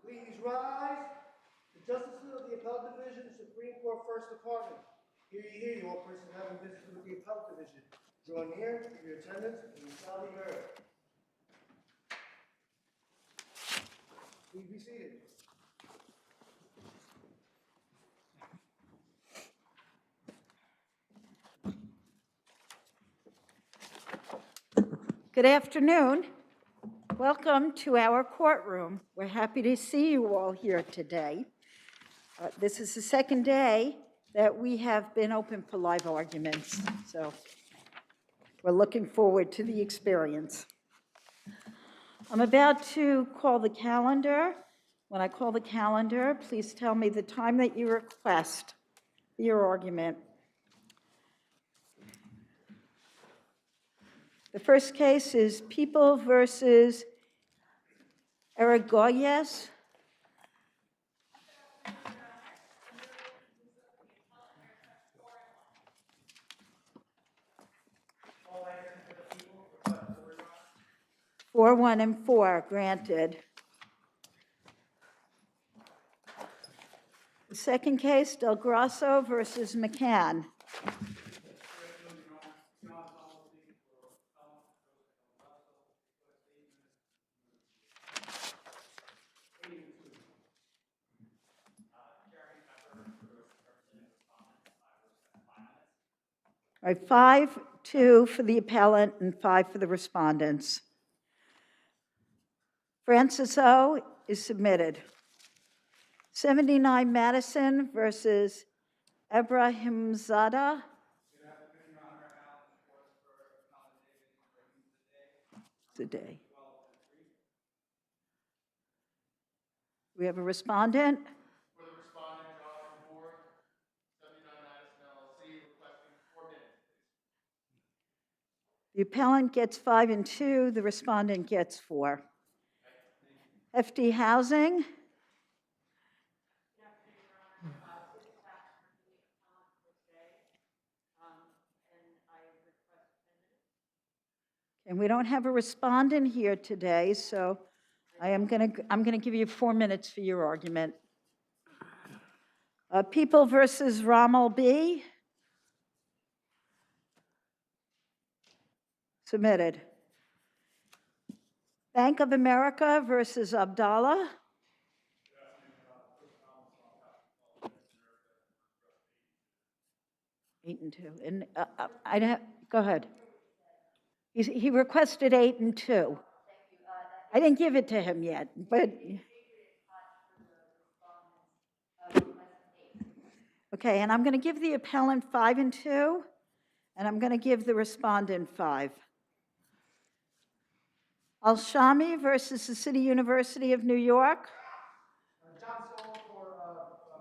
Please rise. The Justices of the Appellate Division, Supreme Court First Department. Hear ye, hear ye, all persons having business with the Appellate Division. Draw near, give your attendance, and you shall be heard. Please be seated. Good afternoon. Welcome to our courtroom. We're happy to see you all here today. This is the second day that we have been open for live arguments, so we're looking forward to the experience. I'm about to call the calendar. When I call the calendar, please tell me the time that you request for your argument. The first case is People versus Aragoyes. Four, 1, and 4, granted. The second case, Del Grosso versus Mccain. All right, 5-2 for the appellant and 5 for the respondents. Francis O. is submitted. 79 Madison versus Abraham Zadai. Zadai. We have a respondent. For the respondent, Jonathan Moore, 79 Madison LLC, requesting 4 minutes, please. The appellant gets 5 and 2. The respondent gets 4. Hefty Housing. And we don't have a respondent here today, so I'm going to give you 4 minutes for your argument. People versus Rommel B. Submitted. Bank of America versus Abdallah. 8 and 2. And go ahead. He requested 8 and 2. I didn't give it to him yet, but. Okay, and I'm going to give the appellant 5 and 2, and I'm going to give the respondent 5. Al-Shami versus the City University of New York. Counsel for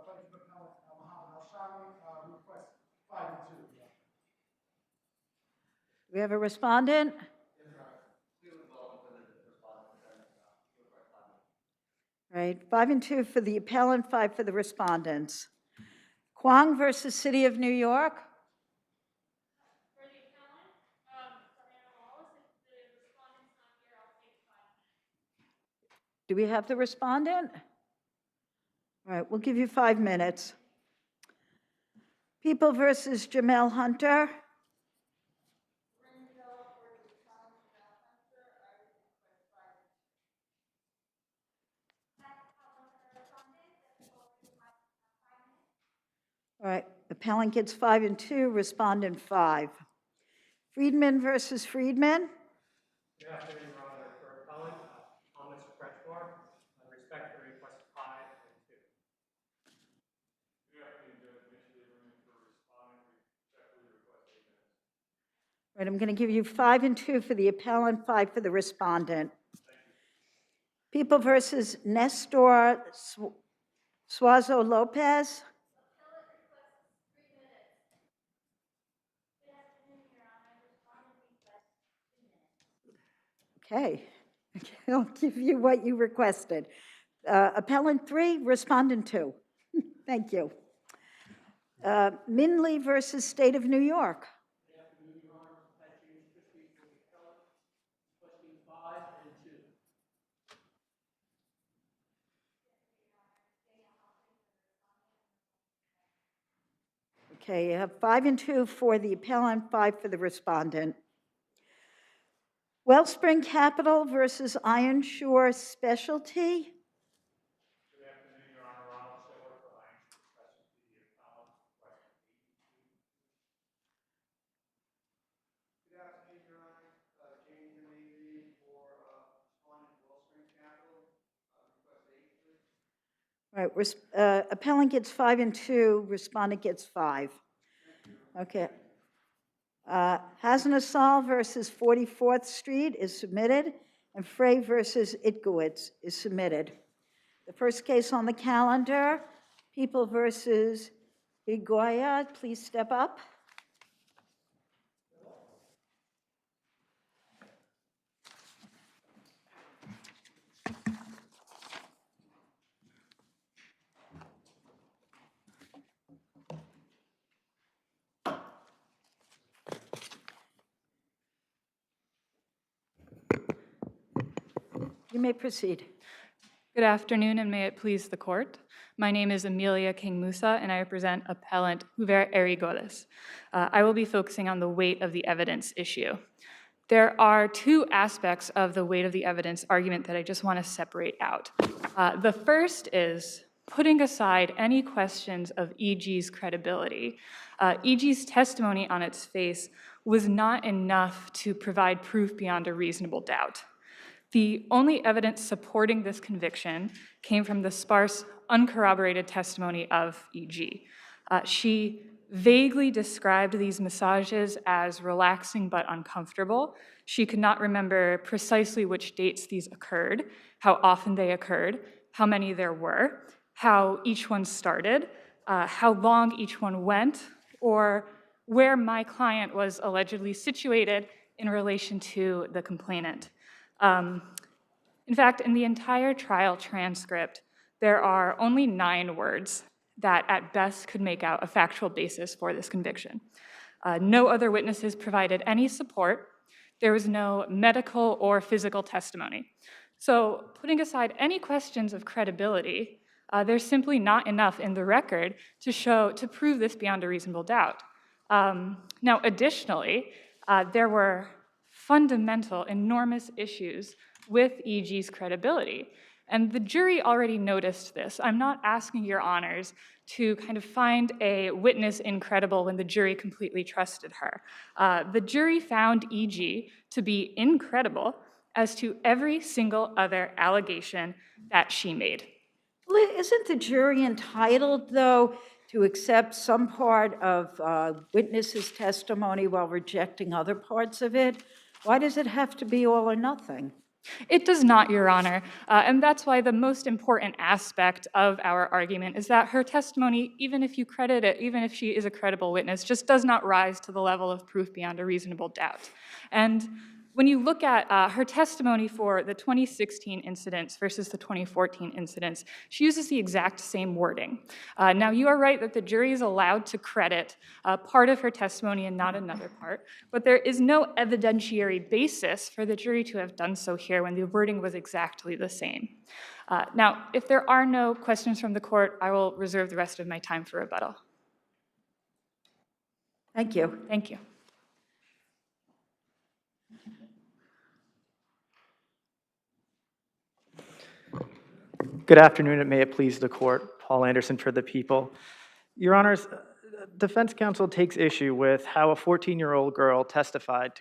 plaintiff appellant Muhammad Al-Shami requests 5 and 2. We have a respondent. Right, 5 and 2 for the appellant, 5 for the respondents. Kwong versus City of New York. For the appellant, Diana Wallace, if the respondent's not here, I'll take 5 minutes. Do we have the respondent? All right, we'll give you 5 minutes. People versus Jamel Hunter. All right, appellant gets 5 and 2, respondent 5. Friedman versus Friedman. Good afternoon, Your Honor. For appellant, Thomas Kretschmar, respectfully request 5 and 2. Good afternoon, Judge. Initially, for respondent, respectfully request 8 minutes. All right, I'm going to give you 5 and 2 for the appellant, 5 for the respondent. People versus Nestor Suazo Lopez. Okay, I'll give you what you requested. Appellant 3, Respondent 2. Thank you. Mindley versus State of New York. Good afternoon, Your Honor. Pat James Christie for the appellate, questions 5 and 2. Okay, you have 5 and 2 for the appellant, 5 for the respondent. Wellspring Capital versus Iron Shore Specialty. Good afternoon, Your Honor. Ronald Schiller for Iron Shore Specialty, the appellant, question 82. Good afternoon, Your Honor. James Maybe for respondent Wellspring Capital. Request 8, please. Right, appellant gets 5 and 2, respondent gets 5. Okay. Hasnasal versus 44th Street is submitted, and Frey versus Itkowitz is submitted. The first case on the calendar, People versus Igoya, please step up. You may proceed. Good afternoon, and may it please the court. My name is Amelia King-Musa, and I represent appellant Hubert Erigoles. I will be focusing on the weight of the evidence issue. There are 2 aspects of the weight of the evidence argument that I just want to separate out. The first is putting aside any questions of E.G.'s credibility. E.G.'s testimony on its face was not enough to provide proof beyond a reasonable doubt. The only evidence supporting this conviction came from the sparse, uncorroborated testimony of E.G. She vaguely described these massages as relaxing but uncomfortable. She could not remember precisely which dates these occurred, how often they occurred, how many there were, how each one started, how long each one went, or where my client was allegedly situated in relation to the complainant. In fact, in the entire trial transcript, there are only 9 words that at best could make out a factual basis for this conviction. No other witnesses provided any support. There was no medical or physical testimony. So putting aside any questions of credibility, there's simply not enough in the record to prove this beyond a reasonable doubt. Now, additionally, there were fundamental, enormous issues with E.G.'s credibility. And the jury already noticed this. I'm not asking your honors to kind of find a witness incredible when the jury completely trusted her. The jury found E.G. to be incredible as to every single other allegation that she made. Well, isn't the jury entitled, though, to accept some part of witnesses' testimony while rejecting other parts of it? Why does it have to be all or nothing? It does not, Your Honor, and that's why the most important aspect of our argument is that her testimony, even if you credit it, even if she is a credible witness, just does not rise to the level of proof beyond a reasonable doubt. And when you look at her testimony for the 2016 incidents versus the 2014 incidents, she uses the exact same wording. Now, you are right that the jury is allowed to credit part of her testimony and not another part, but there is no evidentiary basis for the jury to have done so here when the wording was exactly the same. Now, if there are no questions from the court, I will reserve the rest of my time for rebuttal. Thank you. Thank you. Good afternoon, and may it please the court. Paul Anderson for the people. Your Honors, defense counsel takes issue with how a 14-year-old girl testified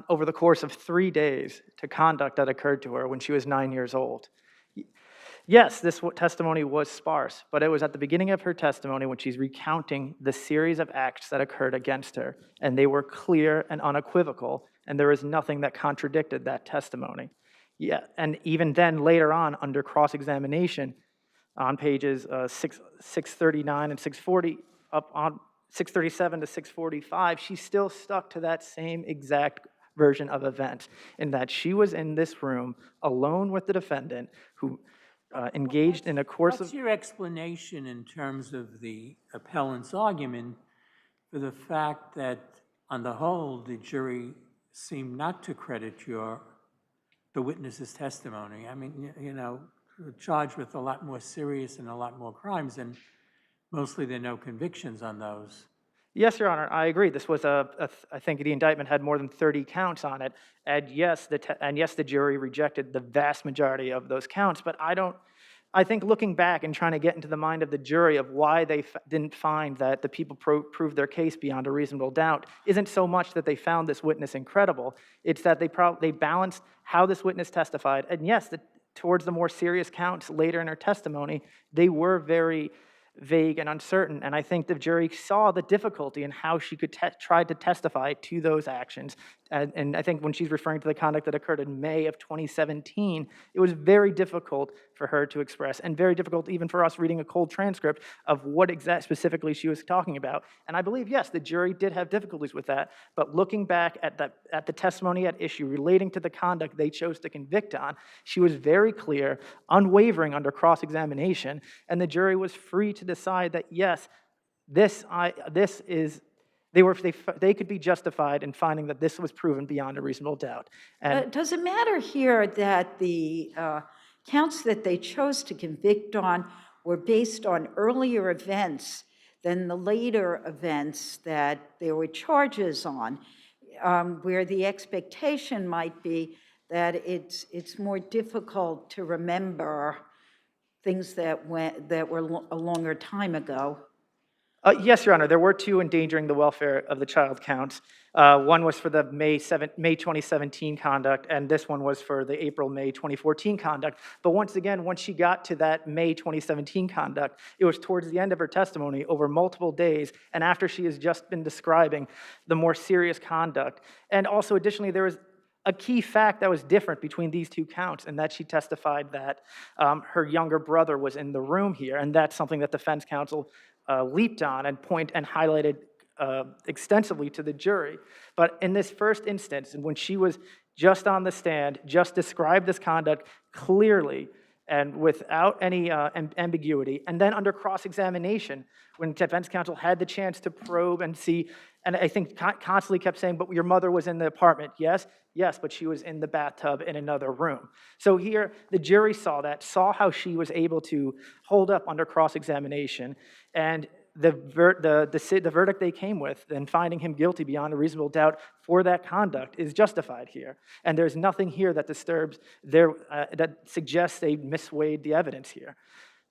over the course of 3 days to conduct that occurred to her when she was 9 years old. Yes, this testimony was sparse, but it was at the beginning of her testimony when she's recounting the series of acts that occurred against her, and they were clear and unequivocal, and there is nothing that contradicted that testimony. Yeah, and even then, later on, under cross-examination, on pages 639 and 640, up on 637 to 645, she still stuck to that same exact version of events, in that she was in this room alone with the defendant who engaged in a course What's of... your explanation in terms of the appellant's argument for the fact that, on the whole, the jury seemed not to credit the witness's testimony? I mean, you know, charged with a lot more serious and a lot more crimes, and mostly there are no convictions on those. Yes, Your Honor, I agree. This was I think the indictment had more than 30 counts on it, and yes, the jury rejected the vast majority of those counts, but I think looking back and trying to get into the mind of the jury of why they didn't find that the people proved their case beyond a reasonable doubt isn't so much that they found this witness incredible, it's that they balanced how this witness testified, and yes, towards the more serious counts later in her testimony, they were very vague and uncertain, and I think the jury saw the difficulty in how she could try to testify to those actions. And I think when she's referring to the conduct that occurred in May of 2017, it was very difficult for her to express, and very difficult even for us reading a cold transcript of what specifically she was talking about. And I believe, yes, the jury did have difficulties with that, but looking back at the testimony at issue relating to the conduct they chose to convict on, she was very clear, unwavering under cross-examination, and the jury was free to decide that, yes, they could be justified in finding that this was proven beyond a reasonable doubt. And Does it matter here that the counts that they chose to convict on were based on earlier events than the later events that there were charges on, where the expectation might be that it's more difficult to remember things that were a longer time ago? Yes, Your Honor, there were two endangering the welfare of the child counts. One was for the May 2017 conduct, and this one was for the April-May 2014 conduct. But once again, once she got to that May 2017 conduct, it was towards the end of her testimony over multiple days, and after she has just been describing the more serious conduct. And also, additionally, there was a key fact that was different between these two counts, and that she testified that her younger brother was in the room here, and that's something that defense counsel leaped on and highlighted extensively to the jury. But in this first instance, when she was just on the stand, just described this conduct clearly and without any ambiguity, and then under cross-examination, when defense counsel had the chance to probe and see, and I think constantly kept saying, but your mother was in the apartment. Yes, but she was in the bathtub in another room. So here, the jury saw how she was able to hold up under cross-examination, and the verdict they came with, and finding him guilty beyond a reasonable doubt for that conduct, is justified here. And there's nothing here that that suggests they misweighed the evidence here.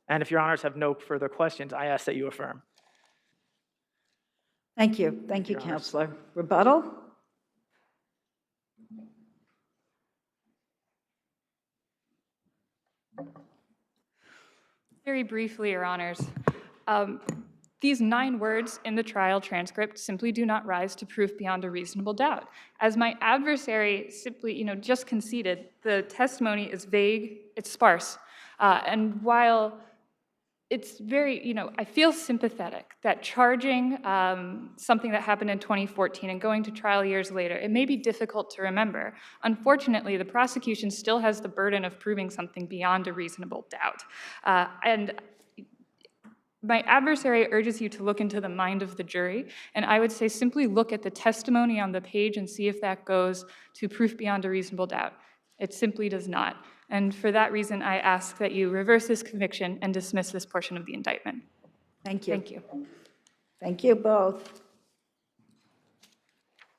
And if Your Honors have no further questions, I ask that you affirm. Thank you, Counselor. Rebuttal? Very briefly, Your Honors. These 9 words in the trial transcript simply do not rise to proof beyond a reasonable doubt. As my adversary simply, just conceded, the testimony is vague, it's sparse. And while it's very, I feel sympathetic that charging something that happened in 2014 and going to trial years later, it may be difficult to remember. Unfortunately, the prosecution still has the burden of proving something beyond a reasonable doubt. And my adversary urges you to look into the mind of the jury, and I would say simply look at the testimony on the page and see if that goes to proof beyond a reasonable doubt. It simply does not. And for that reason, I ask that you reverse this conviction and dismiss this portion of the indictment. Thank you. Thank you. Thank you both.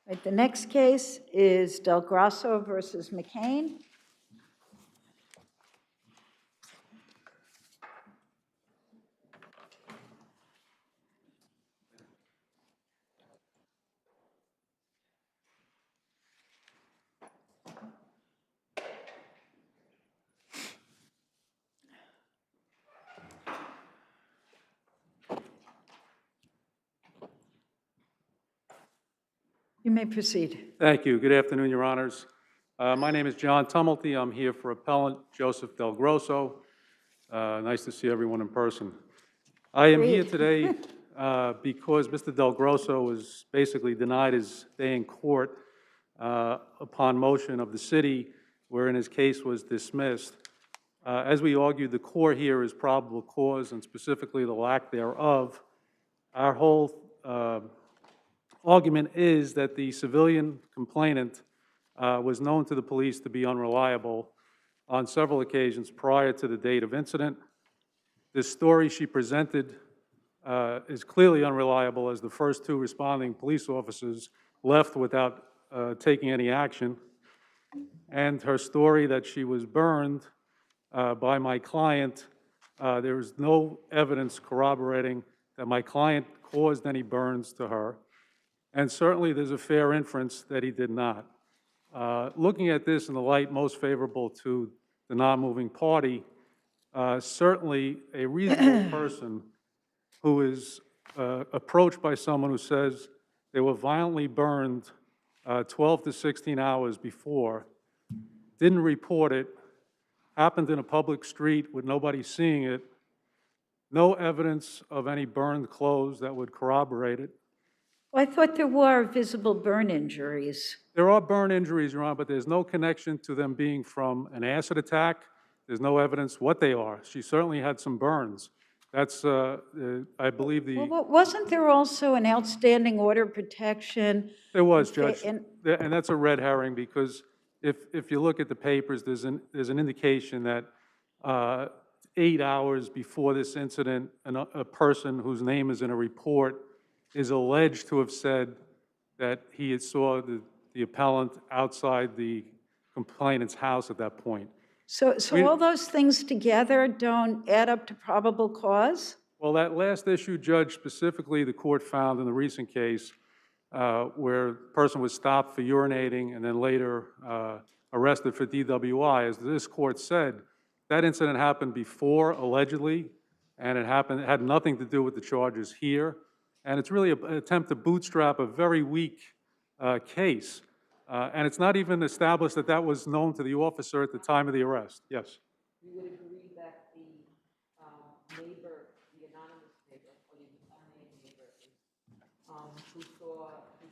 Right, the next case is Del Grosso versus Mccain. You may proceed. Thank you. Good afternoon, Your Honors. My name is John Tumulty. I'm here for Appellant Joseph Del Grosso. Nice to see everyone in person. I am here today because Mr. Del Grosso was basically denied his day in court upon motion of the city, wherein his case was dismissed. As we argued, the core here is probable cause, and specifically the lack thereof. Our whole argument is that the civilian complainant was known to the police to be unreliable on several occasions prior to the date of incident. The story she presented is clearly unreliable, as the first two responding police officers left without taking any action. And her story that she was burned by my client, there is no evidence corroborating that my client caused any burns to her. And certainly there's a fair inference that he did not. Looking at this in the light most favorable to the non-moving party, certainly a reasonable person who is approached by someone who says they were violently burned 12 to 16 hours before, didn't report it, happened in a public street with nobody seeing it, no evidence of any burned clothes that would corroborate it. Well, I thought there were visible burn injuries. There are burn injuries, Your Honor, but there's no connection to them being from an acid attack. There's no evidence what they are. She certainly had some burns. That's, I believe, the... Well, wasn't there also an outstanding order of protection? There was, Judge, and that's a red herring, because if you look at the papers, there's an indication that 8 hours before this incident, a person whose name is in a report is alleged to have said that he had saw the appellant outside the complainant's house at that point. So all those things together don't add up to probable cause? Well, that last issue, Judge, specifically the court found in the recent case where a person was stopped for urinating and then later arrested for DWI, as this court said, that incident happened before, allegedly, and it had nothing to do with the charges here. And it's really an attempt to bootstrap a very weak case. And it's not even established that that was known to the officer at the time of the arrest. Yes? You would agree that the neighbor, the anonymous neighbor, or the unnamed neighbor, who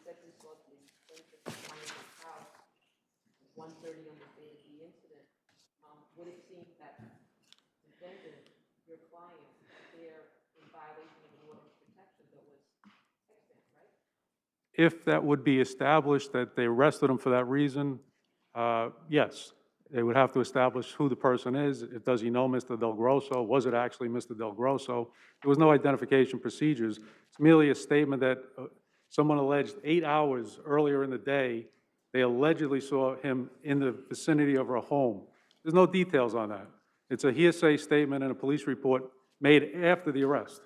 said he saw the plaintiff come in his house at 1:30 on the day of the incident, would it seem that the defendant, your client, there in violation of the order of protection that was extant, right? If that would be established that they arrested him for that reason, yes. They would have to establish who the person is. Does he know Mr. Del Grosso? Was it actually Mr. Del Grosso? There was no identification procedures. It's merely a statement that someone alleged 8 hours earlier in the day, they allegedly saw him in the vicinity of her home. There's no details on that. It's a hearsay statement in a police report made after the arrest.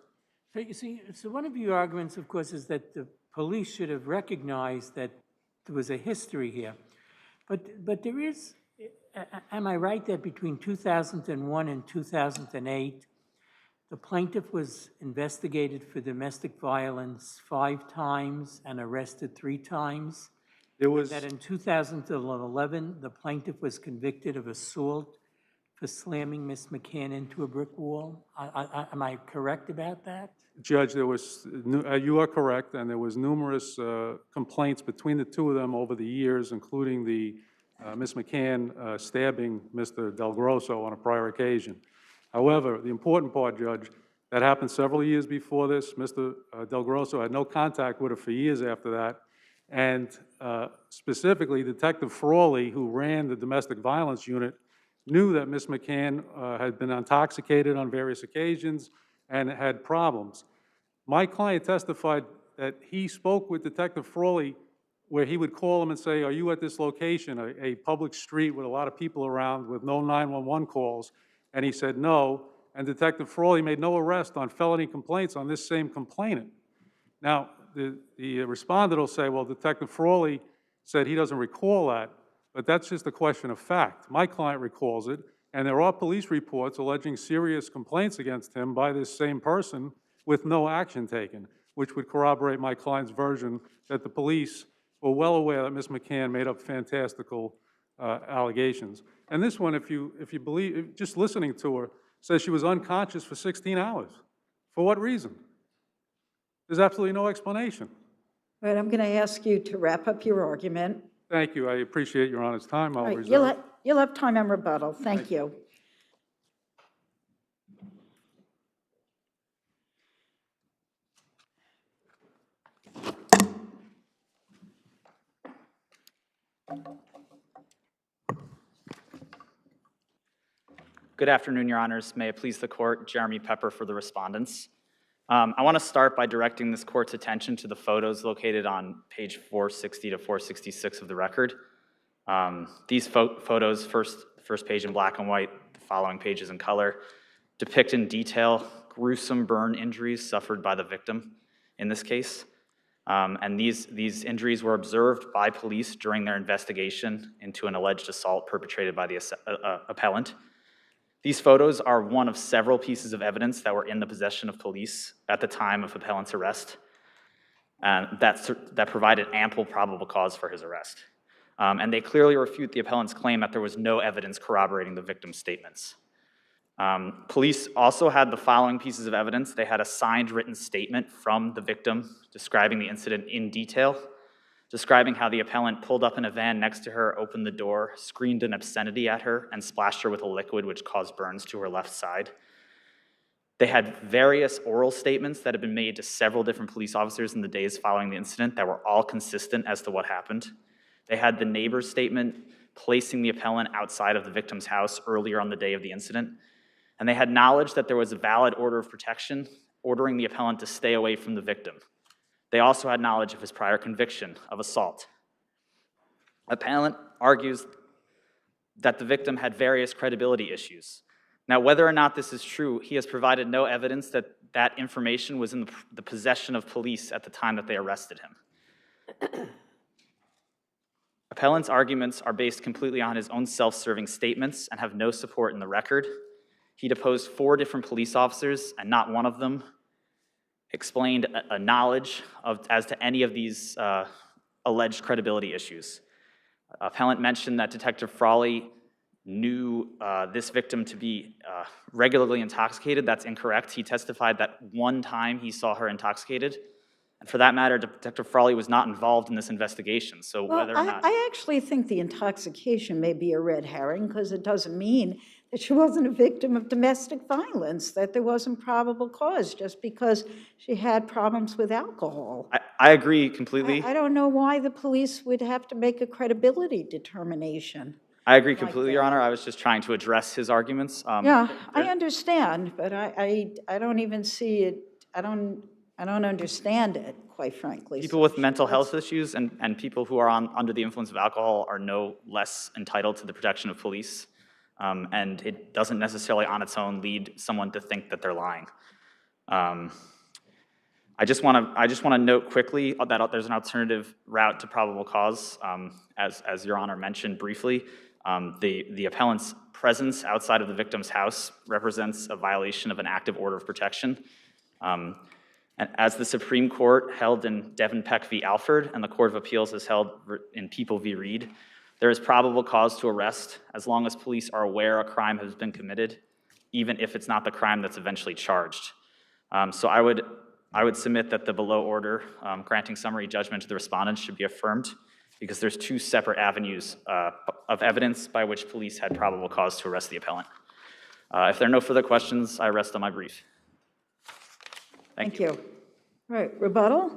So you see, so one of your arguments, of course, is that the police should have recognized that there was a history here. But there is, am I right that between 2001 and 2008, the plaintiff was investigated for domestic violence 5 times and arrested 3 times? It was... That in 2011, the plaintiff was convicted of assault for slamming Miss McCain into a brick wall? Am I correct about that? Judge, there was, you are correct, and there was numerous complaints between the two of them over the years, including the Miss McCann stabbing Mr. Del Grosso on a prior occasion. However, the important part, Judge, that happened several years before this. Mr. Del Grosso had no contact with her for years after that, and specifically, Detective Frawley, who ran the domestic violence unit, knew that Miss McCann had been intoxicated on various occasions and had problems. My client testified that he spoke with Detective Frawley where he would call him and say, are you at this location, a public street with a lot of people around with no 911 calls? And he said no, and Detective Frawley made no arrest on felony complaints on this same complainant. Now, the respondent will say, well, Detective Frawley said he doesn't recall that, but that's just a question of fact. My client recalls it, and there are police reports alleging serious complaints against him by this same person with no action taken, which would corroborate my client's version that the police were well aware that Ms. McCann made up fantastical allegations. And this one, if you believe, just listening to her, says she was unconscious for 16 hours. For what reason? There's absolutely no explanation. All right, I'm going to ask you to wrap up your argument. Thank you. I appreciate Your Honor's time. I'll All right, reserve. you'll have time in rebuttal. Thank you. Good afternoon, Your Honors. May it please the court, Jeremy Pepper for the respondents. I want to start by directing this court's attention to the photos located on page 460 to 466 of the record. These photos, first page in black and white, the following pages in color, depict in detail gruesome burn injuries suffered by the victim in this case. And these injuries were observed by police during their investigation into an alleged assault perpetrated by the appellant. These photos are one of several pieces of evidence that were in the possession of police at the time of appellant's arrest, that provided ample probable cause for his arrest. And they clearly refute the appellant's claim that there was no evidence corroborating the victim's statements. Police also had the following pieces of evidence. They had a signed written statement from the victim describing the incident in detail, describing how the appellant pulled up in a van next to her, opened the door, screamed an obscenity at her, and splashed her with a liquid which caused burns to her left side. They had various oral statements that had been made to several different police officers in the days following the incident that were all consistent as to what happened. They had the neighbor's statement placing the appellant outside of the victim's house earlier on the day of the incident. And they had knowledge that there was a valid order of protection ordering the appellant to stay away from the victim. They also had knowledge of his prior conviction of assault. Appellant argues that the victim had various credibility issues. Now, whether or not this is true, he has provided no evidence that that information was in the possession of police at the time that they arrested him. Appellant's arguments are based completely on his own self-serving statements and have no support in the record. He deposed 4 different police officers, and not one of them explained a knowledge as to any of these alleged credibility issues. Appellant mentioned that Detective Frawley knew this victim to be regularly intoxicated. That's incorrect. He testified that one time he saw her intoxicated. And for that matter, Detective Frawley was not involved in this investigation. So Well, whether or not... I actually think the intoxication may be a red herring because it doesn't mean that she wasn't a victim of domestic violence, that there wasn't probable cause just because she had problems with alcohol. I agree completely. I don't know why the police would have to make a credibility determination. I agree completely, Your Honor. I was just trying to address his arguments. Yeah, I understand, but I don't even see it, I don't understand it, quite frankly. People with mental health issues and people who are under the influence of alcohol are no less entitled to the protection of police. And it doesn't necessarily on its own lead someone to think that they're lying. I just want to note quickly that there's an alternative route to probable cause. As Your Honor mentioned briefly, the appellant's presence outside of the victim's house represents a violation of an active order of protection. And as the Supreme Court held in Devon Peck v. Alford and the Court of Appeals has held in People v. Reed, there is probable cause to arrest as long as police are aware a crime has been committed, even if it's not the crime that's eventually charged. So I would submit that the below order granting summary judgment to the respondents should be affirmed because there's 2 separate avenues of evidence by which police had probable cause to arrest the appellant. If there are no further questions, I rest on my brief. Thank you. All right, rebuttal?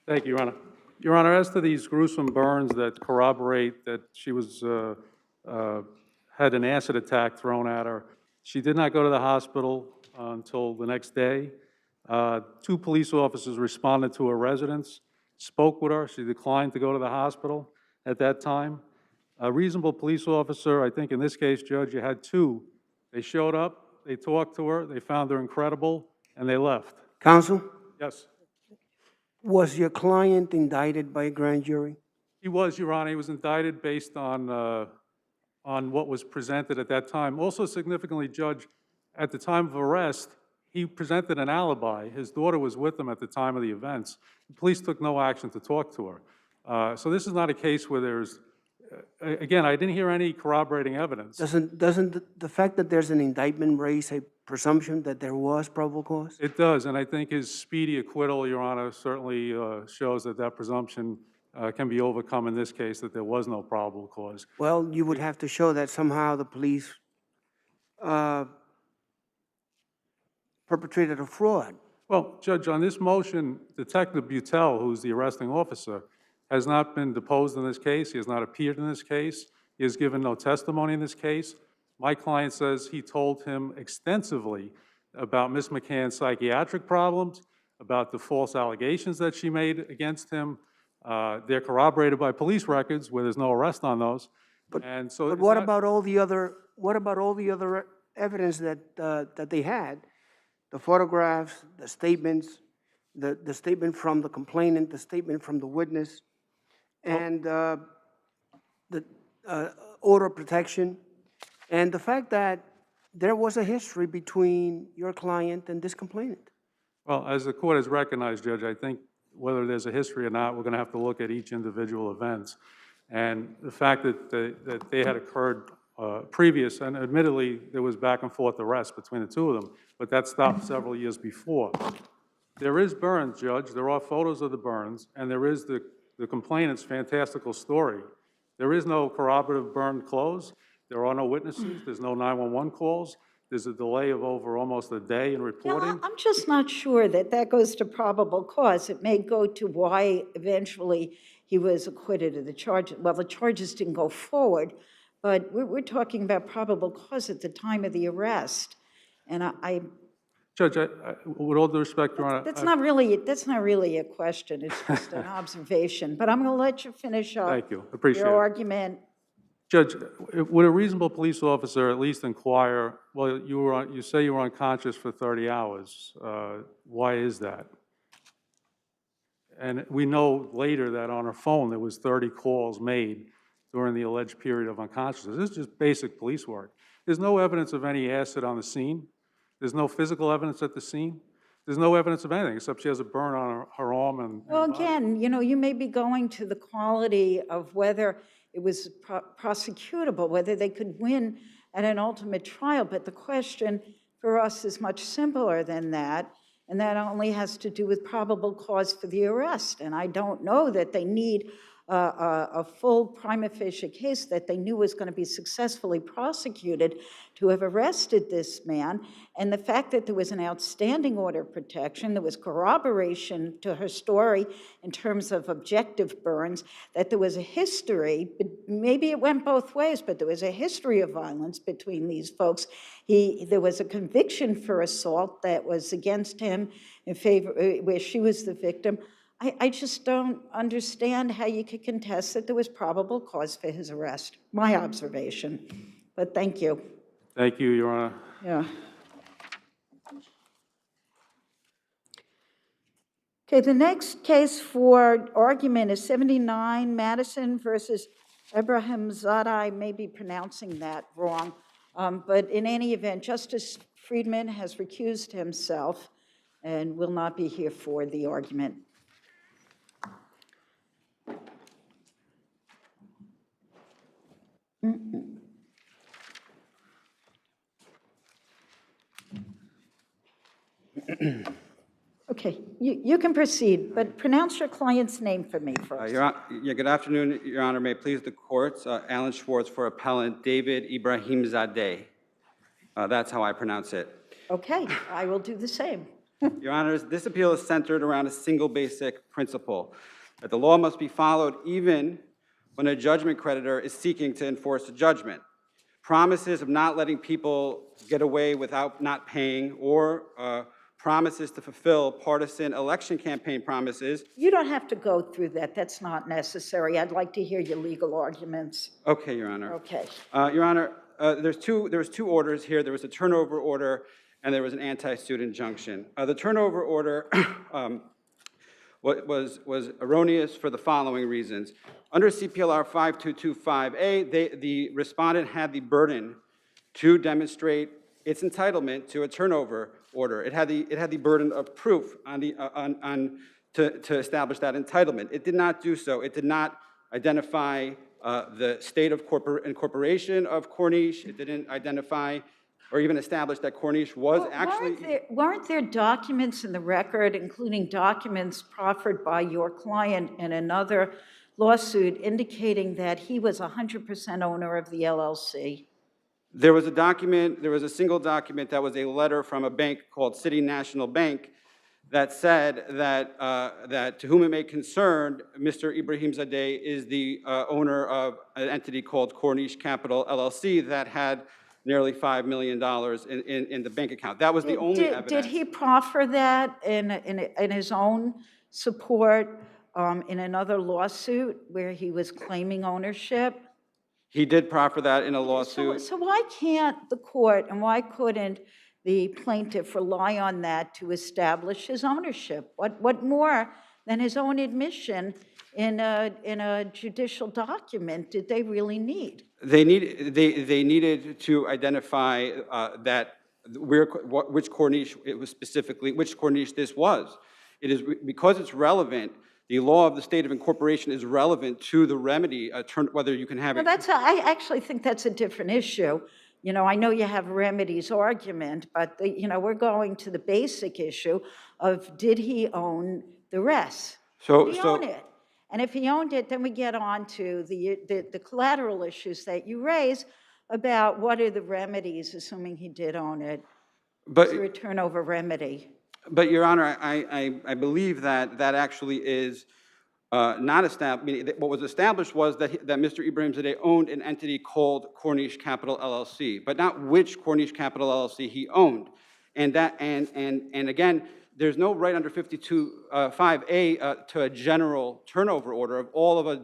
Thank you, Your Honor. Your Honor, as to these gruesome burns that corroborate that she was had an acid attack thrown at her, she did not go to the hospital until the next day. 2 police officers responded to her residence, spoke with her. She declined to go to the hospital at that time. A reasonable police officer, I think in this case, Judge, you had 2. They showed up, they talked to her, they found her incredible, and they left. Counsel, Yes. was your client indicted by a grand jury? He was, Your Honor. He was indicted based on what was presented at that time. Also significantly, Judge, at the time of arrest, he presented an alibi. His daughter was with him at the time of the events. The police took no action to talk to her. So this is not a case where there's, again, I didn't hear any corroborating evidence. Doesn't the fact that there's an indictment raise a presumption that there was probable cause? It does, and I think his speedy acquittal, Your Honor, certainly shows that that presumption can be overcome in this case, that there was no probable cause. Well, you would have to show that somehow the police perpetrated a fraud. Well, Judge, on this motion, Detective Butel, who's the arresting officer, has not been deposed in this case. He has not appeared in this case. He has given no testimony in this case. My client says he told him extensively about Ms. McCann's psychiatric problems, about the false allegations that she made against him. They're corroborated by police records where there's no arrest on those. And so But what about all the other evidence that they had? The photographs, the statements, the statement from the complainant, the statement from the witness, and the order of protection, and the fact that there was a history between your client and this complainant? Well, as the court has recognized, Judge, I think whether there's a history or not, we're going to have to look at each individual events. And the fact that they had occurred previous, and admittedly, there was back and forth arrests between the two of them, but that stopped several years before. There is burns, Judge. There are photos of the burns, and there is the complainant's fantastical story. There is no corroborative burned clothes. There are no witnesses. There's no 911 calls. There's a delay of over almost a day in reporting. I'm just not sure that that goes to probable cause. It may go to why eventually he was acquitted of the charges. Well, the charges didn't go forward, but we're talking about probable cause at the time of the arrest. And Judge, with all due respect, Your Honor, that's not really a question. It's just an observation. But I'm going to let you finish up. Thank you. Appreciate your it. argument. Judge, would a reasonable police officer at least inquire, well, you say you were unconscious for 30 hours. Why is that? And we know later that on her phone there was 30 calls made during the alleged period of unconsciousness. This is just basic police work. There's no evidence of any acid on the scene. There's no physical evidence at the scene. There's no evidence of anything except she has a burn on her arm and Well, body. again, you may be going to the quality of whether it was prosecutable, whether they could win at an ultimate trial. But the question for us is much simpler than that, and that only has to do with probable cause for the arrest. And I don't know that they need a full prima facie case that they knew was going to be successfully prosecuted to have arrested this man. And the fact that there was an outstanding order of protection, there was corroboration to her story in terms of objective burns, that there was a history, maybe it went both ways, but there was a history of violence between these folks. There was a conviction for assault that was against him in favor, where she was the victim. I just don't understand how you could contest that there was probable cause for his arrest. My observation. But thank you. Thank you, Your Honor. Yeah. Okay, the next case for argument is 79 Madison versus Abraham Zadai. I may be pronouncing that wrong. But in any event, Justice Friedman has recused himself and will not be here for the argument. Okay, you can proceed, but pronounce your client's name for me first. Good afternoon, Your Honor. May it please the courts. Alan Schwartz for appellant David Ibrahim Zadai. That's how I pronounce it. Okay, I will do the same. Your Honors, this appeal is centered around a single basic principle, that the law must be followed even when a judgment creditor is seeking to enforce a judgment. Promises of not letting people get away without not paying, or promises to fulfill partisan election campaign promises. You don't have to go through that. That's not necessary. I'd like to hear your legal arguments. Okay, Your Honor. Okay. Your Honor, there was two orders here. There was a turnover order and there was an anti-suit injunction. The turnover order was erroneous for the following reasons. Under CPLR 5225A, the respondent had the burden to demonstrate its entitlement to a turnover order. It had the burden of proof to establish that entitlement. It did not do so. It did not identify the state of incorporation of Corniche. It didn't identify or even establish that Corniche was Well, actually. weren't there documents in the record, including documents proffered by your client in another lawsuit indicating that he was 100% owner of the LLC? There was a single document that was a letter from a bank called City National Bank that said that to whom it may concern, Mr. Abraham Zadai is the owner of an entity called Corniche Capital LLC that had nearly $5 million in the bank account. That was the only evidence. Did he proffer that in his own support in another lawsuit where he was claiming ownership? He did proffer that in a lawsuit. So why can't the court and why couldn't the plaintiff rely on that to establish his ownership? What more than his own admission in a judicial document did they really need? They needed to identify which Corniche it was specifically, which Corniche this was. It is because it's relevant. The law of the state of incorporation is relevant to the remedy, whether you can have it. I actually think that's a different issue. You know, I know you have a remedies argument, but we're going to the basic issue of did he own the rest? Did he own it? And if he owned it, then we get on to the collateral issues that you raise about what are the remedies, assuming he did own it, through a turnover remedy. But, Your Honor, I believe that actually is not established. What was established was that Mr. Abraham Zadai owned an entity called Corniche Capital LLC, but not which Corniche Capital LLC he owned. And again, there's no right under 52(5)(a) to a general turnover order of all of a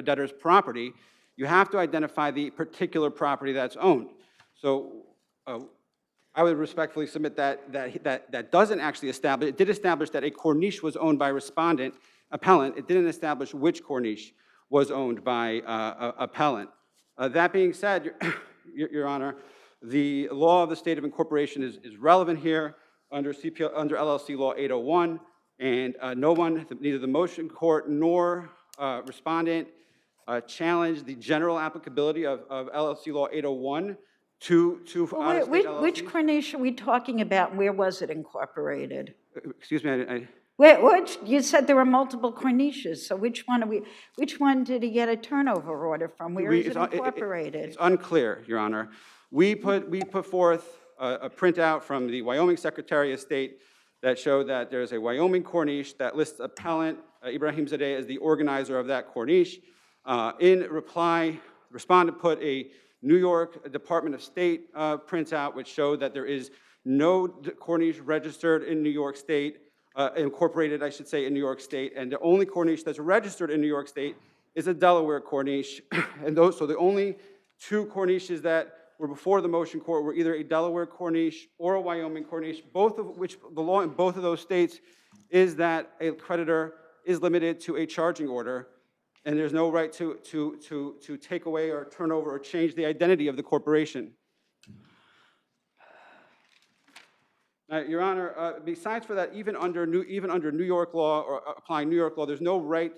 debtor's property. You have to identify the particular property that's owned. So I would respectfully submit that doesn't actually establish. It did establish that a Corniche was owned by respondent, appellant. It didn't establish which Corniche was owned by appellant. That being said, Your Honor, the law of the state of incorporation is relevant here under LLC Law 801, and no one, neither the motion court nor respondent, challenged the general applicability of LLC Law 801 to out-of-state LLCs. Which Corniche are we talking about, and where was it incorporated? Excuse me, You said there were multiple Corniches, so which one did he get a turnover order from? Where is it incorporated? It's unclear, Your Honor. We put forth a printout from the Wyoming Secretary of State that showed that there's a Wyoming Corniche that lists appellant Abraham Zadai as the organizer of that Corniche. In reply, respondent put a New York Department of State printout which showed that there is no Corniche registered in New York State, incorporated, I should say, in New York State, and the only Corniche that's registered in New York State is a Delaware Corniche. And so the only two Corniches that were before the motion court were either a Delaware Corniche or a Wyoming Corniche, both of which the law in both of those states is that a creditor is limited to a charging order, and there's no right to take away or turn over or change the identity of the corporation. Now, Your Honor, besides for that, even under New York law or applying New York law, there's no right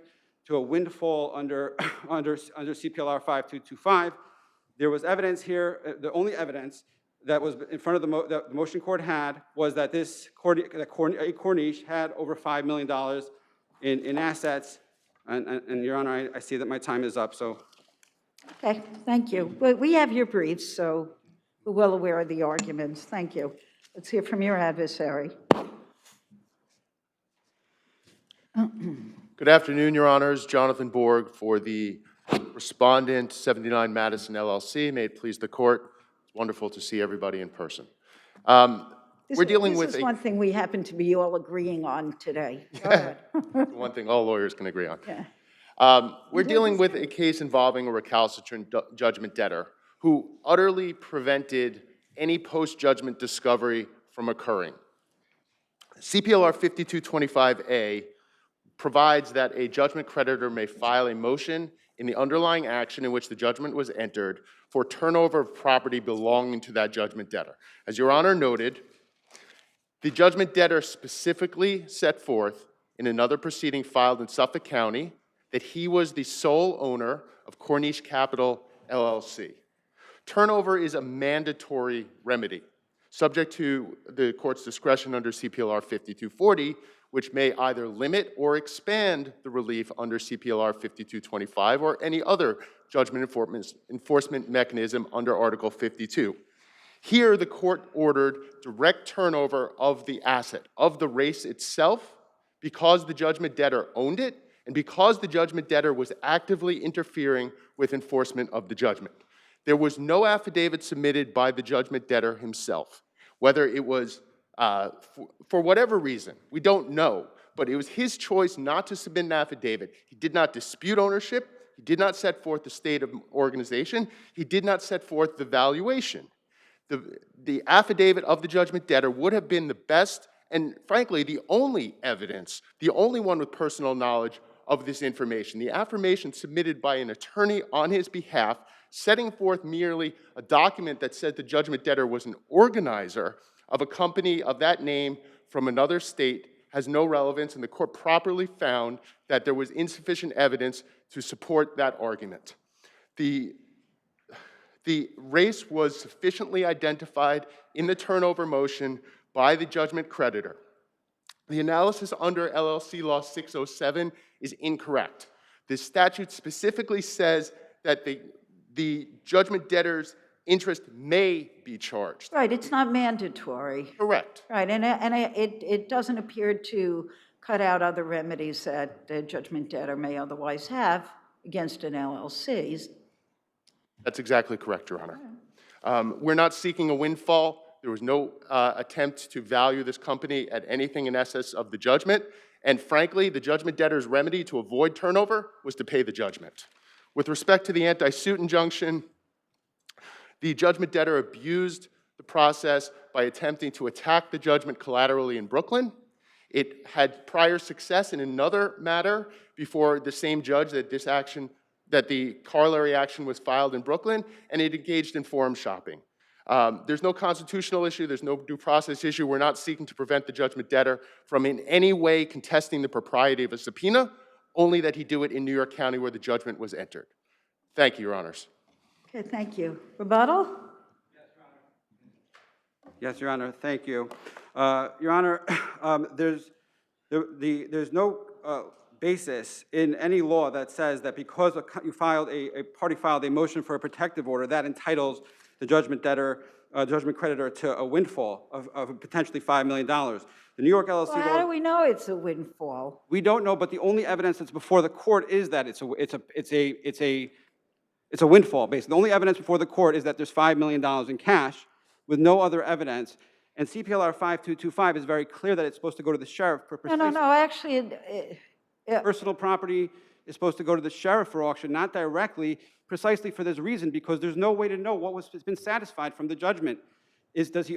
to a windfall under CPLR 5225. There was evidence here. The only evidence that was in front of that the motion court had was that a Corniche had over $5 million in assets. And Your Honor, I see that my time is up. So. Okay, thank you. We have your briefs, so we're well aware of the arguments. Thank you. Let's hear from your adversary. Good afternoon, Your Honors. Jonathan Borg for the respondent, 79 Madison LLC. May it please the court. It's wonderful to see everybody in person. We're dealing with one thing we happen to be all agreeing on today. Go ahead. One thing all lawyers can agree on. Yeah. We're dealing with a case involving a recalcitrant judgment debtor who utterly prevented any post-judgment discovery from occurring. CPLR 5225A provides that a judgment creditor may file a motion in the underlying action in which the judgment was entered for turnover of property belonging to that judgment debtor. As Your Honor noted, the judgment debtor specifically set forth in another proceeding filed in Suffolk County that he was the sole owner of Corniche Capital LLC. Turnover is a mandatory remedy, subject to the court's discretion under CPLR 5240, which may either limit or expand the relief under CPLR 5225 or any other judgment enforcement mechanism under Article 52. Here, the court ordered direct turnover of the asset, of the race itself, because the judgment debtor owned it and because the judgment debtor was actively interfering with enforcement of the judgment. There was no affidavit submitted by the judgment debtor himself, whether it was for whatever reason, we don't know, but it was his choice not to submit an affidavit. He did not dispute ownership. He did not set forth the state of organization. He did not set forth the valuation. The affidavit of the judgment debtor would have been the best and, frankly, the only evidence, the only one with personal knowledge of this information. The affirmation submitted by an attorney on his behalf, setting forth merely a document that said the judgment debtor was an organizer of a company of that name from another state, has no relevance, and the court properly found that there was insufficient evidence to support that argument. The race was sufficiently identified in the turnover motion by the judgment creditor. The analysis under LLC Law 607 is incorrect. The statute specifically says that the judgment debtor's interest may be charged. Right, it's not mandatory. Correct. Right, and it doesn't appear to cut out other remedies that the judgment debtor may otherwise have against an LLC. That's exactly correct, Your Honor. We're not seeking a windfall. There was no attempt to value this company at anything in excess of the judgment. And frankly, the judgment debtor's remedy to avoid turnover was to pay the judgment. With respect to the anti-suit injunction, the judgment debtor abused the process by attempting to attack the judgment collaterally in Brooklyn. It had prior success in another matter before the same judge that the corollary action was filed in Brooklyn, and it engaged in forum shopping. There's no constitutional issue, there's no due process issue. We're not seeking to prevent the judgment debtor from in any way contesting the propriety of a subpoena, only that he do it in New York County where the judgment was entered. Thank you, Your Honors. Okay, thank you. Rebuttal? Yes, Your Honor, thank you. Your Honor, there's no basis in any law that says that because a party filed a motion for a protective order, that entitles the judgment debtor, judgment creditor to a windfall of potentially $5 million. The New York LLC Well, how do we know it's a windfall? we don't know, but the only evidence that's before the court is that it's a windfall. Basically, the only evidence before the court is that there's $5 million in cash, with no other evidence. And CPLR 5225 is very clear that it's supposed to go to the sheriff for No, actually, personal property is supposed to go to the sheriff for auction, not directly, precisely for this reason, because there's no way to know what has been satisfied from the judgment. Does he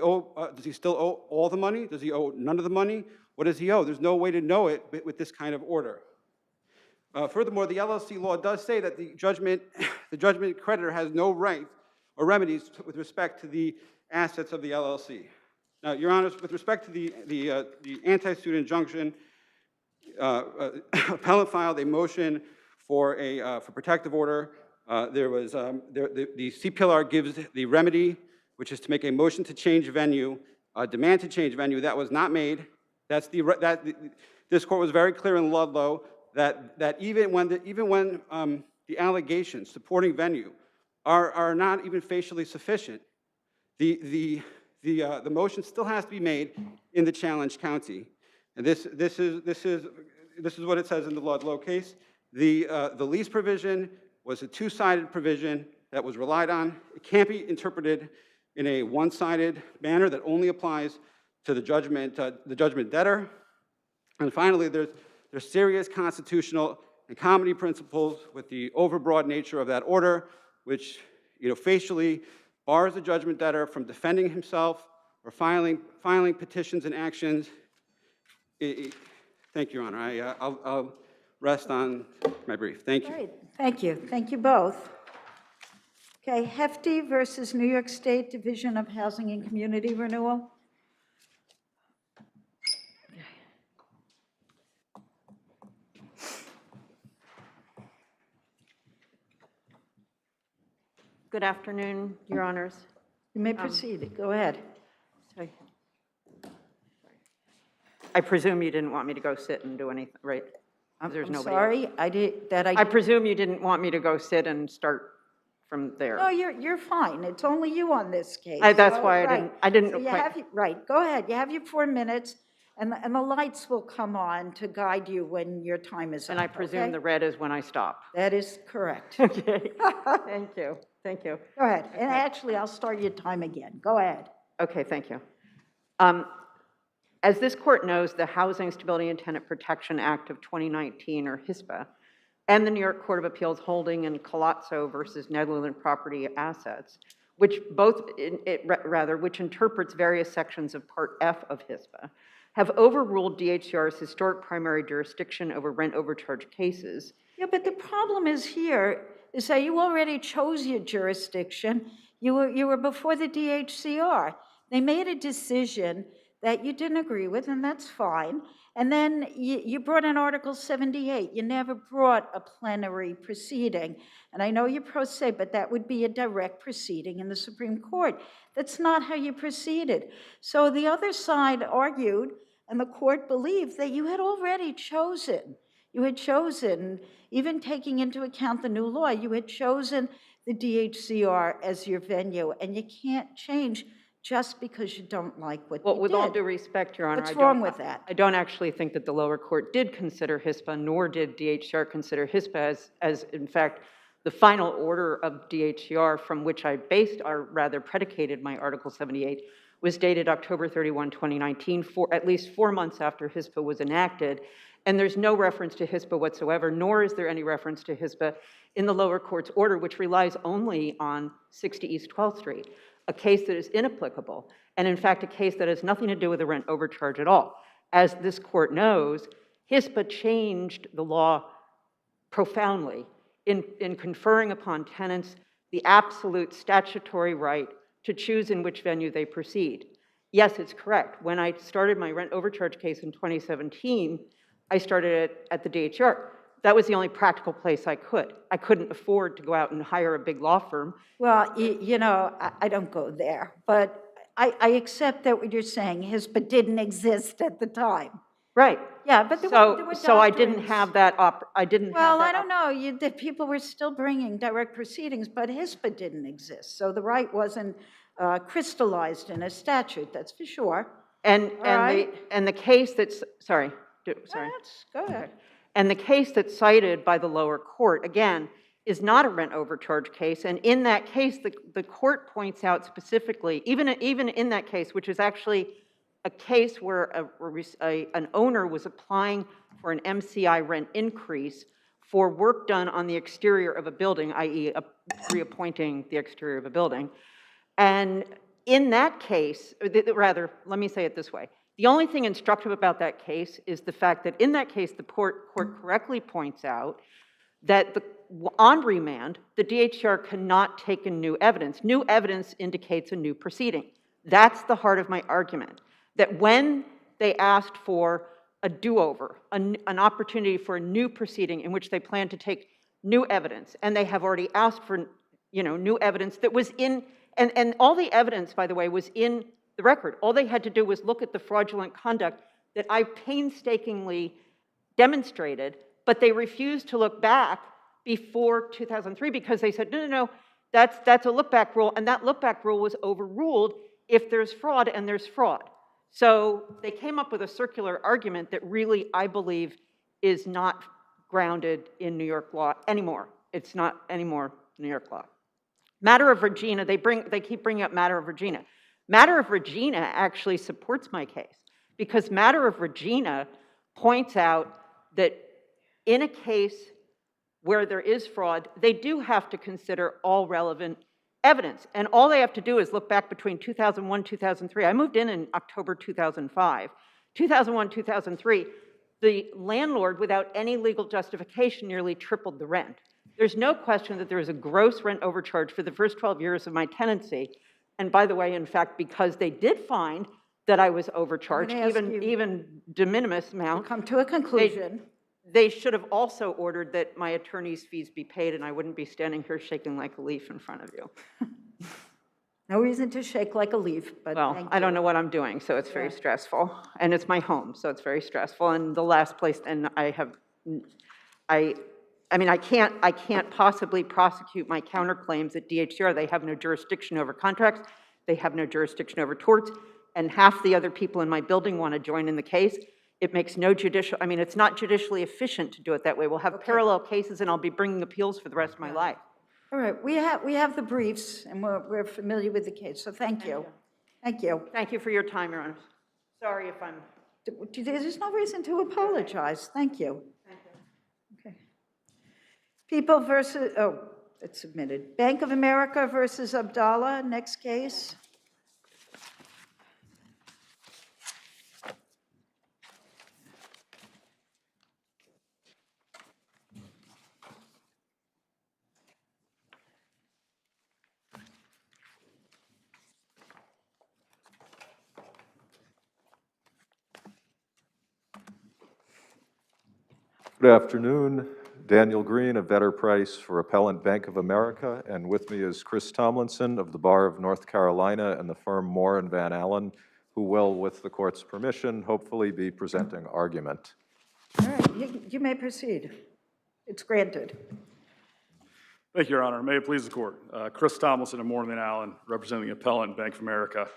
still owe all the money? Does he owe none of the money? What does he owe? There's no way to know it with this kind of order. Furthermore, the LLC law does say that the judgment creditor has no right or remedies with respect to the assets of the LLC. Now, Your Honors, with respect to the anti-suit injunction, appellant filed a motion for protective order. The CPLR gives the remedy, which is to make a motion to change venue, a demand to change venue. That was not made. This court was very clear in Ludlow that even when the allegations supporting venue are not even facially sufficient, the motion still has to be made in the challenged county. And this is what it says in the Ludlow case. The lease provision was a two-sided provision that was relied on. It can't be interpreted in a one-sided manner that only applies to the judgment debtor. And finally, there's serious constitutional and comity principles with the overbroad nature of that order, which facially bars the judgment debtor from defending himself or filing petitions and actions. Thank you, Your Honor. I'll rest on my brief. Thank you. Great. Thank you. Thank you both. Okay, Hefty versus New York State Division of Housing and Community Renewal. Good afternoon, Your Honors. You may proceed. Go ahead. Sorry. I presume you didn't want me to go sit and do anything, right? There's I'm nobody sorry, else. I I presume you didn't want me to go sit and start from there. No, you're fine. It's only you on this case. That's So, why right. I didn't So you quite- have, right, go ahead. You have your 4 minutes, and the lights will come on to guide you when your time is up. And I presume okay? the red is when I stop. That is correct. Okay, thank you, thank you. Go ahead. And actually, I'll start your time again. Go ahead. Okay, thank you. As this court knows, the Housing Stability and Tenant Protection Act of 2019, or HISPA, and the New York Court of Appeals holding in Colazzo versus Netherland Property Assets, which which interprets various sections of Part F of HISPA, have overruled DHCR's historic primary jurisdiction over rent overcharge cases. Yeah, but the problem is here is that you already chose your jurisdiction. You were before the DHCR. They made a decision that you didn't agree with, and that's fine. And then you brought in Article 78. You never brought a plenary proceeding. And I know you're pro se, but that would be a direct proceeding in the Supreme Court. That's not how you proceeded. So the other side argued, and the court believed, that you had already chosen. You had chosen, even taking into account the new law, you had chosen the DHCR as your venue, and you can't change just because you don't like what they did. With all due respect, Your Honor, What's wrong with that? I don't actually think that the lower court did consider HISPA, nor did DHCR consider HISPA as in fact, the final order of DHCR from which I based, or rather predicated my Article 78, was dated October 31, 2019, at least 4 months after HISPA was enacted. And there's no reference to HISPA whatsoever, nor is there any reference to HISPA in the lower court's order, which relies only on 60 East 12th Street, a case that is inapplicable, and in fact, a case that has nothing to do with the rent overcharge at all. As this court knows, HISPA changed the law profoundly in conferring upon tenants the absolute statutory right to choose in which venue they proceed. Yes, it's correct. When I started my rent overcharge case in 2017, I started it at the DHR. That was the only practical place I could. I couldn't afford to go out and hire a big law firm. Well, you know, I don't go there, but I accept that what you're saying, HISPA didn't exist at the time. Right. Yeah, but there were so I didn't doctrines. have that Well, I don't know. The people were still bringing direct proceedings, but HISPA didn't exist. So the right wasn't crystallized in a statute, that's for sure. And the case that's, sorry. Go ahead. And the case that's cited by the lower court, again, is not a rent overcharge case. And in that case, the court points out specifically, even in that case, which is actually a case where an owner was applying for an MCI rent increase for work done on the exterior of a building, i.e. reappointing the exterior of a building. And in that case, rather, let me say it this way. The only thing instructive about that case is the fact that in that case, the court correctly points out that on remand, the DHR cannot take in new evidence. New evidence indicates a new proceeding. That's the heart of my argument, that when they asked for a do-over, an opportunity for a new proceeding in which they plan to take new evidence, and they have already asked for new evidence that was in, and all the evidence, by the way, was in the record. All they had to do was look at the fraudulent conduct that I painstakingly demonstrated, but they refused to look back before 2003 because they said, no, that's a look-back rule, and that look-back rule was overruled if there's fraud, and there's fraud. So they came up with a circular argument that really, I believe, is not grounded in New York law anymore. It's not anymore New York law. Matter of Regina, they keep bringing up Matter of Regina. Matter of Regina actually supports my case because Matter of Regina points out that in a case where there is fraud, they do have to consider all relevant evidence. And all they have to do is look back between 2001, 2003. I moved in October 2005. 2001, 2003, the landlord, without any legal justification, nearly tripled the rent. There's no question that there was a gross rent overcharge for the first 12 years of my tenancy. And by the way, in fact, because they did find that I was overcharged, even de minimis amount. Come to a conclusion. they should have also ordered that my attorney's fees be paid, and I wouldn't be standing here shaking like a leaf in front of you. No reason to shake like a leaf, but Well, thank I don't you. know what I'm doing, so it's very Yeah. stressful. And it's my home, so it's very stressful. And the last place, and I mean, I can't possibly prosecute my counterclaims at DHCR. They have no jurisdiction over contracts. They have no jurisdiction over torts. And half the other people in my building want to join in the case. It makes no I mean, it's not judicially efficient to do it that way. We'll have parallel cases, and I'll be bringing appeals for the rest of my life. All right, we have the briefs, and we're familiar with the case, so thank you. Thank you. Thank you for your time, Your Honor. Sorry if I'm... There's no reason to apologize. Thank you. Okay. People versus, oh, it's submitted. Bank of America versus Abdallah, next case. Good afternoon. Daniel Green of Vetter Price for Appellant Bank of America, and with me is Chris Tomlinson of the Bar of North Carolina and the firm Moore and Van Allen, who will, with the court's permission, hopefully be presenting argument. All right, you may proceed. It's granted. Thank you, Your Honor. May it please the court. Chris Tomlinson of Moore and Van Allen, representing the appellant, Bank of America.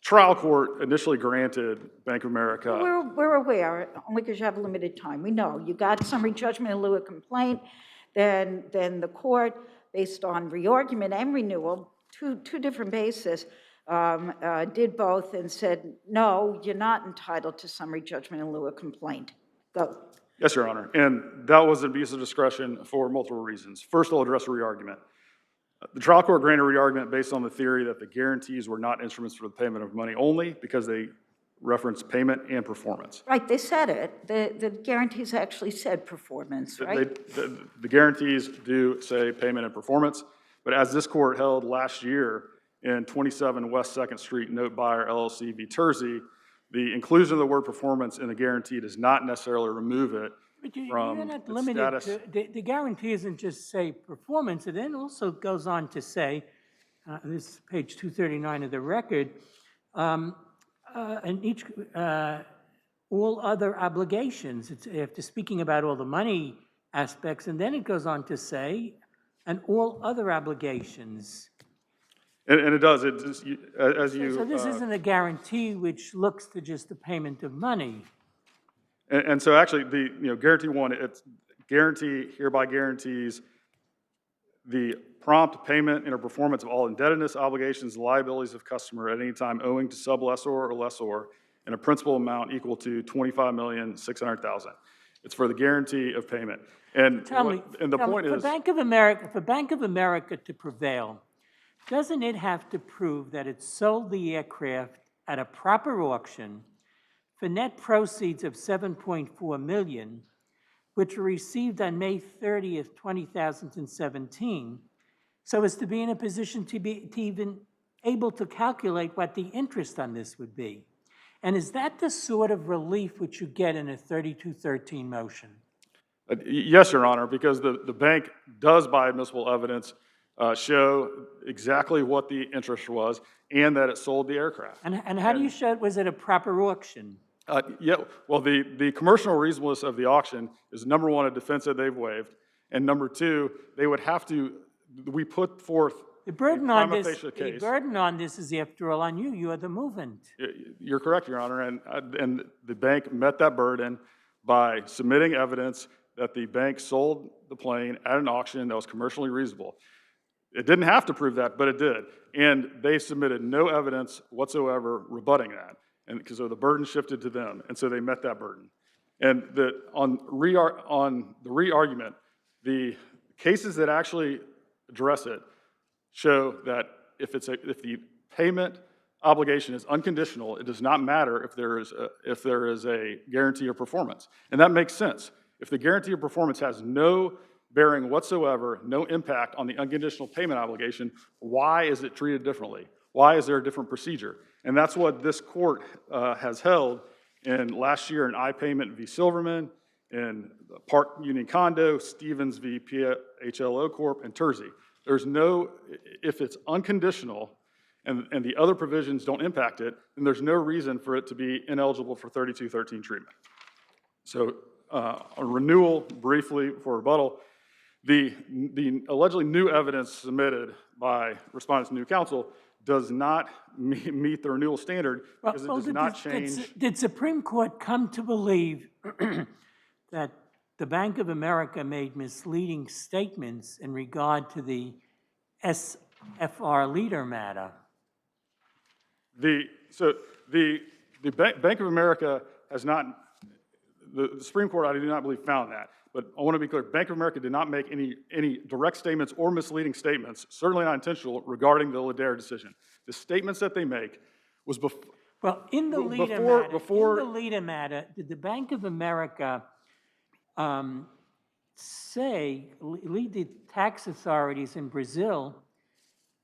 Trial court initially granted Bank of America. We're aware, only because you have limited time. We know you got summary judgment in lieu of complaint. Then the court, based on reargument and renewal, two different bases, did both and said, no, you're not entitled to summary judgment in lieu of complaint. Go. Yes, Your Honor. And that was an abuse of discretion for multiple reasons. First, I'll address reargument. The trial court granted reargument based on the theory that the guarantees were not instruments for the payment of money only because they reference payment and performance. Right, they said it. The guarantees actually said performance, right? The guarantees do say payment and performance, but as this court held last year in 27 West 2nd Street, Note Buyer LLC v. Terzi, the inclusion of the word performance in the guarantee does not necessarily remove it from You're not its limited status. to, the guarantee isn't just say performance, it then also goes on to say, this is page 239 of the record, and all other obligations. It's after speaking about all the money aspects, and then it goes on to say, and all other obligations. And it does, it just, as you... So this isn't a guarantee which looks to just the payment of money. And so actually, the guarantee one, it's guarantee hereby guarantees the prompt payment and or performance of all indebtedness, obligations, liabilities of customer at any time owing to sublessor or lessor in a principal amount equal to $25,600,000. It's for the guarantee of payment. And the point is, for Bank of America to prevail, doesn't it have to prove that it sold the aircraft at a proper auction for net proceeds of $7.4 million, which were received on May 30th, 2017, so as to be in a position to even able to calculate what the interest on this would be? And is that the sort of relief which you get in a 3213 motion? yes, Your Honor, because the bank does, by admissible evidence, show exactly what the interest was and that it sold the aircraft. And how do you show it? Was it a proper auction? Yeah, well, the commercial reasonableness of the auction is, number one, a defense that they've waived, and number two, they would have to, we put forth The burden a on prima this, facie the case. burden on this is, after all, on you. You are the movant. You're correct, Your Honor, and the bank met that burden by submitting evidence that the bank sold the plane at an auction that was commercially reasonable. It didn't have to prove that, but it did, and they submitted no evidence whatsoever rebutting that. And because the burden shifted to them, and so they met that burden. And on the re-argument, the cases that actually address it show that if the payment obligation is unconditional, it does not matter if there is a guarantee of performance, and that makes sense. If the guarantee of performance has no bearing whatsoever, no impact on the unconditional payment obligation, why is it treated differently? Why is there a different procedure? And that's what this court has held in last year in I-Payment v. Silverman, in Park Union Condo, Stevens v. PHLO Corp., and Terzi. There's no, if it's unconditional and the other provisions don't impact it, then there's no reason for it to be ineligible for 3213 treatment. So a renewal, briefly, for rebuttal, the allegedly new evidence submitted by respondents to new counsel does not meet the renewal standard because it does not change. Did Supreme Court come to believe that the Bank of America made misleading statements in regard to the SFR leader matter? The Bank of America has not, the Supreme Court, I do not believe, found that. But I want to be clear, Bank of America did not make any direct statements or misleading statements, certainly not intentional, regarding the Ledare decision. The statements that they make was before. Well, in the leader matter, did the Bank of America lead the tax authorities in Brazil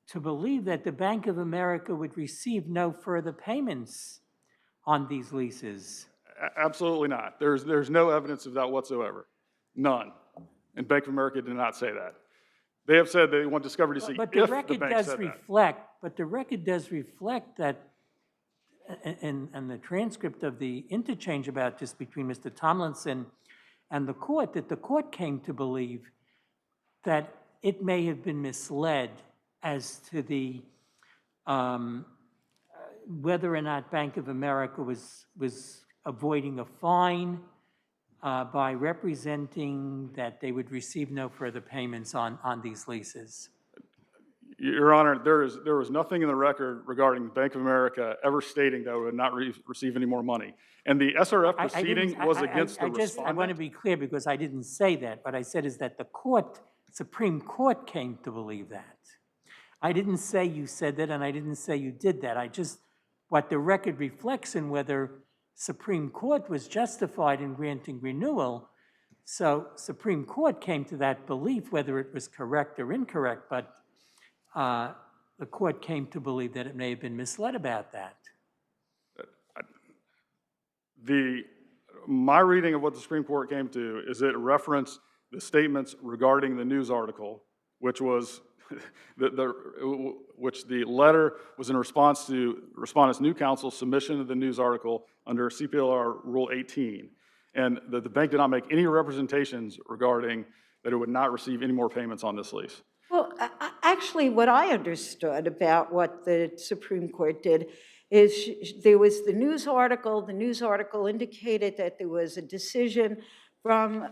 to believe that the Bank of America would receive no further payments on these leases? Absolutely not. There's no evidence of that whatsoever. None. And Bank of America did not say that. They have said they want discovery to see if the bank said that. But the record does reflect that, and the transcript of the interchange about this between Mr. Tomlinson and the court, that the court came to believe that it may have been misled as to the whether or not Bank of America was avoiding a fine by representing that they would receive no further payments on these leases. Your Honor, there was nothing in the record regarding Bank of America ever stating that it would not receive any more money. And the SRF proceeding was against the respondent. I want to be clear because I didn't say that. What I said is that the Supreme Court came to believe that. I didn't say you said that, and I didn't say you did that. What the record reflects in whether Supreme Court was justified in granting renewal. So Supreme Court came to that belief, whether it was correct or incorrect, but the court came to believe that it may have been misled about that. My reading of what the Supreme Court came to is it referenced the statements regarding the news article, which was which the letter was in response to respondents' new counsel submission of the news article under CPLR Rule 18, and that the bank did not make any representations regarding that it would not receive any more payments on this lease. Well, actually, what I understood about what the Supreme Court did is there was the news article. The news article indicated that there was a decision from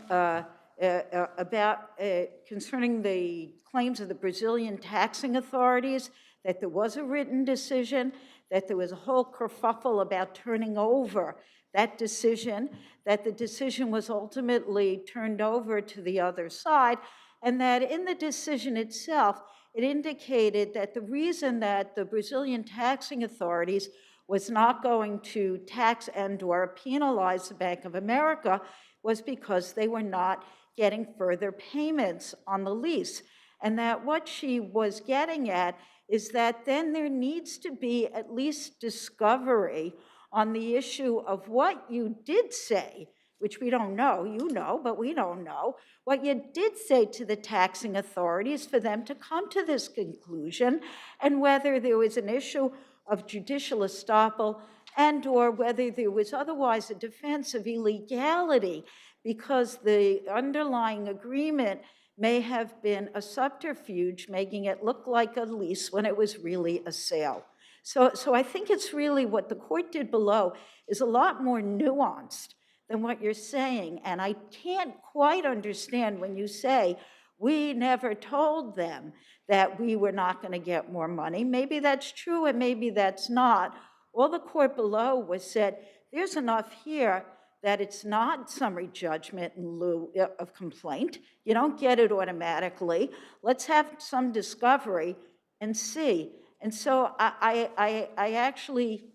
concerning the claims of the Brazilian taxing authorities, that there was a written decision, that there was a whole kerfuffle about turning over that decision, that the decision was ultimately turned over to the other side, and that in the decision itself, it indicated that the reason that the Brazilian taxing authorities was not going to tax and/or penalize the Bank of America was because they were not getting further payments on the lease. And that what she was getting at is that then there needs to be at least discovery on the issue of what you did say, which we don't know, you know, but we don't know, what you did say to the taxing authorities for them to come to this conclusion, and whether there was an issue of judicial estoppel and/or whether there was otherwise a defense of illegality because the underlying agreement may have been a subterfuge, making it look like a lease when it was really a sale. So I think it's really what the court did below is a lot more nuanced than what you're saying. And I can't quite understand when you say, we never told them that we were not going to get more money. Maybe that's true and maybe that's not. All the court below was said, there's enough here that it's not summary judgment in lieu of complaint. You don't get it automatically. Let's have some discovery and see. And so I actually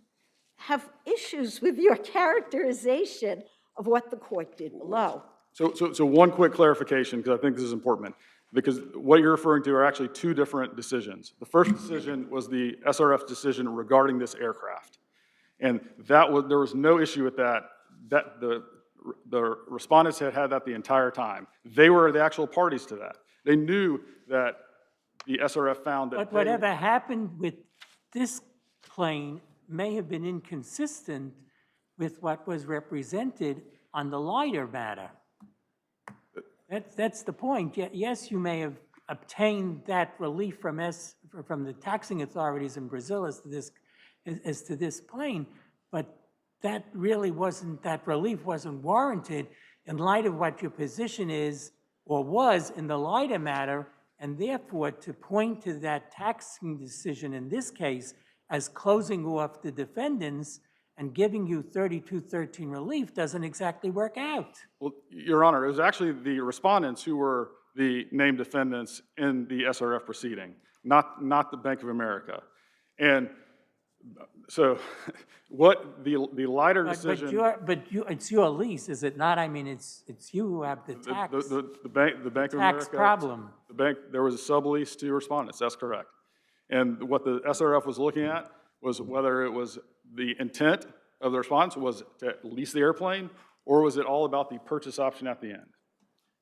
have issues with your characterization of what the court did below. So one quick clarification, because I think this is important, because what you're referring to are actually two different decisions. The first decision was the SRF decision regarding this aircraft. And there was no issue with that. The the respondents had had that the entire time. They were the actual parties to that. They knew that the SRF found that But whatever happened with this plane may have been inconsistent with what was represented on the lighter matter. That's the point. Yes, you may have obtained that relief from the taxing authorities in Brazil as to this plane, but that really wasn't, that relief wasn't warranted in light of what your position is or was in the lighter matter, and therefore to point to that taxing decision in this case as closing off the defendants and giving you 3213 relief doesn't exactly work out. Well, Your Honor, it was actually the respondents who were the named defendants in the SRF proceeding, not the Bank of America. And so what the lighter decision... It's your lease, is it not? I mean, it's you who have the tax, the Bank of tax America, problem. There was a sublease to respondents, that's correct. And what the SRF was looking at was whether it was the intent of the respondents was to lease the airplane, or was it all about the purchase option at the end?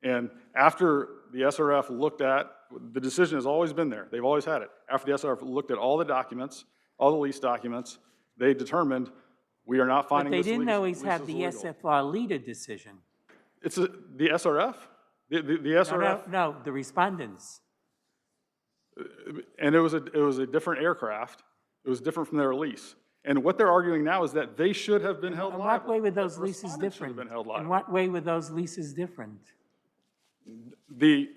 And after the SRF looked at, the decision has always been there, they've always had it. After the SRF looked at all the documents, all the lease documents, they determined we are not finding this lease. But they didn't always have the SFR leader decision. It's the SRF? The SRF? No, the respondents. And it was a different aircraft. It was different from their lease. And what they're arguing now is that they should have been held liable. In what way were those leases different? In what way were those leases different? The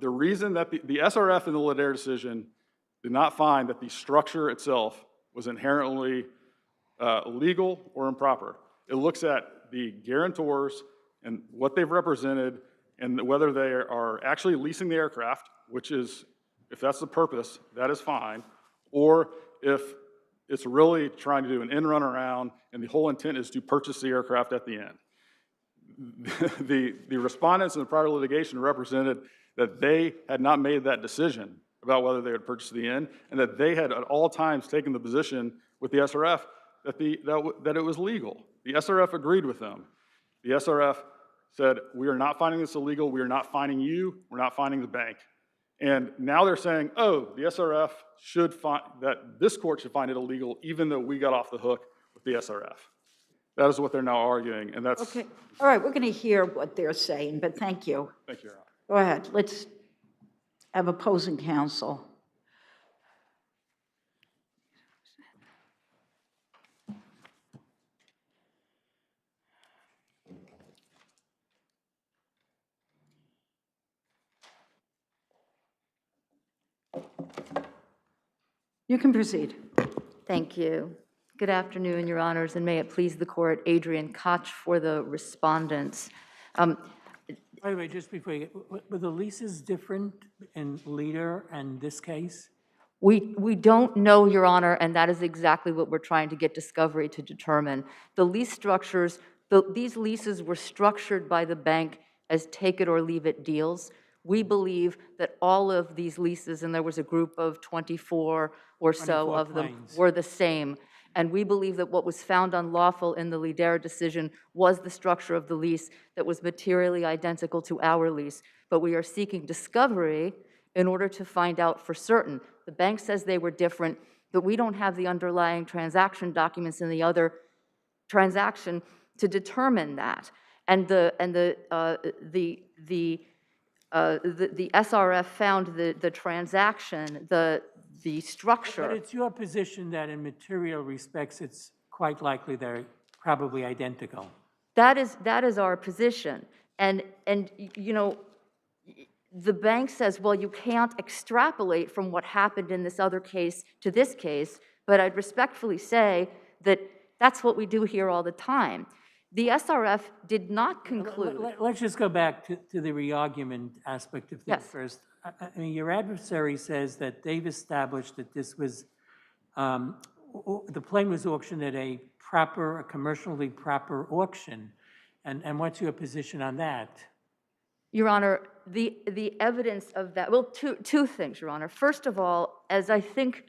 reason that the SRF in the Ladair decision did not find that the structure itself was inherently illegal or improper. It looks at the guarantors and what they've represented and whether they are actually leasing the aircraft, which is, if that's the purpose, that is fine, or if it's really trying to do an end run around and the whole intent is to purchase the aircraft at the end. The respondents in the prior litigation represented that they had not made that decision about whether they would purchase the end, and that they had at all times taken the position with the SRF that it was legal. The SRF agreed with them. The SRF said, we are not finding this illegal, we are not finding you, we're not finding the bank. And now they're saying, oh, the SRF should find, that this court should find it illegal even though we got off the hook with the SRF. That is what they're now arguing, and that's... Okay, all right, we're going to hear what they're saying, but thank you. Thank you, Your Honor. Go ahead, let's have opposing counsel. You can proceed. Thank you. Good afternoon, Your Honors, and may it please the court, Adrian Koch for the respondents. By the way, just before you get, were the leases different in Leader and this case? We don't know, Your Honor, and that is exactly what we're trying to get discovery to determine. The lease structures, these leases were structured by the bank as take it or leave it deals. We believe that all of these leases, and there was a group of 24 or so of them, were the same. And we believe that what was found unlawful in the Lidera decision was the structure of the lease that was materially identical to our lease. But we are seeking discovery in order to find out for certain. The bank says they were different, but we don't have the underlying transaction documents in the other transaction to determine that. And the SRF found the transaction, the structure. But it's your position that in material respects, it's quite likely they're probably identical. That is our position. And you know, the bank says, well, you can't extrapolate from what happened in this other case to this case, but I'd respectfully say that that's what we do here all the time. The SRF did not conclude. Let's just go back to the re-argument aspect of things first. I mean, your adversary says that they've established that this was, the plane was auctioned at a commercially proper auction. And what's your position on that? Your Honor, the evidence of that, well, two things, Your Honor. First of all, as I think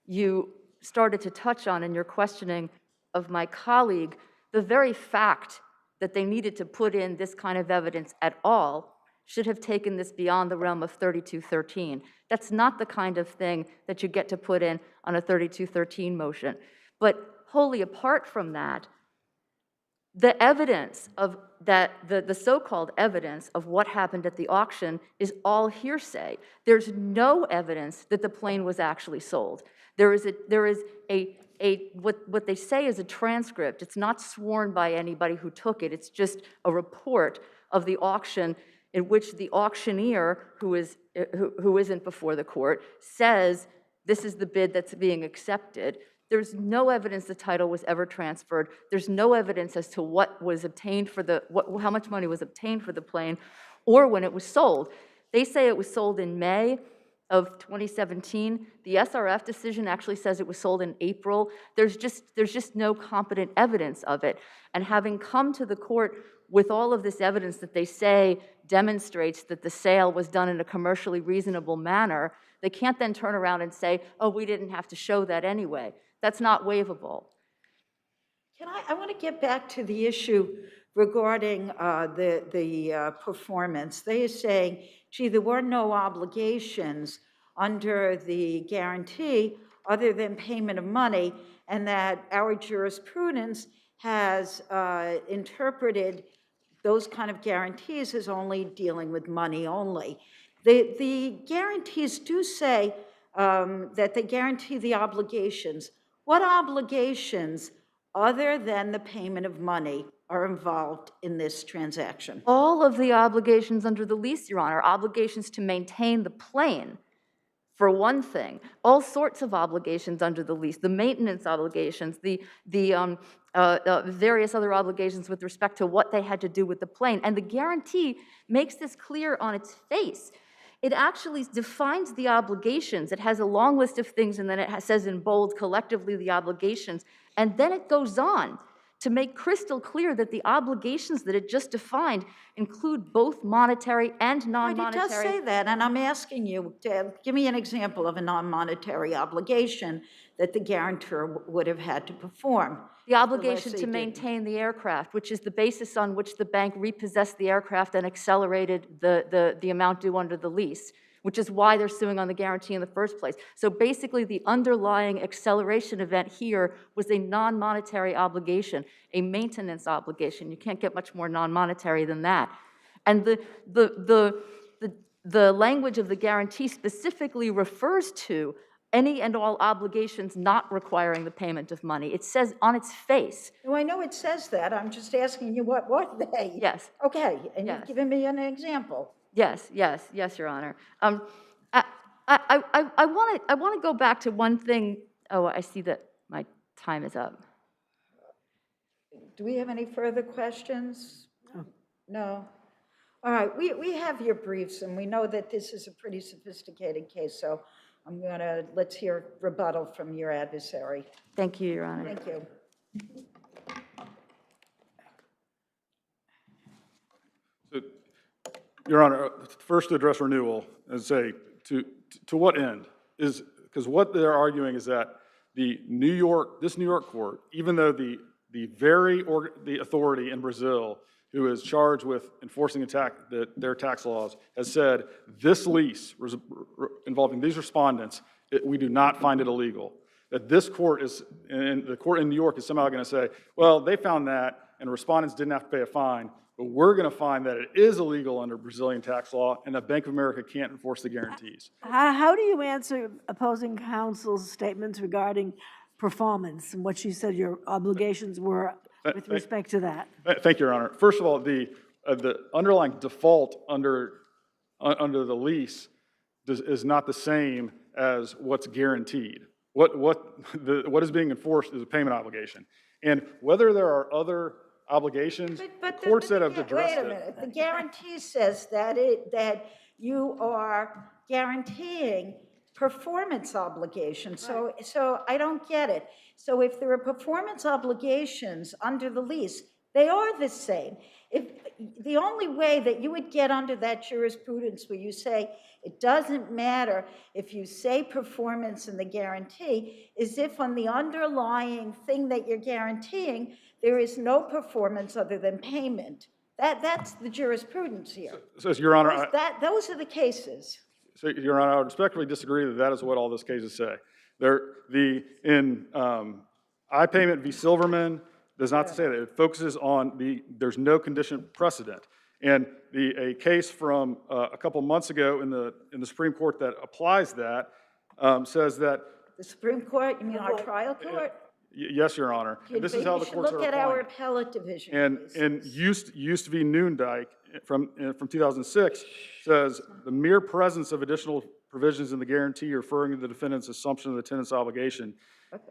you started to touch on in your questioning of my colleague, the very fact that they needed to put in this kind of evidence at all should have taken this beyond the realm of 3213. That's not the kind of thing that you get to put in on a 3213 motion. But wholly apart from that, the evidence of that, the so-called evidence of what happened at the auction is all hearsay. There's no evidence that the plane was actually sold. There is what they say is a transcript. It's not sworn by anybody who took it. It's just a report of the auction in which the auctioneer, who isn't before the court, says this is the bid that's being accepted. There's no evidence the title was ever transferred. There's no evidence as to what was obtained for how much money was obtained for the plane, or when it was sold. They say it was sold in May of 2017. The SRF decision actually says it was sold in April. There's just no competent evidence of it. And having come to the court with all of this evidence that they say demonstrates that the sale was done in a commercially reasonable manner, they can't then turn around and say, oh, we didn't have to show that anyway. That's not waivable. I want to get back to the issue regarding the performance. They are saying, gee, there were no obligations under the guarantee other than payment of money, and that our jurisprudence has interpreted those kind of guarantees as only dealing with money only. The guarantees do say that they guarantee the obligations. What obligations, other than the payment of money, are involved in this transaction? All of the obligations under the lease, Your Honor, obligations to maintain the plane, for one thing. All sorts of obligations under the lease, the maintenance obligations, the various other obligations with respect to what they had to do with the plane. And the guarantee makes this clear on its face. It actually defines the obligations. It has a long list of things, and then it says in bold, collectively, the obligations. And then it goes on to make crystal clear that the obligations that it just defined include both monetary and non-monetary. It does say that, and I'm asking you to give me an example of a non-monetary obligation that the guarantor would have had to perform. The obligation to maintain the aircraft, which is the basis on which the bank repossessed the aircraft and accelerated the amount due under the lease, which is why they're suing on the guarantee in the first place. So basically, the underlying acceleration event here was a non-monetary obligation, a maintenance obligation. You can't get much more non-monetary than that. And the language of the guarantee specifically refers to any and all obligations not requiring the payment of money. It says on its face. No, I know it says that. I'm just asking you what were they? Yes. Okay, and yes. You've given me an example. Yes, Your Honor. I want to go back to one thing. Oh, I see that my time is up. Do we have any further questions? No. All right, we have your briefs, and we know that this is a pretty sophisticated case, so let's hear rebuttal from your adversary. Thank you, Your Honor. Thank you. So, Your Honor, first to address renewal and say, to what end? Because what they're arguing is that this New York court, even though the authority in Brazil who is charged with enforcing their tax laws, has said this lease involving these respondents, we do not find it illegal. That this court and the court in New York is somehow going to say, well, they found that and respondents didn't have to pay a fine, but we're going to find that it is illegal under Brazilian tax law and that Bank of America can't enforce the guarantees. How do you answer opposing counsel's statements regarding performance and what she said your obligations were with respect to that? Thank you, Your Honor. First of all, the underlying default under the lease is not the same as what's guaranteed. What is being enforced is a payment obligation. And whether there are other obligations, the courts that have addressed it. Wait a minute. The guarantee says that you are guaranteeing performance obligations. So I don't get it. So if there are performance obligations under the lease, They are the same. If, the only way that you would get under that jurisprudence where you say it doesn't matter if you say performance in the guarantee is if on the underlying thing that you're guaranteeing, there is no performance other than payment. That's the jurisprudence here. So, Your Honor, Those are the cases. So, Your Honor, I would respectfully disagree that that is what all those cases say. In I-Payment v. Silverman does not say that. It focuses on there's no condition precedent. And a case from a couple months ago in the Supreme Court that applies that says that. The Supreme Court, you mean our trial court? Yes, Your Honor. And this is how the courts are look at applying. our appellate division. And used v. Noondike from 2006 says the mere presence of additional provisions in the guarantee referring to the defendant's assumption of the tenant's obligation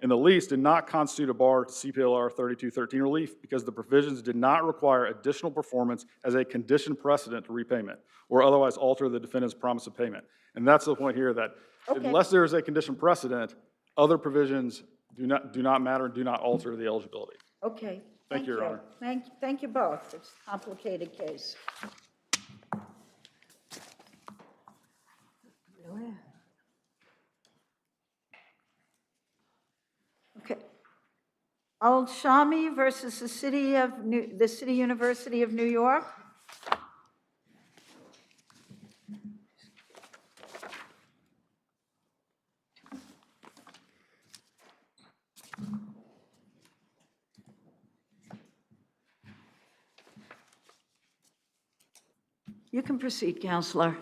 in the lease did not constitute a bar to CPLR 3213 relief because the provisions did not require additional performance as a condition precedent to repayment or otherwise alter the defendant's promise of payment. And that's the point here that unless there is a condition precedent, other provisions do not matter and do not alter the eligibility. Okay. Thank you, Your Honor. Thank you both. It's a complicated case. Okay. Al-Shami versus the City University of New York. You can proceed, Counselor.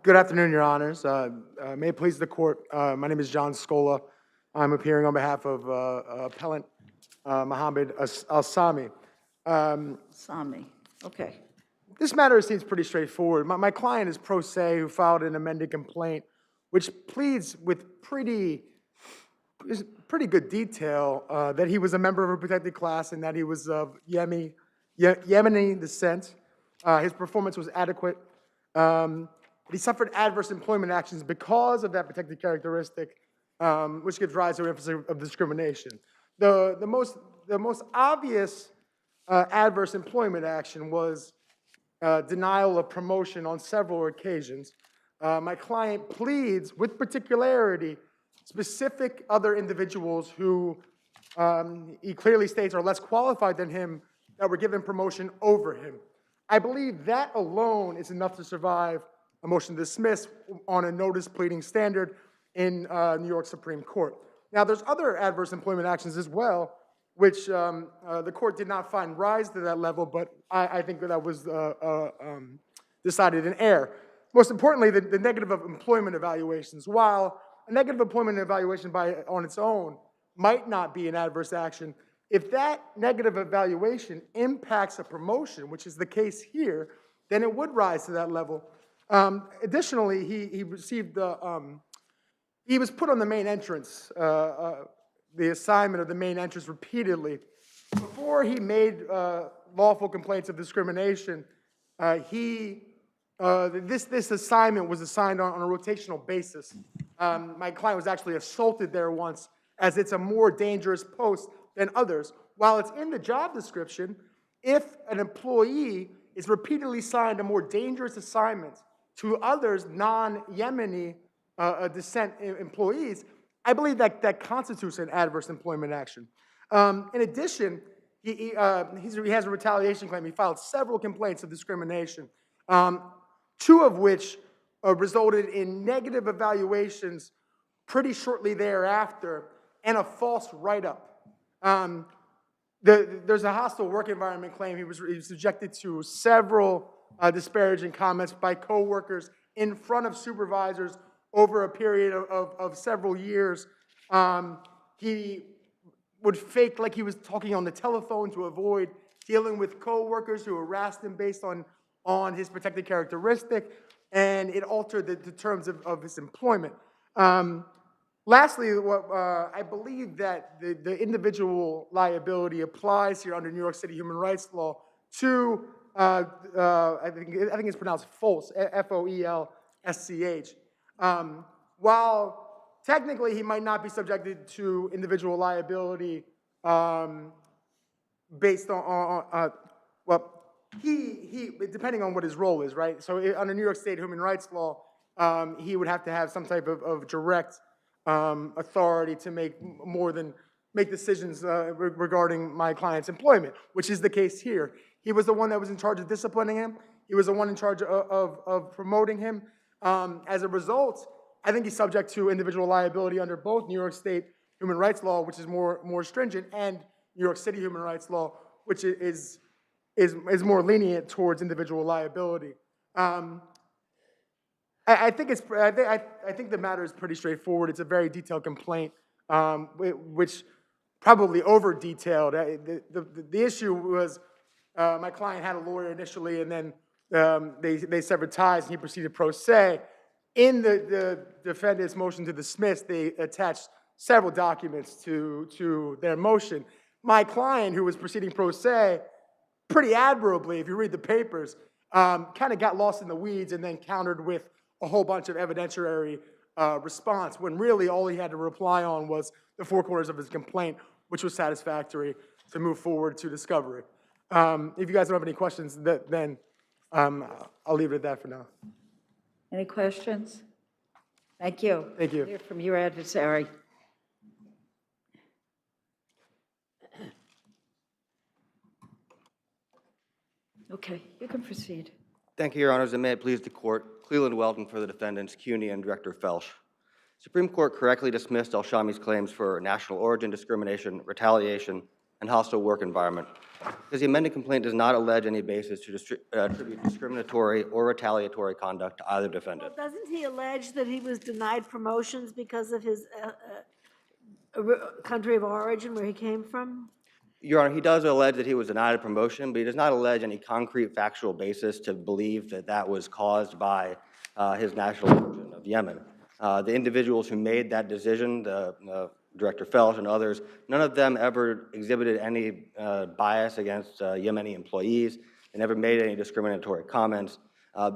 Good afternoon, Your Honors. May it please the Court, my name is John Scola. I'm appearing on behalf of Appellant Mohammed Al-Sami. Sami, okay. This matter seems pretty straightforward. My client is pro se who filed an amended complaint which pleads with pretty good detail that he was a member of a protected class and that he was of Yemeni descent. His performance was adequate. He suffered adverse employment actions because of that protected characteristic, which gives rise to an emphasis of discrimination. The most obvious adverse employment action was denial of promotion on several occasions. My client pleads with particularity specific other individuals who he clearly states are less qualified than him that were given promotion over him. I believe that alone is enough to survive a motion to dismiss on a notice pleading standard in New York Supreme Court. Now, there's other adverse employment actions as well, which the court did not find rise to that level, but I think that was decided in error. Most importantly, the negative employment evaluations. While a negative employment evaluation on its own might not be an adverse action, if that negative evaluation impacts a promotion, which is the case here, then it would rise to that level. Additionally, he received he was put on the main entrance, the assignment of the main entrance repeatedly. Before he made lawful complaints of discrimination, this assignment was assigned on a rotational basis. My client was actually assaulted there once, as it's a more dangerous post than others. While it's in the job description, if an employee is repeatedly assigned a more dangerous assignment to others, non-Yemeni descent employees, I believe that constitutes an adverse employment action. In addition, he has a retaliation claim. He filed several complaints of discrimination, two of which resulted in negative evaluations pretty shortly thereafter and a false write-up. There's a hostile work environment claim. He was subjected to several disparaging comments by coworkers in front of supervisors over a period of several years. He would fake like he was talking on the telephone to avoid dealing with coworkers who harassed him based on his protected characteristic, and it altered the terms of his employment. Lastly, I believe that the individual liability applies here under New York City human rights law to, I think it's pronounced FOLSCH, F-O-E-L-S-C-H. While technically he might not be subjected to individual liability based on well, he, depending on what his role is, right? So under New York State human rights law, he would have to have some type of direct authority to make decisions regarding my client's employment, which is the case here. He was the one that was in charge of disciplining him. He was the one in charge of promoting him. As a result, I think he's subject to individual liability under both New York State human rights law, which is more stringent, and New York City human rights law, which is more lenient towards individual liability. I think the matter is pretty straightforward. It's a very detailed complaint, which probably over detailed. The issue was my client had a lawyer initially, and then they severed ties, and he proceeded pro se. In the defendant's motion to dismiss, they attached several documents to their motion. My client, who was proceeding pro se, pretty admirably, if you read the papers, kind of got lost in the weeds and then countered with a whole bunch of evidentiary response, when really all he had to reply on was the four corners of his complaint, which was satisfactory to move forward to discovery. If you guys don't have any questions, then I'll leave it at that for now. Any questions? Thank you. Thank you. Hear from your adversary. Okay, you can proceed. Thank you, Your Honors, and may it please the Court. Cleland Weldon for the defendants, CUNY and Director Felsch. Supreme Court correctly dismissed Al-Shami's claims for national origin discrimination, retaliation, and hostile work environment, because the amended complaint does not allege any basis to attribute discriminatory or retaliatory conduct to either defendant. Well, doesn't he allege that he was denied promotions because of his country of origin, where he came from? Your Honor, he does allege that he was denied a promotion, but he does not allege any concrete factual basis to believe that that was caused by his national origin of Yemen. The individuals who made that decision, Director Felsch and others, none of them ever exhibited any bias against Yemeni employees. They never made any discriminatory comments.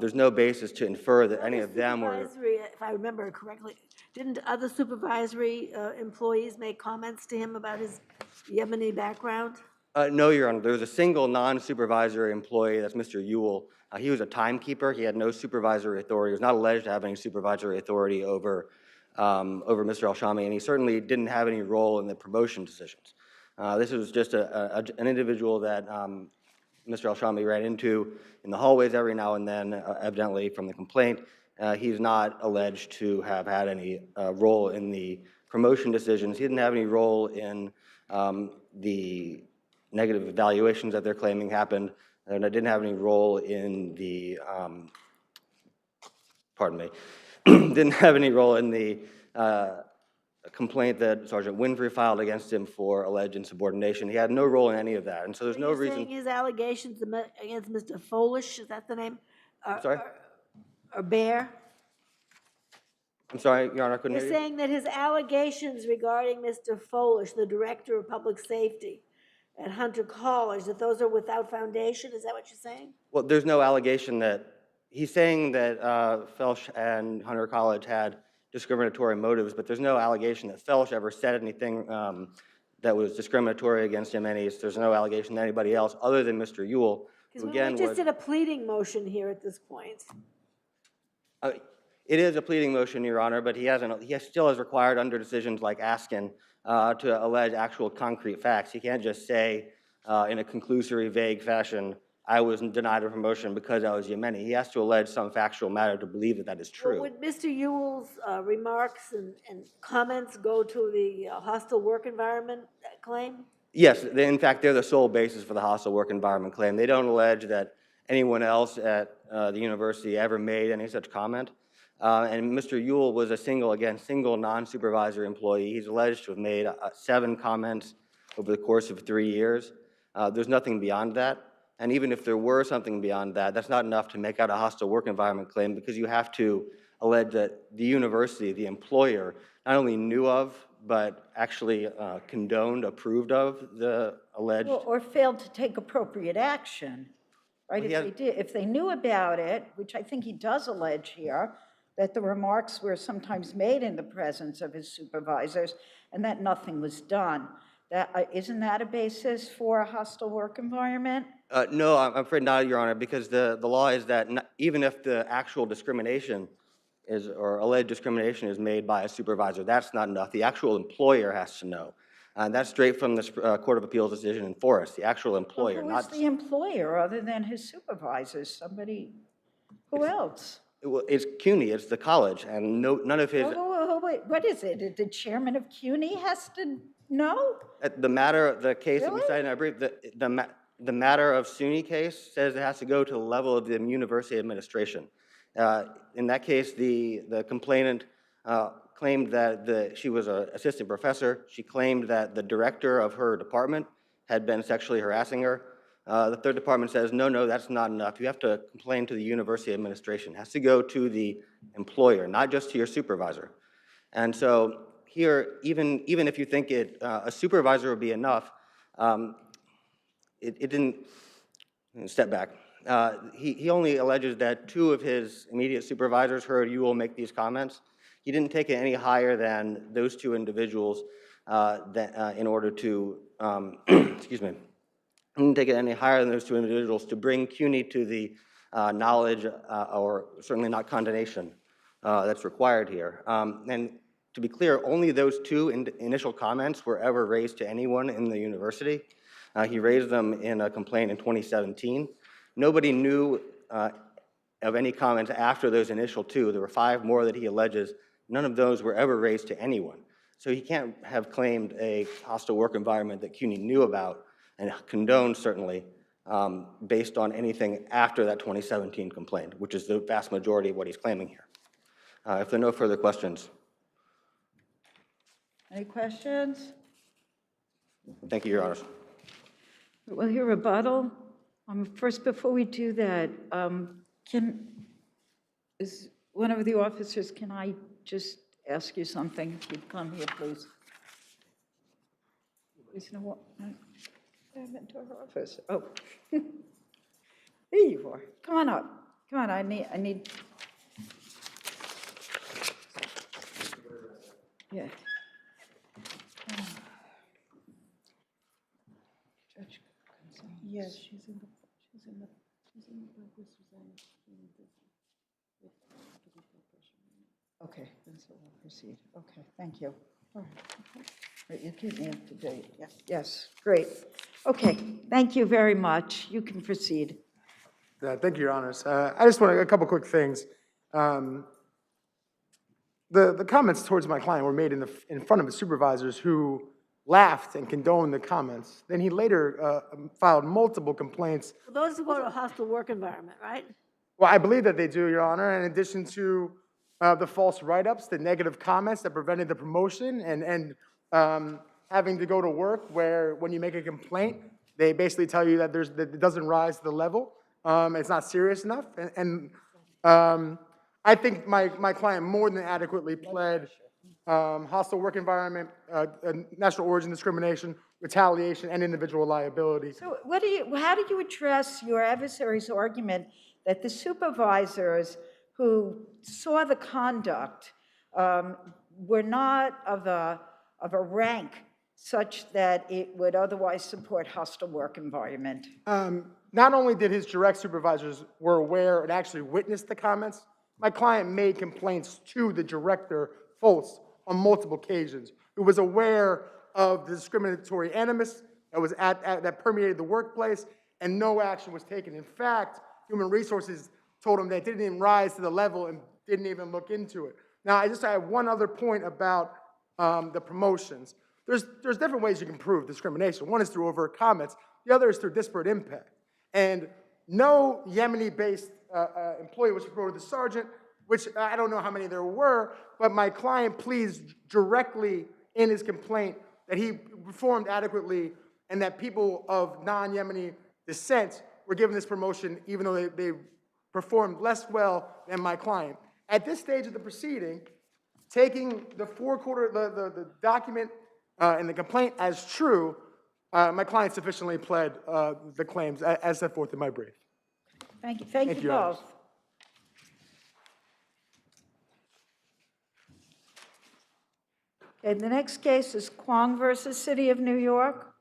There's no basis to infer that any of them were... If I remember correctly, didn't other supervisory employees make comments to him about his Yemeni background? No, Your Honor. There was a single non-supervisory employee, that's Mr. Ewell. He was a timekeeper. He had no supervisory authority. He was not alleged to have any supervisory authority over Mr. Al-Shami, and he certainly didn't have any role in the promotion decisions. This was just an individual that Mr. Al-Shami ran into in the hallways every now and then, evidently from the complaint. He's not alleged to have had any role in the promotion decisions. He didn't have any role in the negative evaluations that they're claiming happened, and I didn't have any role in the, didn't have any role in the complaint that Sergeant Winfrey filed against him for alleged insubordination. He had no role in any of that, and so there's no reason... You're saying his allegations against Mr. Folish, is that the name? Sorry? Or Bear? I'm sorry, Your Honor, I couldn't hear you. You're saying that his allegations regarding Mr. Folish, the Director of Public Safety at Hunter College, that those are without foundation? Is that what you're saying? Well, there's no allegation that... He's saying that Felsch and Hunter College had discriminatory motives, but there's no allegation that Felsch ever said anything that was discriminatory against Yemenis. There's no allegation that anybody else, other than Mr. Ewell, who again we just did a pleading motion here at this point. It is a pleading motion, Your Honor, but he still is required under decisions like Askin to allege actual concrete facts. He can't just say in a conclusory, vague fashion, I was denied a promotion because I was Yemeni. He has to allege some factual matter to believe that that is true. Well, would Mr. Ewell's remarks and comments go to the hostile work environment claim? Yes, in fact, they're the sole basis for the hostile work environment claim. They don't allege that anyone else at the university ever made any such comment. And Mr. Ewell was a single non-supervisory employee. He's alleged to have made 7 comments over the course of 3 years. There's nothing beyond that. And even if there were something beyond that, that's not enough to make out a hostile work environment claim, because you have to allege that the university, the employer, not only knew of, but actually condoned, approved of the alleged... Or failed to take appropriate action, right? Well, If they knew about it, which I think he does allege here, that the remarks were sometimes made in the presence of his supervisors and that nothing was done. Isn't that a basis for a hostile work environment? No, I'm afraid not, Your Honor, because the law is that even if the actual discrimination is, or alleged discrimination is made by a supervisor, that's not enough. The actual employer has to know. And that's straight from the Court of Appeals decision in Forrest, the actual employer, Who not. is the employer other than his supervisors? Somebody, who else? It's CUNY, it's the college, and none of his. Wait, what is it? The chairman of CUNY has to know? The case that we Really? cited in our brief, the matter of SUNY case says it has to go to the level of the university administration. In that case, the complainant claimed that she was an assistant professor. She claimed that the director of her department had been sexually harassing her. The third department says, no, that's not enough. You have to complain to the university administration. It has to go to the employer, not just to your supervisor. And so here, even if you think a supervisor would be enough, it didn't. Step back. He only alleges that 2 of his immediate supervisors heard Ewell make these comments. He didn't take it any higher than those 2 individuals in order to, excuse me, he didn't take it any higher than those 2 individuals to bring CUNY to the knowledge or certainly not condemnation that's required here. And to be clear, only those 2 initial comments were ever raised to anyone in the university. He raised them in a complaint in 2017. Nobody knew of any comments after those initial 2. There were 5 more that he alleges. None of those were ever raised to anyone. So he can't have claimed a hostile work environment that CUNY knew about and condoned, certainly, based on anything after that 2017 complaint, which is the vast majority of what he's claiming here. If there are no further questions. Any questions? Thank you, Your Honors. We'll hear rebuttal. First, before we do that, is one of the officers, can I just ask you something? If you'd come here, please. Please, no, I haven't to her office. Oh, there you are. Come on up. Come on, I need. Yeah. Judge. Yes, she's in the. Okay, then so we'll proceed. Okay, thank you. All right. Right, you keep me up to date. Yes, great. Okay, thank you very much. You can proceed. Thank you, Your Honors. I just want a couple quick things. The comments towards my client were made in front of the supervisors who laughed and condoned the comments. Then he later filed multiple complaints. Well, those go to a hostile work environment, right? Well, I believe that they do, Your Honor, in addition to the false write-ups, the negative comments that prevented the promotion, and having to go to work where when you make a complaint, they basically tell you that it doesn't rise to the level. It's not serious enough. And I think my client more than adequately pled hostile work environment, national origin discrimination, retaliation, and individual liability. So how do you address your adversary's argument that the supervisors who saw the conduct were not of a rank such that it would otherwise support hostile work environment? Not only did his direct supervisors were aware and actually witnessed the comments, my client made complaints to the director, Foltz, on multiple occasions, who was aware of the discriminatory animus that was that permeated the workplace, and no action was taken. In fact, Human Resources told him that it didn't even rise to the level and didn't even look into it. Now, I have one other point about the promotions. There's different ways you can prove discrimination. One is through overt comments. The other is through disparate impact. And no Yemeni-based employee was promoted to sergeant, which I don't know how many there were, but my client pleads directly in his complaint that he performed adequately and that people of non-Yemeni descent were given this promotion even though they performed less well than my client. At this stage of the proceeding, taking the document and the complaint as true, my client sufficiently pled the claims as set forth in my brief. Thank you. Thank you both. Okay, the next case is Kwong versus City of New York.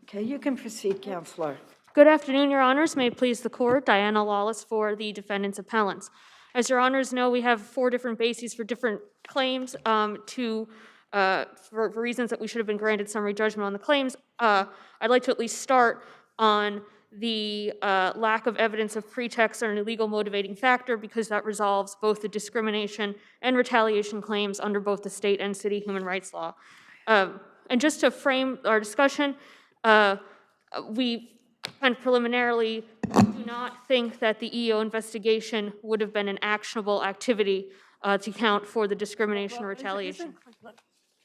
Okay, you can proceed, Counselor. Good afternoon, Your Honors. May it please the Court. Diana Lawless for the defendant's appellants. As Your Honors know, we have 4 different bases for different claims for reasons that we should have been granted summary judgment on the claims. I'd like to at least start on the lack of evidence of pretext or an illegal motivating factor, because that resolves both the discrimination and retaliation claims under both the state and city human rights law. And just to frame our discussion, we kind of preliminarily do not think that the EEO investigation would have been an actionable activity to count for the discrimination or retaliation.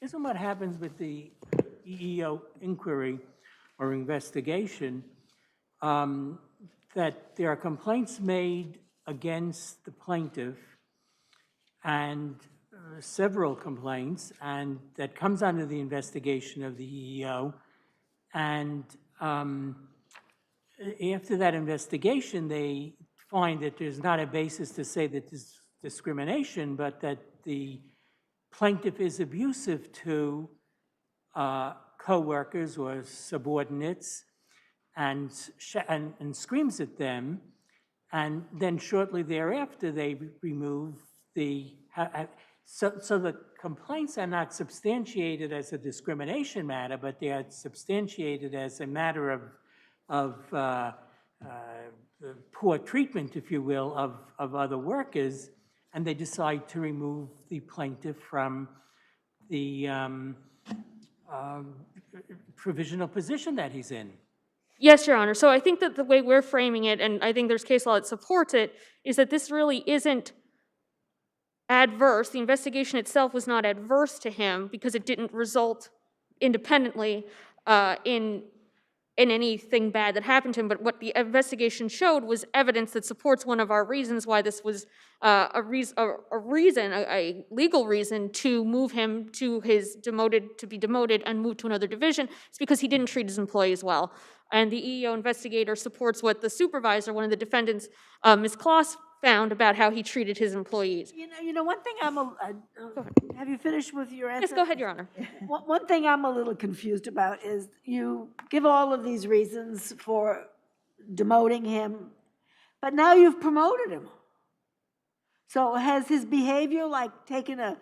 Isn't what happens with the EEO inquiry or investigation that there are complaints made against the plaintiff and several complaints, and that comes under the investigation of the EEO, and after that investigation, they find that there's not a basis to say that there's discrimination, but that the plaintiff is abusive to co-workers or subordinates and screams at them, and then shortly thereafter they remove the... So the complaints are not substantiated as a discrimination matter, but they are substantiated as a matter of poor treatment, if you will, of other workers, and they decide to remove the plaintiff from the provisional position that he's in. Yes, Your Honor. So I think that the way we're framing it, and I think there's case law that supports it, is that this really isn't adverse. The investigation itself was not adverse to him because it didn't result independently in anything bad that happened to him. But what the investigation showed was evidence that supports one of our reasons why this was a legal reason to move him to be demoted and move to another division. It's because he didn't treat his employees well. And the EEO investigator supports what the supervisor, one of the defendants, Ms. Kloss, found about how he treated his employees. You know, one thing have you finished with your answer? Yes, go ahead, Your Honor. One thing I'm a little confused about is you give all of these reasons for demoting him, but now you've promoted him. So has his behavior taken a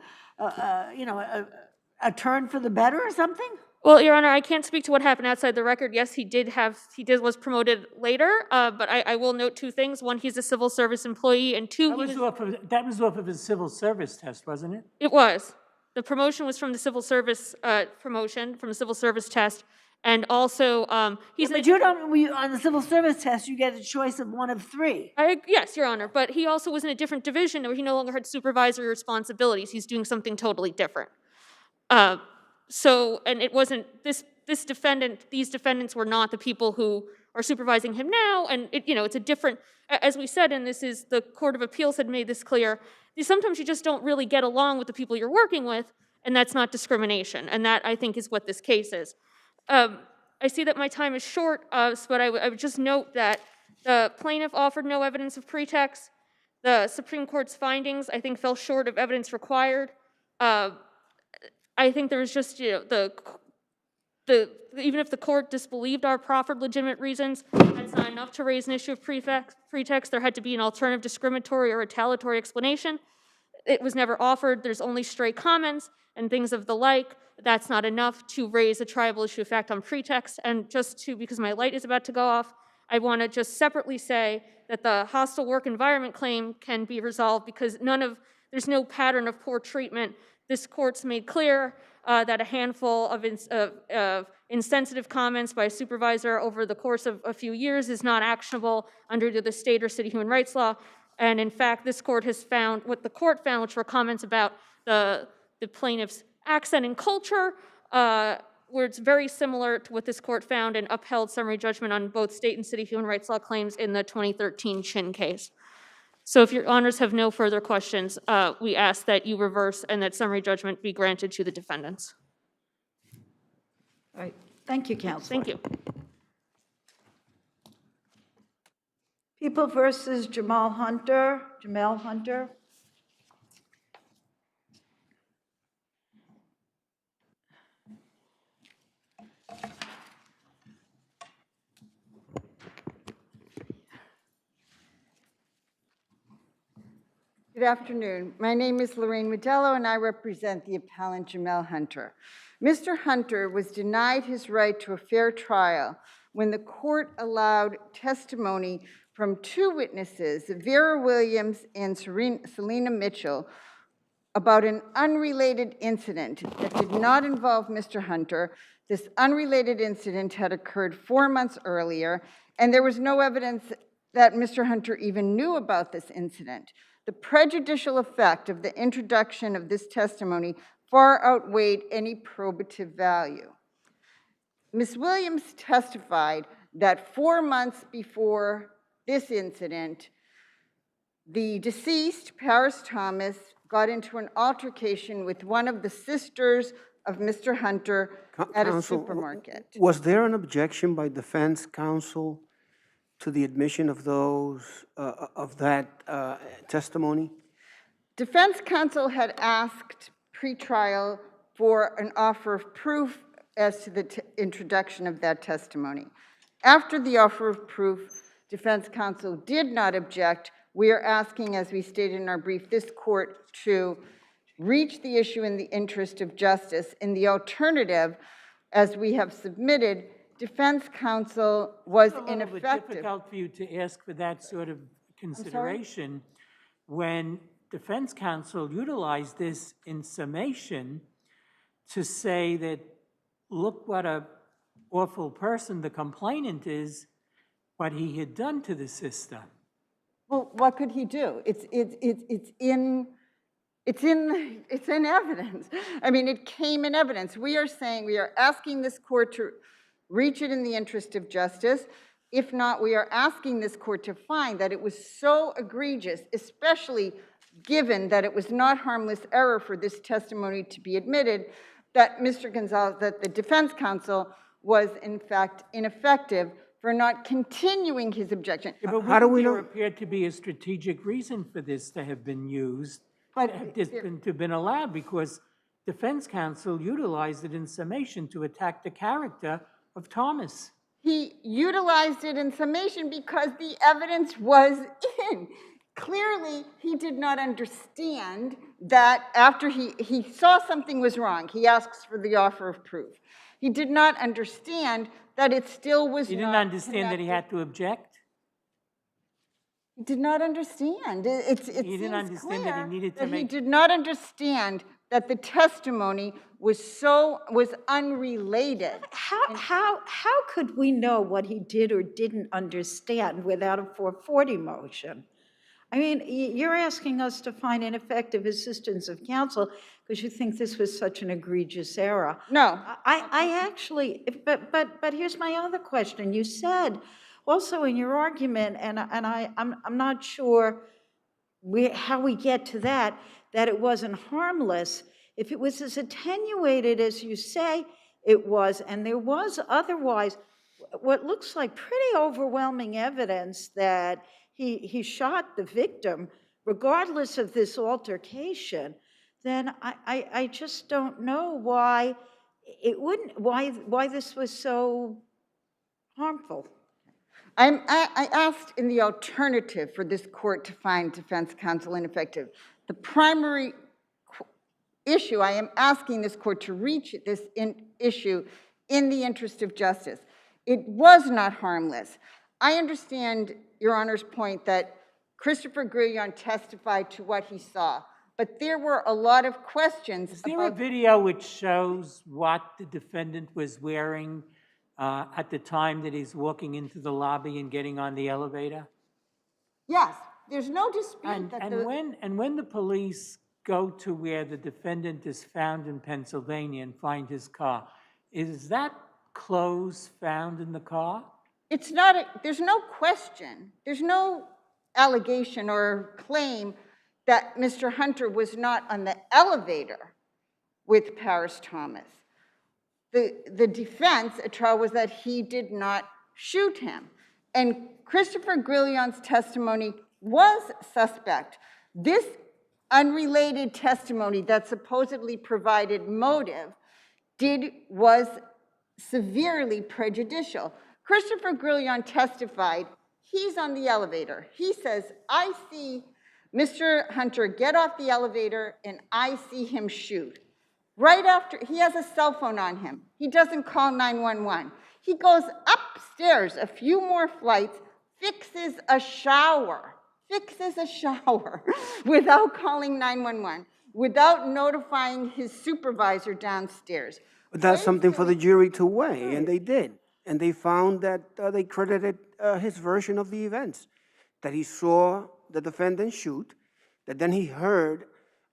turn for the better or something? Well, Your Honor, I can't speak to what happened outside the record. Yes, he was promoted later, but I will note 2 things. 1, he's a civil service employee, and 2, that was off of his civil service test, wasn't it? It was. The promotion was from the civil service from the civil service test, and also he's. But you don't. On the civil service test, you get a choice of 1 of 3. Yes, Your Honor, but he also was in a different division where he no longer had supervisory responsibilities. He's doing something totally different. So, and it wasn't these defendants were not the people who are supervising him now, and it's a different, as we said, and this is, the Court of Appeals had made this clear, sometimes you just don't really get along with the people you're working with, and that's not discrimination, and that, I think, is what this case is. I see that my time is short, but I would just note that the plaintiff offered no evidence of pretext. The Supreme Court's findings, I think, fell short of evidence required. I think there was just, even if the court disbelieved our proffered legitimate reasons, that's not enough to raise an issue of pretext. There had to be an alternative discriminatory or retaliatory explanation. It was never offered. There's only stray comments and things of the like. That's not enough to raise a triable issue of fact on pretext. And because my light is about to go off, I want to just separately say that the hostile work environment claim can be resolved because there's no pattern of poor treatment. This court's made clear that a handful of insensitive comments by a supervisor over the course of a few years is not actionable under the state or city human rights law. And in fact, this court has found, what the court found, which were comments about the plaintiff's accent and culture, where it's very similar to what this court found and upheld summary judgment on both state and city human rights law claims in the 2013 Chin case. So if your honors have no further questions, we ask that you reverse and that summary judgment be granted to the defendants. All right, thank you, Counselor. Thank you. People versus Jamel Hunter. Good afternoon. My name is Lorraine Modello, and I represent the appellant Jamel Hunter. Mr. Hunter was denied his right to a fair trial when the court allowed testimony from two witnesses, Vera Williams and Selena Mitchell, about an unrelated incident that did not involve Mr. Hunter. This unrelated incident had occurred 4 months earlier, and there was no evidence that Mr. Hunter even knew about this incident. The prejudicial effect of the introduction of this testimony far outweighed any probative value. Ms. Williams testified that 4 months before this incident, the deceased, Paris Thomas, got into an altercation with one of the sisters of Mr. Hunter at a supermarket. Was there an objection by defense counsel to the admission of that testimony? Defense counsel had asked pretrial for an offer of proof as to the introduction of that testimony. After the offer of proof, defense counsel did not object. We are asking, as we stated in our brief, this court to reach the issue in the interest of justice. In the alternative, as we have submitted, defense counsel was ineffective. It's a little bit difficult for you to ask for that sort of consideration when defense counsel utilized this in summation to say that, look what a awful person the complainant is, what he had done to the sister. Well, what could he do? It's in evidence. I mean, it came in evidence. We are asking this court to reach it in the interest of justice. If not, we are asking this court to find that it was so egregious, especially given that it was not harmless error for this testimony to be admitted, that Mr. Gonzalez, that the defense counsel was in fact ineffective for not continuing his objection. Yeah, but how do we know? There appeared to be a strategic reason for this to have been used, to have been allowed, because defense counsel utilized it in summation to attack the character of Thomas. He utilized it in summation because the evidence was in. Clearly, he did not understand that after he saw something was wrong, he asks for the offer of proof. He did not understand that it still was not. He didn't understand that he had to object? He did not understand. He didn't understand that he needed to make. He did not understand that the testimony was unrelated. How could we know what he did or didn't understand without a 440 motion? I mean, you're asking us to find ineffective assistance of counsel because you think this was such an egregious error. No. I actually, but here's my other question. You said also in your argument, and I'm not sure how we get to that it wasn't harmless. If it was as attenuated as you say it was, and there was otherwise what looks like pretty overwhelming evidence that he shot the victim, regardless of this altercation, then I just don't know why this was so harmful. I asked in the alternative for this court to find defense counsel ineffective. The primary issue, I am asking this court to reach this issue in the interest of justice. It was not harmless. I understand Your Honor's point that Christopher Grillon testified to what he saw, but there were a lot of questions. Is there a video which shows what the defendant was wearing at the time that he's walking into the lobby and getting on the elevator? Yes, there's no dispute and when the police go to where the defendant is found in Pennsylvania and find his car, is that clothes found in the car? It's not, there's no question. There's no allegation or claim that Mr. Hunter was not on the elevator with Paris Thomas. The defense at trial was that he did not shoot him. And Christopher Grillion's testimony was suspect. This unrelated testimony that supposedly provided motive was severely prejudicial. Christopher Grillion testified, he's on the elevator. He says, I see Mr. Hunter get off the elevator and I see him shoot. Right after, he has a cell phone on him. He doesn't call 911. He goes upstairs a few more flights, fixes a shower without calling 911, without notifying his supervisor downstairs. But that's something for the jury to weigh, and they did. And they found that they credited his version of the events, that he saw the defendant shoot, that then he heard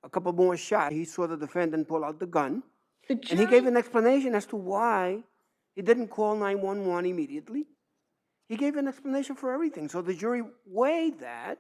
a couple more shots. He saw the defendant pull out the gun, and he gave an explanation as to why he didn't call 911 immediately. He gave an explanation for everything. So the jury weighed that,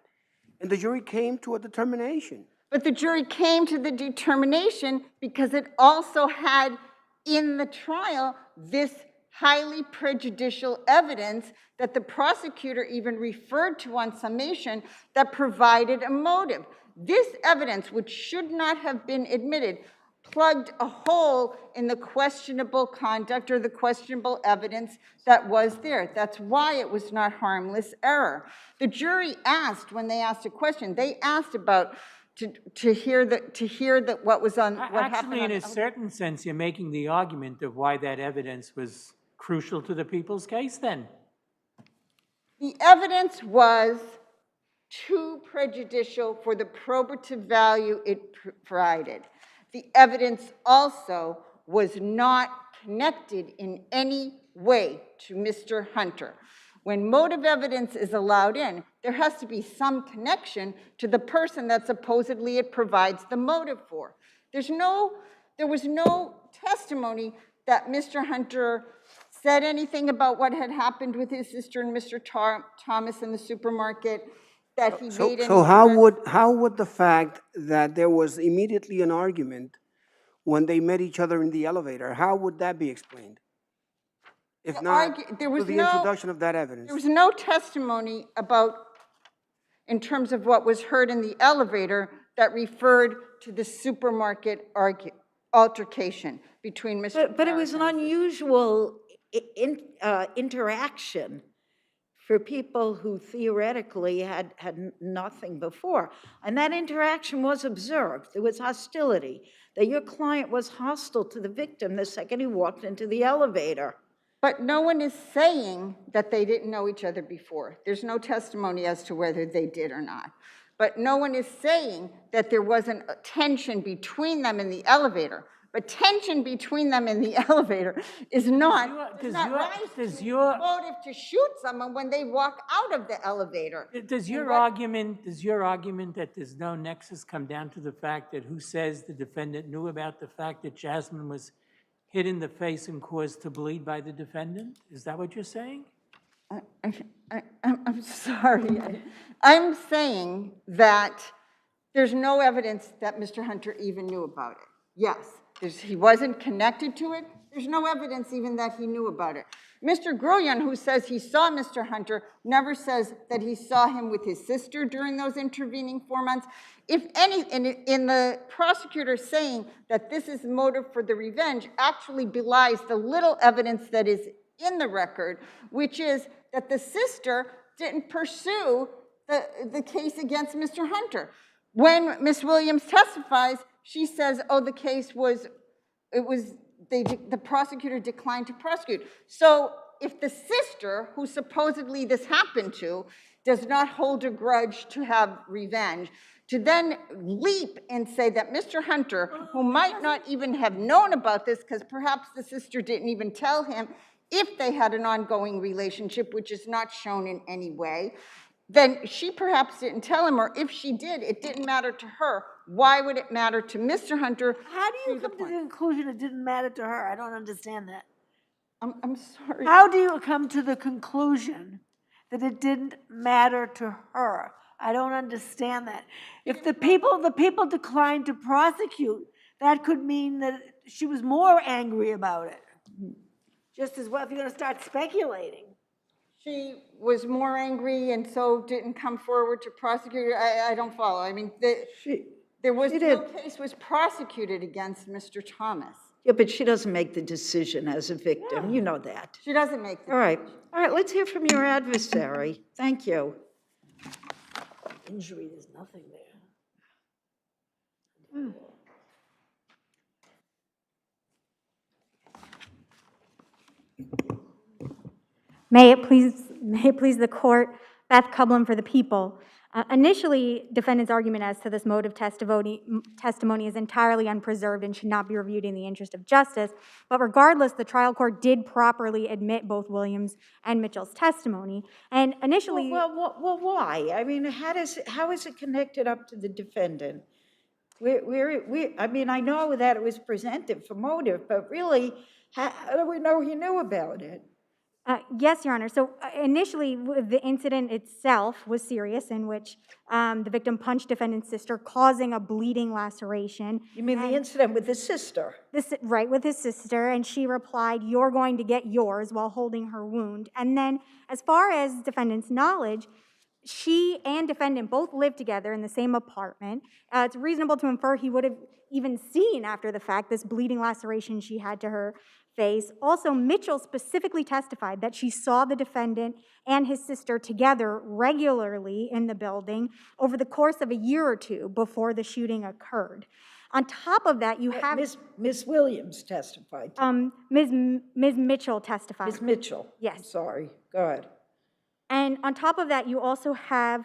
and the jury came to a determination. But the jury came to the determination because it also had in the trial this highly prejudicial evidence that the prosecutor even referred to on summation that provided a motive. This evidence, which should not have been admitted, plugged a hole in the questionable conduct or the questionable evidence that was there. That's why it was not harmless error. The jury asked, when they asked a question, they asked about to hear that what was on what happened. Actually, in a certain sense, you're making the argument of why that evidence was crucial to the people's case then. The evidence was too prejudicial for the probative value it provided. The evidence also was not connected in any way to Mr. Hunter. When motive evidence is allowed in, there has to be some connection to the person that supposedly it provides the motive for. There was no testimony that Mr. Hunter said anything about what had happened with his sister and Mr. Thomas in the supermarket, that he made any... So how would the fact that there was immediately an argument when they met each other in the elevator, how would that be explained? If not through the introduction of that evidence. There was no testimony about, in terms of what was heard in the elevator, that referred to the supermarket altercation between Mr. But it was an unusual interaction for people who theoretically had nothing before. And that interaction was observed. There was hostility, that your client was hostile to the victim the second he walked into the elevator. But no one is saying that they didn't know each other before. There's no testimony as to whether they did or not. But no one is saying that there wasn't a tension between them in the elevator. But tension between them in the elevator is not motive to shoot someone when they walk out of the elevator. Does your argument that there's no nexus come down to the fact that who says the defendant knew about the fact that Jasmine was hit in the face and caused to bleed by the defendant? Is that what you're saying? I'm sorry. I'm saying that there's no evidence that Mr. Hunter even knew about it. Yes, he wasn't connected to it. There's no evidence even that he knew about it. Mr. Grillion, who says he saw Mr. Hunter, never says that he saw him with his sister during those intervening 4 months. If any, in the prosecutor saying that this is motive for the revenge actually belies the little evidence that is in the record, which is that the sister didn't pursue the case against Mr. Hunter. When Ms. Williams testifies, she says, oh, the case the prosecutor declined to prosecute. So if the sister, who supposedly this happened to, does not hold a grudge to have revenge, to then leap and say that Mr. Hunter, who might not even have known about this, because perhaps the sister didn't even tell him if they had an ongoing relationship, which is not shown in any way, then she perhaps didn't tell him, or if she did, it didn't matter to her. Why would it matter to Mr. Hunter? How do you come to the conclusion it didn't matter to her? I don't understand that. I'm sorry. How do you come to the conclusion that it didn't matter to her? I don't understand that. If the people declined to prosecute, that could mean that she was more angry about it. Just as well, if you're gonna start speculating. She was more angry and so didn't come forward to prosecute. I don't follow. I mean, no case was prosecuted against Mr. Thomas. Yeah, but she doesn't make the decision as a victim. You know that. She doesn't make the All right. All right, let's hear from your adversary. Thank you. Injury, there's nothing there. May it please the court, Beth Cublin for the people. Initially, defendant's argument as to this mode of testimony is entirely unpreserved and should not be reviewed in the interest of justice. But regardless, the trial court did properly admit both Williams and Mitchell's testimony. And initially, Well, why? I mean, how is it connected up to the defendant? I mean, I know that it was presented for motive, but really, how do we know he knew about it? yes, Your Honor. So initially, the incident itself was serious, in which the victim punched defendant's sister, causing a bleeding laceration. You mean the incident with his sister? Right, with his sister, and she replied, "You're going to get yours," while holding her wound. And then, as far as defendant's knowledge, she and defendant both lived together in the same apartment. It's reasonable to infer he would have even seen after the fact this bleeding laceration she had to her face. Also, Mitchell specifically testified that she saw the defendant and his sister together regularly in the building over the course of a year or two before the shooting occurred. On top of that, you have Miss Williams testified. Ms. Mitchell testified. Miss Mitchell. Yes. I'm sorry. Go ahead. And on top of that, you also have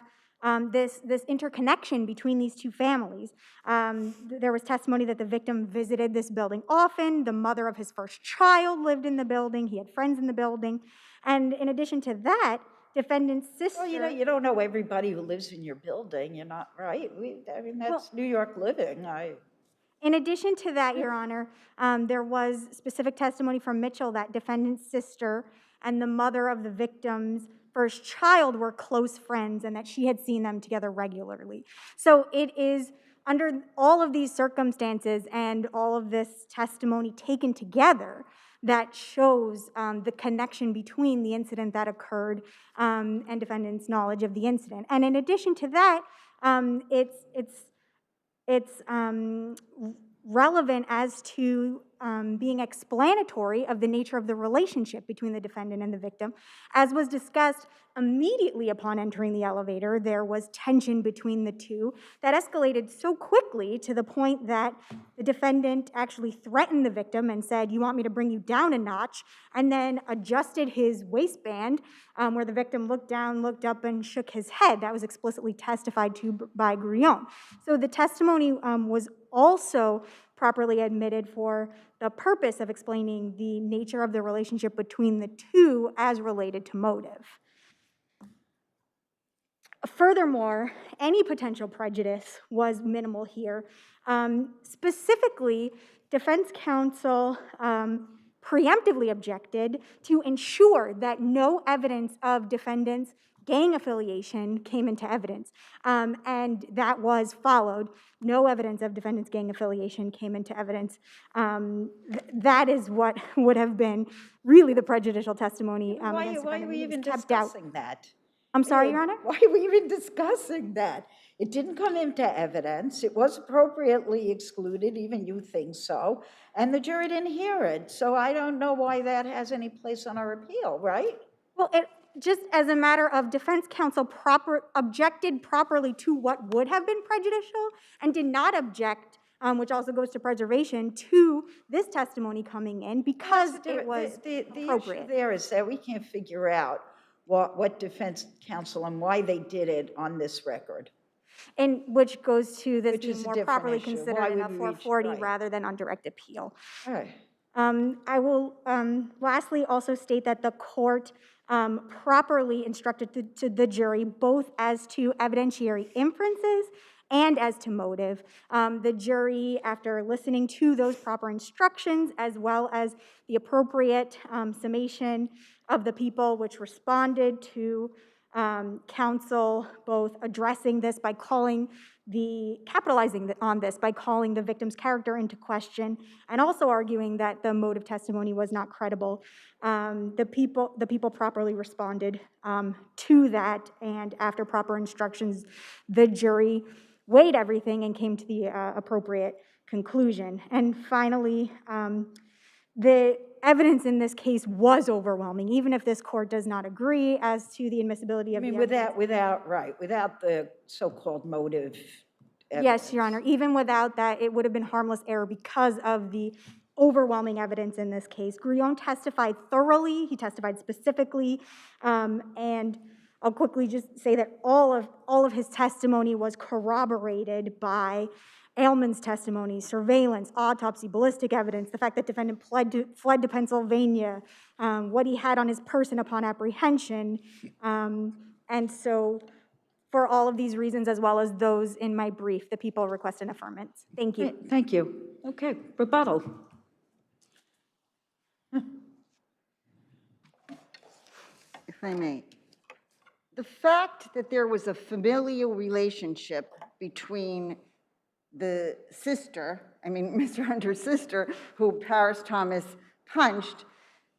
this interconnection between these two families. There was testimony that the victim visited this building often. The mother of his first child lived in the building. He had friends in the building. And in addition to that, defendant's sister... Well, you don't know everybody who lives in your building. You're not right. I mean, that's New York living. In addition to that, Your Honor, there was specific testimony from Mitchell that defendant's sister and the mother of the victim's first child were close friends and that she had seen them together regularly. So it is under all of these circumstances and all of this testimony taken together that shows the connection between the incident that occurred and defendant's knowledge of the incident. And in addition to that, it's relevant as to being explanatory of the nature of the relationship between the defendant and the victim. As was discussed, immediately upon entering the elevator, there was tension between the two that escalated so quickly to the point that the defendant actually threatened the victim and said, "You want me to bring you down a notch?" and then adjusted his waistband where the victim looked down, looked up, and shook his head. That was explicitly testified to by Grion. So the testimony was also properly admitted for the purpose of explaining the nature of the relationship between the two as related to motive. Furthermore, any potential prejudice was minimal here. Specifically, defense counsel preemptively objected to ensure that no evidence of defendant's gang affiliation came into evidence, and that was followed. No evidence of defendant's gang affiliation came into evidence. That is what would have been really the prejudicial testimony. Why are we even discussing that? I'm sorry, Your Honor? Why are we even discussing that? It didn't come into evidence. It was appropriately excluded, even you think so, and the jury didn't hear it. So I don't know why that has any place on our appeal, right? Well, just as a matter of defense counsel objected properly to what would have been prejudicial and did not object, which also goes to preservation, to this testimony coming in because it was appropriate. The issue there is that we can't figure out what defense counsel and why they did it on this record. And which goes to this being is a more different properly issue. considered Why in would a we 440 reach- right. rather than on direct appeal. All right. I will lastly also state that the court properly instructed to the jury both as to evidentiary inferences and as to motive. The jury, after listening to those proper instructions, as well as the appropriate summation of the people which responded to Counsel both addressing this by capitalizing on this by calling the victim's character into question, and also arguing that the motive testimony was not credible. The people properly responded to that, and after proper instructions, the jury weighed everything and came to the appropriate conclusion. And finally, the evidence in this case was overwhelming, even if this court does not agree as to the admissibility of the evidence. Without the so-called motive evidence. Yes, Your Honor. Even without that, it would have been harmless error because of the overwhelming evidence in this case. Grullon testified thoroughly. He testified specifically, and I'll quickly just say that all of his testimony was corroborated by Ailman's testimony, surveillance, autopsy, ballistic evidence, the fact that defendant fled to Pennsylvania, what he had on his person upon apprehension. And so for all of these reasons, as well as those in my brief, the people request an affirmance. Thank you. Thank you. Okay, rebuttal. If I may. The fact that there was a familial relationship between the sister, Mr. Hunter's sister, who Paris Thomas punched,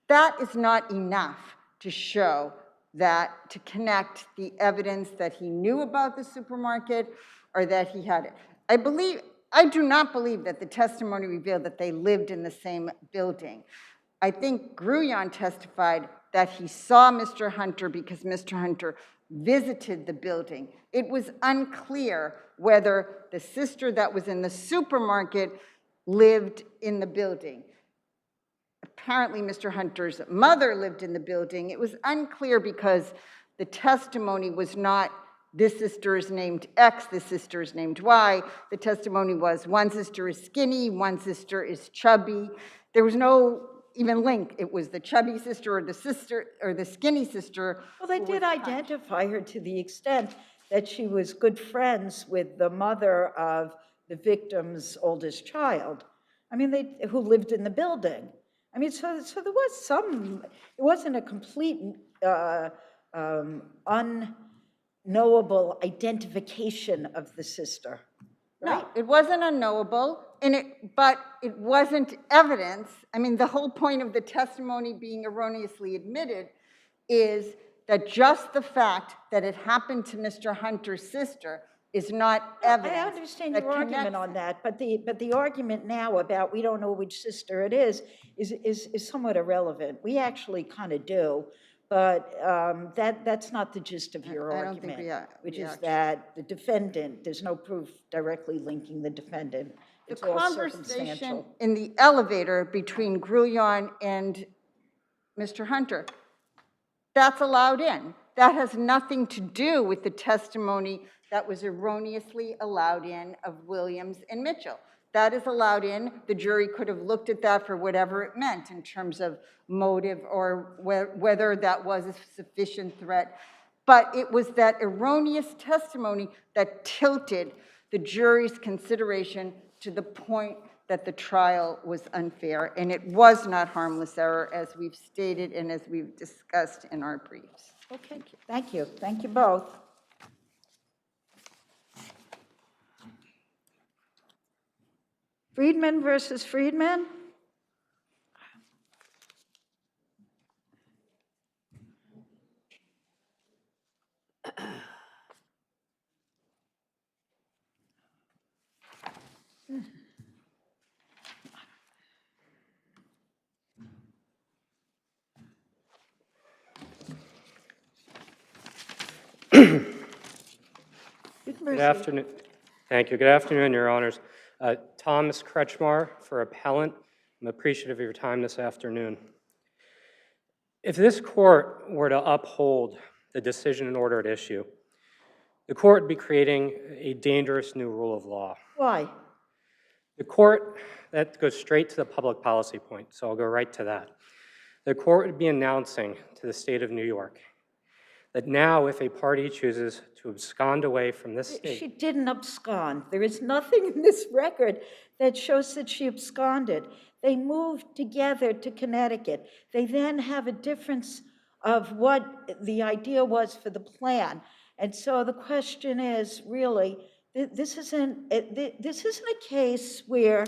that is not enough to show that, to connect the evidence that he knew about the supermarket or that he had it. I do not believe that the testimony revealed that they lived in the same building. I think Grullon testified that he saw Mr. Hunter because Mr. Hunter visited the building. It was unclear whether the sister that was in the supermarket lived in the building. Apparently, Mr. Hunter's mother lived in the building. It was unclear because the testimony was not, this sister is named X, this sister is named Y. The testimony was, one sister is skinny, one sister is chubby. There was no even link. It was the chubby sister or the skinny sister. Well, they did identify her to the extent that she was good friends with the mother of the victim's oldest child. Who lived in the building. So there was some, it wasn't a complete unknowable identification of the sister. Right? No, it wasn't unknowable, but it wasn't evidence. The whole point of the testimony being erroneously admitted is that just the fact that it happened to Mr. Hunter's sister is not evidence. I understand your argument on that, but the argument now about we don't know which sister it is somewhat irrelevant. We actually kind of do, but that's not the gist of your argument, which is that the defendant, there's no proof directly linking the defendant. It's all conversation circumstantial. In the elevator between Grullon and Mr. Hunter, that's allowed in. That has nothing to do with the testimony that was erroneously allowed in of Williams and Mitchell. That is allowed in. The jury could have looked at that for whatever it meant in terms of motive or whether that was a sufficient threat. But it was that erroneous testimony that tilted the jury's consideration to the point that the trial was unfair, and it was not harmless error, as we've stated and as we've discussed in our briefs. Okay, thank you. Thank you both. Friedman versus Friedman. Good afternoon. Thank you. Good afternoon, Your Honors. Thomas Kretschmar for Appellant. I'm appreciative of your time this afternoon. If this court were to uphold the decision and order at issue, the court would be creating a dangerous new rule of law. Why? The court, that goes straight to the public policy point, so I'll go right to that. The court would be announcing to the state of New York that now if a party chooses to abscond away from this state... She didn't abscond. There is nothing in this record that shows that she absconded. They moved together to Connecticut. They then have a difference of what the idea was for the plan. And so the question is really, this isn't a case where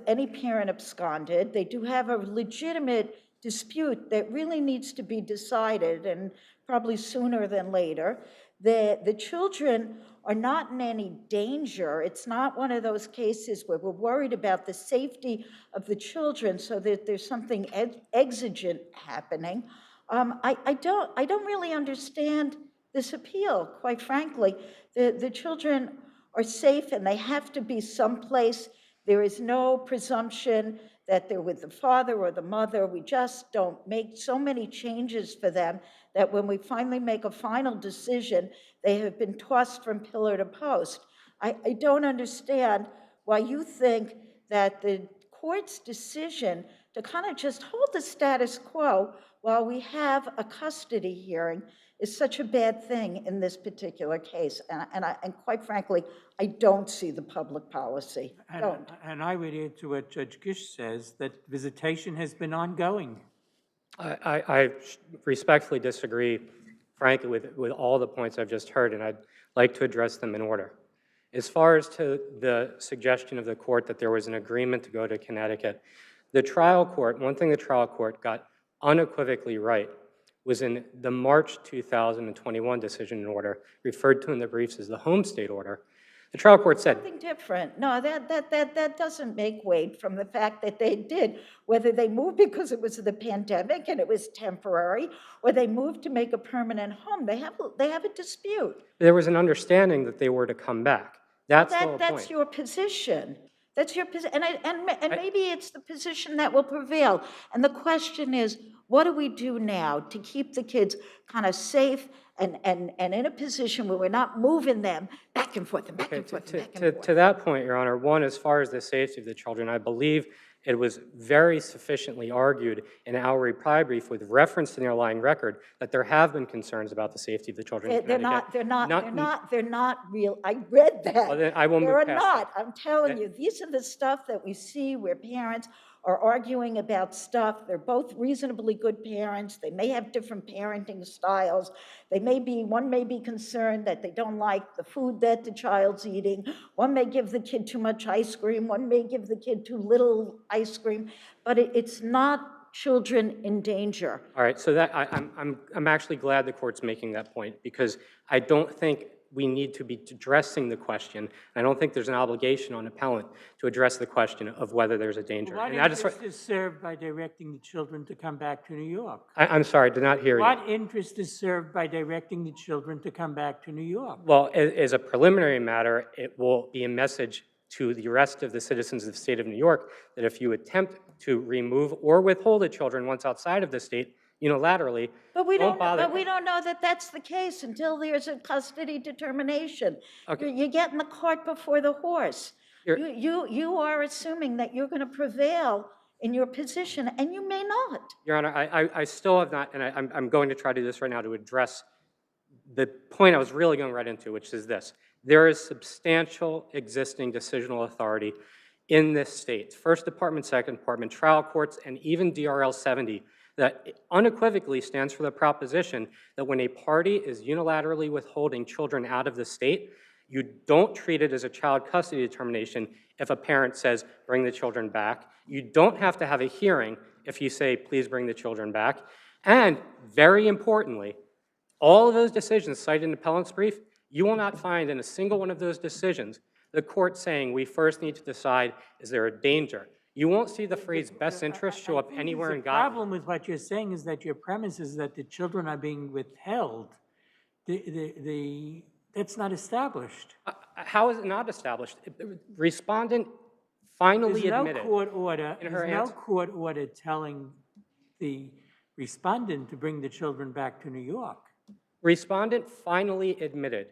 any parent absconded. They do have a legitimate dispute that really needs to be decided, and probably sooner than later. The children are not in any danger. It's not one of those cases where we're worried about the safety of the children so that there's something exigent happening. I don't really understand this appeal, quite frankly. The children are safe and they have to be someplace. There is no presumption that they're with the father or the mother. We just don't make so many changes for them that when we finally make a final decision, they have been tossed from pillar to post. I don't understand why you think that the court's decision to kind of just hold the status quo while we have a custody hearing is such a bad thing in this particular case. And quite frankly, I don't see the public policy. And I would add to what Judge Gish says, that visitation has been ongoing. I respectfully disagree, frankly, with all the points I've just heard, and I'd like to address them in order. As far as to the suggestion of the court that there was an agreement to go to Connecticut, the trial court, one thing the trial court got unequivocally right was in the March 2021 decision in order, referred to in the briefs as the home state order. The trial court said— Something different. No, that doesn't make weight from the fact that they did, whether they moved because it was the pandemic and it was temporary, or they moved to make a permanent home. They have a dispute. There was an understanding that they were to come back. That's the whole point. That's your position. That's your position, and maybe it's the position that will prevail. And the question is, what do we do now to keep the kids kind of safe and in a position where we're not moving them back and forth and back and forth and back and forth? To that point, Your Honor, one, as far as the safety of the children, I believe it was very sufficiently argued in our reply brief with reference to the underlying record that there have been concerns about the safety of the children in Connecticut. They're not real. I read that. Well, then I will move past that. I'm telling you, these are the stuff that we see where parents are arguing about stuff. They're both reasonably good parents. They may have different parenting styles. One may be concerned that they don't like the food that the child's eating. One may give the kid too much ice cream. One may give the kid too little ice cream. But it's not children in danger. All right, so that I'm actually glad the court's making that point, because I don't think we need to be addressing the question. I don't think there's an obligation on appellant to address the question of whether there's a danger. What interest is served by directing the children to come back to New York? I'm sorry, I did not hear you. What interest is served by directing the children to come back to New York? Well, as a preliminary matter, it will be a message to the rest of the citizens of the state of New York that if you attempt to remove or withhold the children once outside of the state unilaterally, But we don't bother. But we don't know that that's the case until there's a custody determination. Okay. You're getting the cart before the horse. You are assuming that you're going to prevail in your position, and you may not. Your Honor, I still have not, and I'm going to try to do this right now to address the point I was really going right into, which is this. There is substantial existing decisional authority in this state. First Department, Second Department, trial courts, and even DRL 70 that unequivocally stands for the proposition that when a party is unilaterally withholding children out of the state, you don't treat it as a child custody determination if a parent says, bring the children back. You don't have to have a hearing if you say, please bring the children back. And very importantly, all of those decisions cited in the appellant's brief, you will not find in a single one of those decisions the court saying we first need to decide, is there a danger? You won't see the phrase best interest show up anywhere in guidelines. The problem with what you're saying is that your premise is that the children are being withheld. That's not established. How is it not established? Respondent finally admitted. There's no court order telling the respondent to bring the children back to New York. Respondent finally admitted,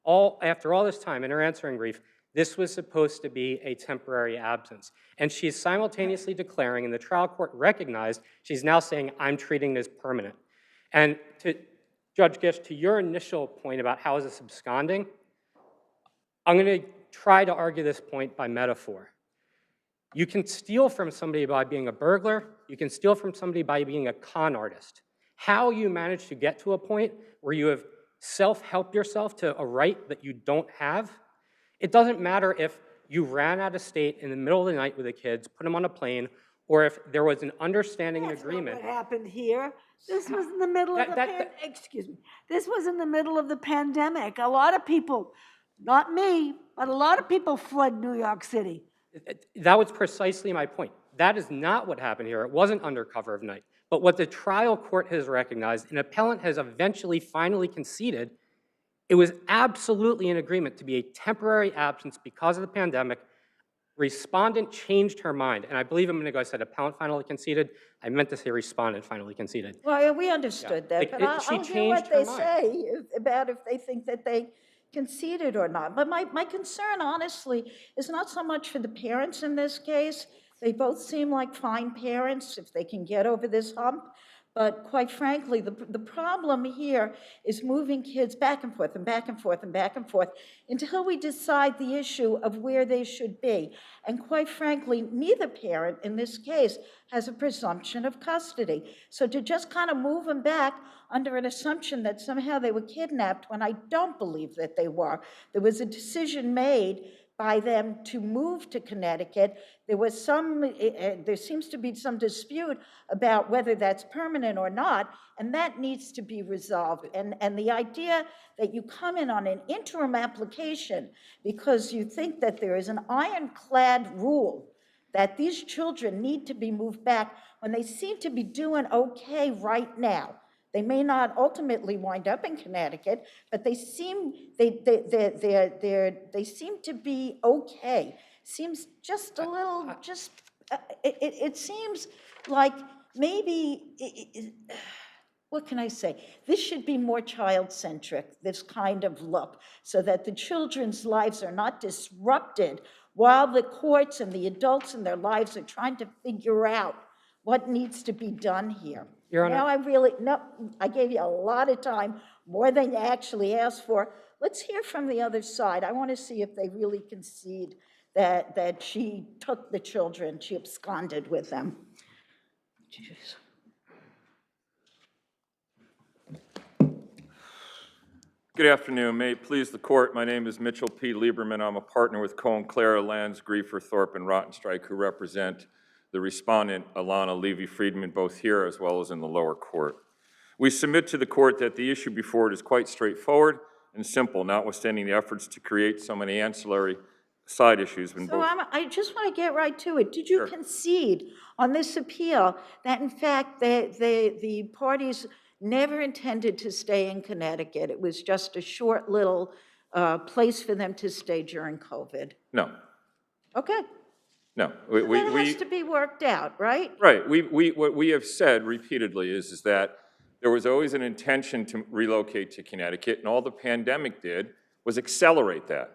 after all this time in her answering brief, this was supposed to be a temporary absence. And she's simultaneously declaring, and the trial court recognized, she's now saying, I'm treating this permanent. And to Judge Gish, to your initial point about how is this absconding, I'm going to try to argue this point by metaphor. You can steal from somebody by being a burglar. You can steal from somebody by being a con artist. How you manage to get to a point where you have self-helped yourself to a right that you don't have, it doesn't matter if you ran out of state in the middle of the night with the kids, put them on a plane, or if there was an understanding and agreement. That's not what happened here. This was in the middle of the excuse me. This was in the middle of the pandemic. A lot of people, not me, but a lot of people fled New York City. That was precisely my point. That is not what happened here. It wasn't under cover of night. But what the trial court has recognized, an appellant has eventually finally conceded, it was absolutely in agreement to be a temporary absence because of the pandemic. Respondent changed her mind. And I believe a minute ago I said appellant finally conceded. I meant to say respondent finally conceded. Well, we understood that, but I'll hear what they say about if they think that they conceded or not. But my concern, honestly, is not so much for the parents in this case. They both seem like fine parents if they can get over this hump. But quite frankly, the problem here is moving kids back and forth and back and forth and back and forth until we decide the issue of where they should be. And quite frankly, neither parent in this case has a presumption of custody. So to just kind of move them back under an assumption that somehow they were kidnapped when I don't believe that they were. There was a decision made by them to move to Connecticut. There seems to be some dispute about whether that's permanent or not, and that needs to be resolved. And the idea that you come in on an interim application because you think that there is an ironclad rule that these children need to be moved back when they seem to be doing okay right now. They may not ultimately wind up in Connecticut, but they seem to be okay. Seems just a little, it seems like maybe, what can I say? This should be more child-centric, this kind of look, so that the children's lives are not disrupted while the courts and the adults in their lives are trying to figure out what needs to be done here. Your Honor. Now I gave you a lot of time, more than you actually asked for. Let's hear from the other side. I want to see if they really concede that she took the children, she absconded with them. Jeez. Good afternoon. May it please the court, my name is Mitchell P. Lieberman. I'm a partner with Cohen, Clara, Lanz, Griefer, Thorpe, and Rottenstreich, who represent the respondent, Alana Levy-Friedman, both here as well as in the lower court. We submit to the court that the issue before it is quite straightforward and simple, notwithstanding the efforts to create so many ancillary side issues. So I just want to get right to it. Did you concede on this appeal that, in fact, the parties never intended to stay in Connecticut? It was just a short little place for them to stay during COVID? No. Okay. No. That has to be worked out, right? Right. What we have said repeatedly is that there was always an intention to relocate to Connecticut, and all the pandemic did was accelerate that.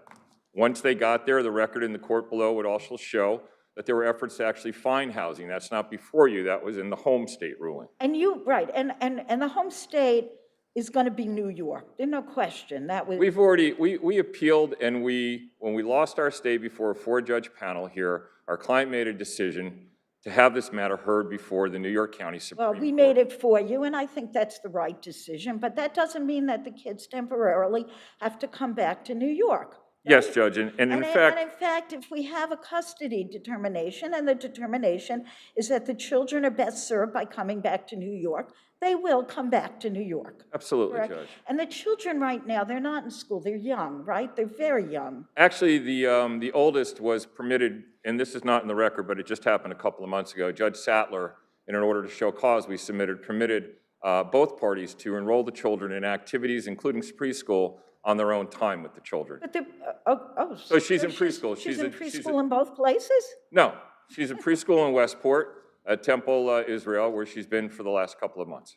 Once they got there, the record in the court below would also show that there were efforts to actually find housing. That's not before you. That was in the home state ruling. And and the home state is going to be New York. There's no question. That was. We appealed, and when we lost our stay before a 4-judge panel here, our client made a decision to have this matter heard before the New York County Supreme Court. Well, we made it for you, and I think that's the right decision, but that doesn't mean that the kids temporarily have to come back to New York. Yes, Judge, and in fact, if we have a custody determination, and the determination is that the children are best served by coming back to New York, they will come back to New York. Absolutely, correct? Judge. And the children right now, they're not in school. They're young, right? They're very young. Actually, the oldest was permitted, and this is not in the record, but it just happened a couple of months ago. Judge Sattler, in order to show cause, permitted both parties to enroll the children in activities, including preschool, on their own time with the children. But so she's in preschool. She's in preschool in both places? No, she's in preschool in Westport at Temple, Israel, where she's been for the last couple of months.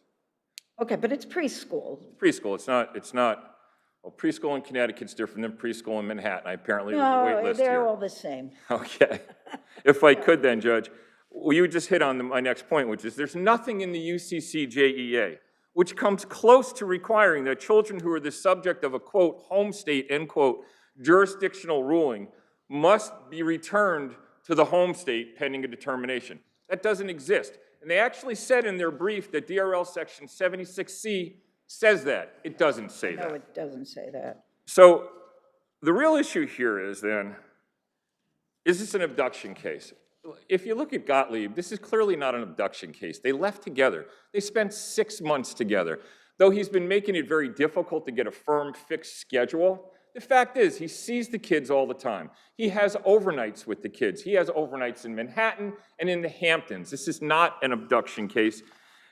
Okay, but it's preschool. Preschool, it's not, well, preschool in Connecticut's different than preschool in Manhattan. Apparently there's a wait list here. No, they're all the same. Okay. If I could then, Judge, well, you just hit on my next point, which is there's nothing in the UCCJEA which comes close to requiring that children who are the subject of a, quote, home state, end quote, jurisdictional ruling must be returned to the home state pending a determination. That doesn't exist. And they actually said in their brief that DRL Section 76C says that. It doesn't say that. No, it doesn't say that. So the real issue here is then, is this an abduction case? If you look at Gottlieb, this is clearly not an abduction case. They left together. They spent 6 months together. Though he's been making it very difficult to get a firm, fixed schedule, the fact is he sees the kids all the time. He has overnights with the kids. He has overnights in Manhattan and in the Hamptons. This is not an abduction case.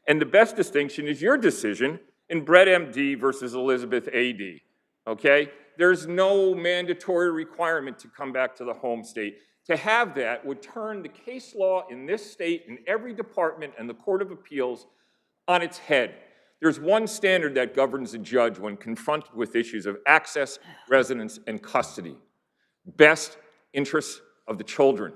And the best distinction is your decision in Brett M.D. versus Elizabeth A.D., okay? There's no mandatory requirement to come back to the home state. To have that would turn the case law in this state, in every department and the Court of Appeals, on its head. There's one standard that governs a judge when confronted with issues of access, residence, and custody. Best interests of the children.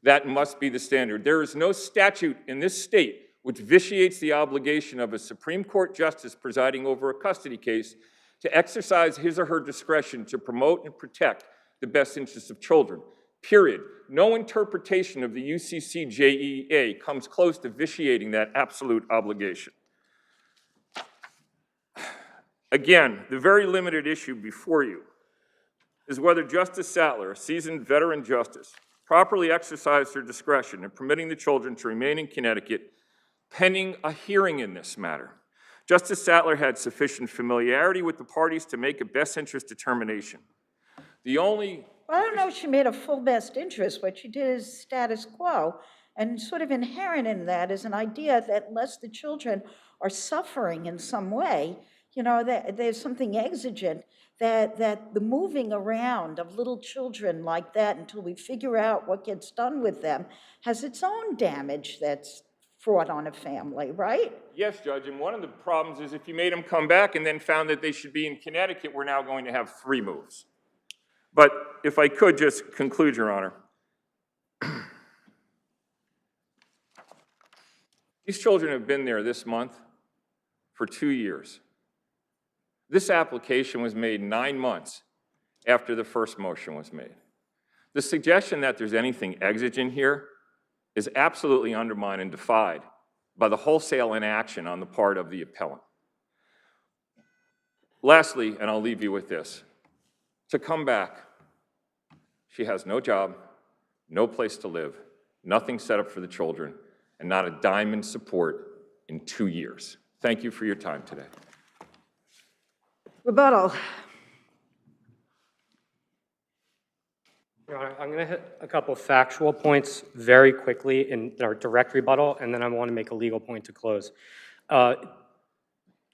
That must be the standard. There is no statute in this state which vitiates the obligation of a Supreme Court justice presiding over a custody case to exercise his or her discretion to promote and protect the best interests of children. Period. No interpretation of the UCCJEA comes close to vitiating that absolute obligation. Again, the very limited issue before you is whether Justice Sattler, a seasoned veteran justice, properly exercised her discretion in permitting the children to remain in Connecticut pending a hearing in this matter. Justice Sattler had sufficient familiarity with the parties to make a best interest determination. The only... Well, I don't know if she made a full best interest. What she did is status quo, and sort of inherent in that is an idea that unless the children are suffering in some way, you know, that there's something exigent, that the moving around of little children like that until we figure out what gets done with them has its own damage that's fraught on a family, right? Yes, Judge, and one of the problems is if you made them come back and then found that they should be in Connecticut, we're now going to have 3 moves. But if I could just conclude, Your Honor. These children have been there this month for 2 years. This application was made 9 months after the first motion was made. The suggestion that there's anything exigent here is absolutely undermined and defied by the wholesale inaction on the part of the appellant. Lastly, and I'll leave you with this, to come back, she has no job, no place to live, nothing set up for the children, and not a dime in support in 2 years. Thank you for your time today. Rebuttal. Your Honor, I'm going to hit a couple factual points very quickly in our direct rebuttal, and then I want to make a legal point to close.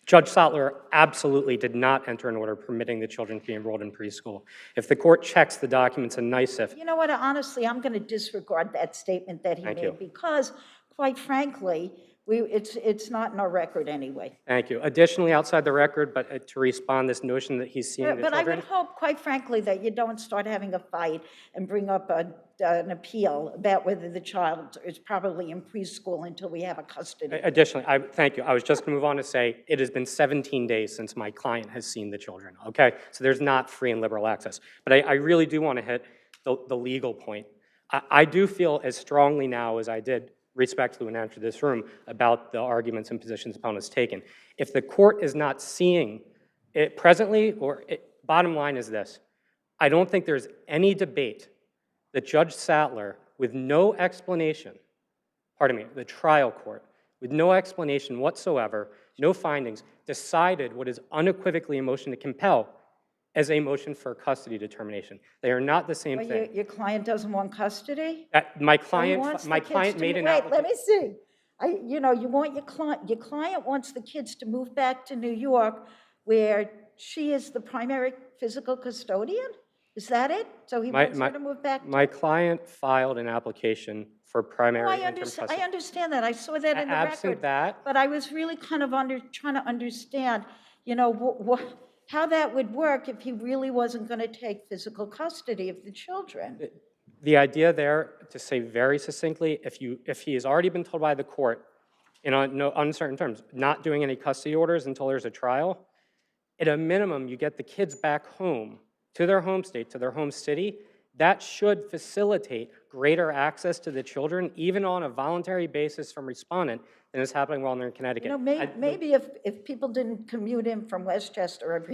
Judge Sattler absolutely did not enter an order permitting the children to be enrolled in preschool. If the court checks the documents in NICEF... You know what, honestly, I'm going to disregard that statement that he made because, quite frankly, it's not in our record anyway. Thank you. Additionally, outside the record, but to respond this notion that he's seeing the But I children... would hope, quite frankly, that you don't start having a fight and bring up an appeal about whether the child is probably in preschool until we have a custody. Additionally, thank you. I was just going to move on to say it has been 17 days since my client has seen the children, okay? So there's not free and liberal access. But I really do want to hit the legal point. I do feel as strongly now as I did respectfully when I entered this room about the arguments and positions opponents taken. If the court is not seeing it presently, bottom line is this, I don't think there's any debate that Judge Sattler, with no explanation, the trial court, with no explanation whatsoever, no findings, decided what is unequivocally a motion to compel as a motion for custody determination. They are not the same thing. Your client doesn't want custody? My client made an application. Wait, let me see. You want your client wants the kids to move back to New York where she is the primary physical custodian? Is that it? So he wants her to move back? My client filed an application for primary I understand that. I saw that in the record. Absent that. But I was really kind of trying to understand, how that would work if he really wasn't going to take physical custody of the children. The idea there, to say very succinctly, if he has already been told by the court, in no uncertain terms, not doing any custody orders until there's a trial, at a minimum, you get the kids back home, to their home state, to their home city, That should facilitate greater access to the children, even on a voluntary basis from respondent, than is happening while they're in Connecticut. Maybe if people didn't commute in from Westchester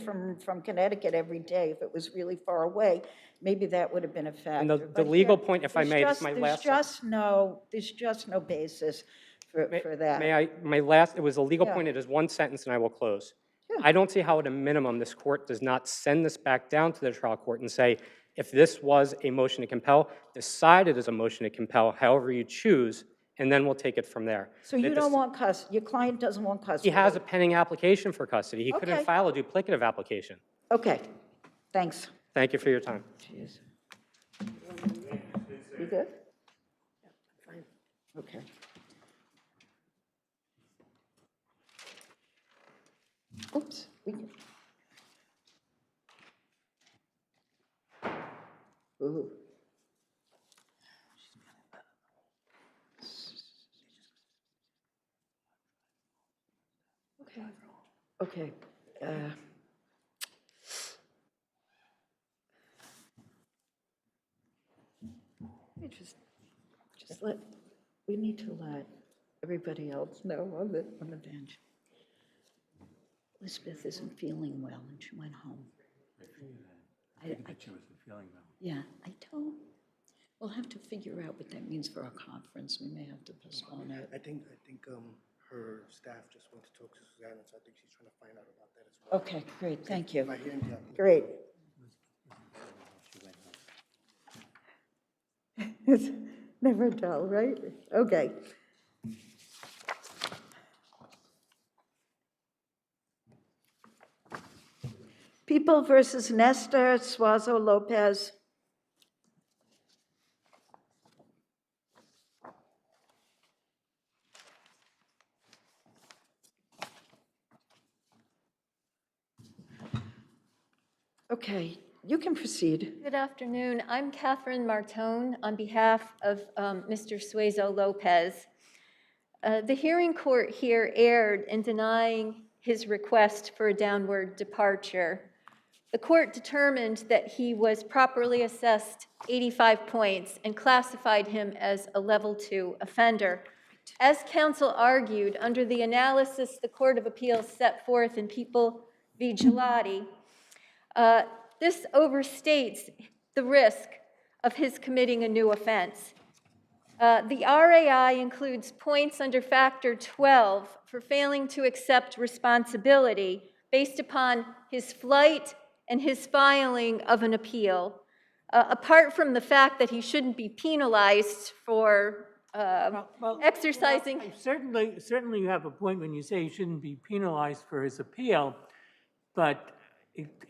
from Connecticut every day, if it was really far away, maybe that would have been a factor. And the But legal here, point, if I may, this is my last. There's just no basis for that. May I, it was a legal Yeah. point, it is one sentence and I will close. I don't see how at a minimum this court does not send this back down to the trial court and say, if this was a motion to compel, decide it as a motion to compel, however you choose, and then we'll take it from there. So you don't want custody, your client doesn't want custody? He has a pending application for custody. He couldn't Okay. file a duplicative application. Okay, thanks. Thank you for your time. Cheers. You good? Fine. Okay. Oops. Ooh. Okay. We need to let everybody else know on the bench. Elizabeth isn't feeling well and she went home. I think that she wasn't feeling well. Yeah, I don't. We'll have to figure out what that means for our conference. We may have to postpone it. I think her staff just went to talk to Susanna, so I think she's trying to find out about that as well. Okay, great, thank you. Am I hearing you? Great. It's never dull, right? Okay. People versus Nestor Suazo Lopez. Okay, you can proceed. Good afternoon. I'm Catherine Martone on behalf of Mr. Suazo Lopez. The hearing court here erred in denying his request for a downward departure. The court determined that he was properly assessed 85 points and classified him as a level 2 offender. As counsel argued, under the analysis the Court of Appeals set forth in People v. Gelati, this overstates the risk of his committing a new offense. The RAI includes points under Factor 12 for failing to accept responsibility based upon his flight and his filing of an appeal, apart from the fact that he shouldn't be penalized for exercising. Certainly you have a point when you say he shouldn't be penalized for his appeal, but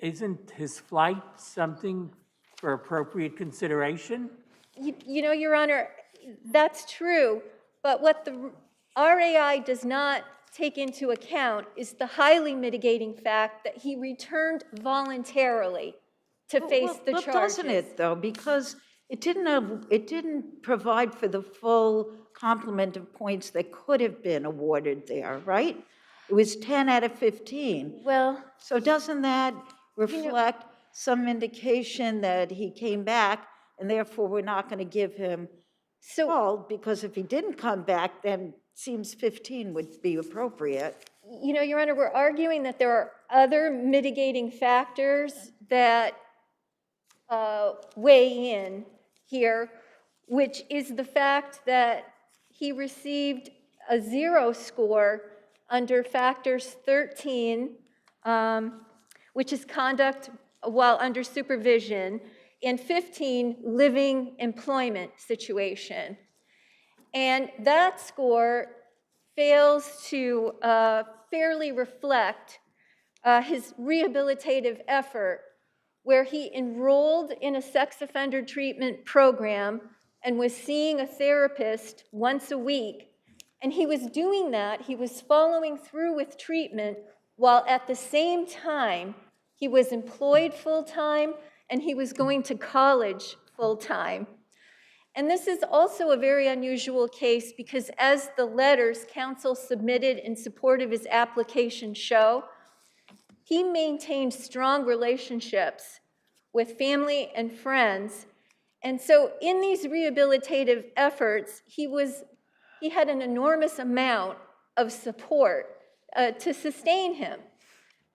isn't his flight something for appropriate consideration? You know, Your Honor, that's true, but what the RAI does not take into account is the highly mitigating fact that he returned voluntarily to face the charges. Doesn't it, though? Because it didn't provide for the full complement of points that could have been awarded there, right? It was 10 out of 15. Well, so doesn't that reflect some indication that he came back and therefore we're not going to give him all, because if he didn't come back, then seems 15 would be appropriate. You know, Your Honor, we're arguing that there are other mitigating factors that weigh in here, which is the fact that he received a 0 score under Factors 13, which is conduct while under supervision, and 15, living employment situation. And that score fails to fairly reflect his rehabilitative effort, where he enrolled in a sex offender treatment program and was seeing a therapist once a week. And he was doing that, he was following through with treatment, while at the same time, he was employed full-time and he was going to college full-time. And this is also a very unusual case because as the letters counsel submitted in support of his application show, he maintained strong relationships with family and friends. And so in these rehabilitative efforts, he had an enormous amount of support to sustain him.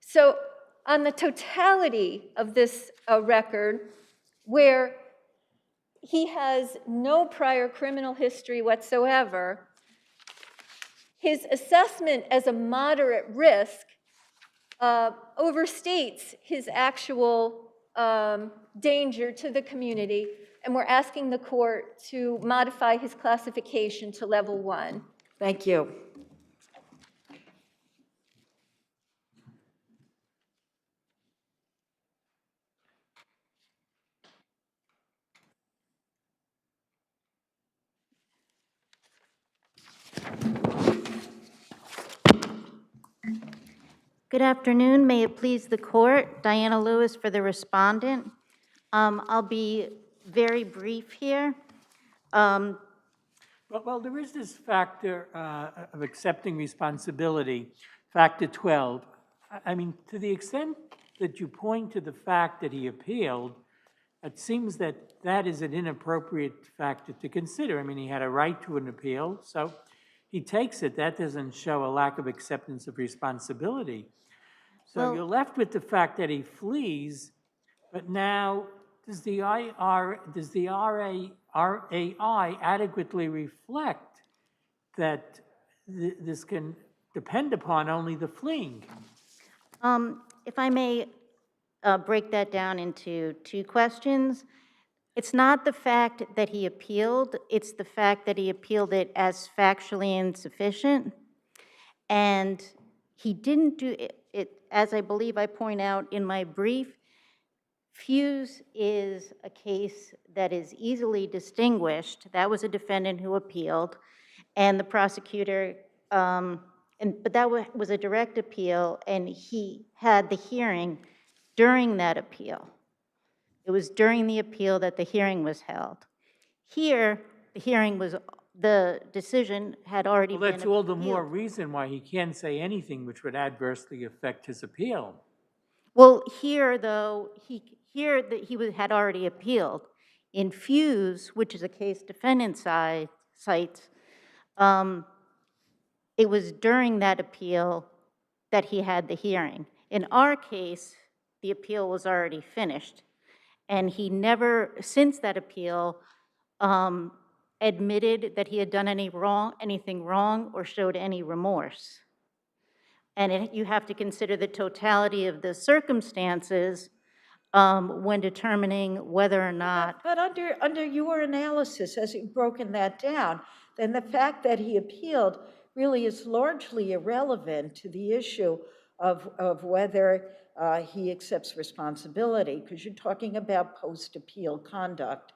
So on the totality of this record, where he has no prior criminal history whatsoever, his assessment as a moderate risk overstates his actual danger to the community, and we're asking the court to modify his classification to level 1. Thank you. Good afternoon. May it please the court. Diana Lewis for the respondent. I'll be very brief here. Well, there is this factor of accepting responsibility, factor 12. I mean, to the extent that you point to the fact that he appealed, it seems that that is an inappropriate factor to consider. I mean, he had a right to an appeal, so he takes it. That doesn't show a lack of acceptance of responsibility. So Well, you're left with the fact that he flees, but now does the RAI adequately reflect that this can depend upon only the fleeing? If I may break that down into two questions. It's not the fact that he appealed, it's the fact that he appealed it as factually insufficient. And he didn't do it, as I believe I point out in my brief. Fuse is a case that is easily distinguished. That was a defendant who appealed, and the prosecutor, but that was a direct appeal, and he had the hearing during that appeal. It was during the appeal that the hearing was held. Here, the decision had already been Well, that's all the appealed. more reason why he can't say anything which would adversely affect his appeal. Well, here, though, had already appealed. In Fuse, which is a case defendant cites, it was during that appeal that he had the hearing. In our case, the appeal was already finished, and he never, since that appeal, admitted that he had done anything wrong or showed any remorse. And you have to consider the totality of the circumstances when determining whether or not. But under your analysis, as you've broken that down, then the fact that he appealed really is largely irrelevant to the issue of whether he accepts responsibility, because you're talking about post-appeal conduct.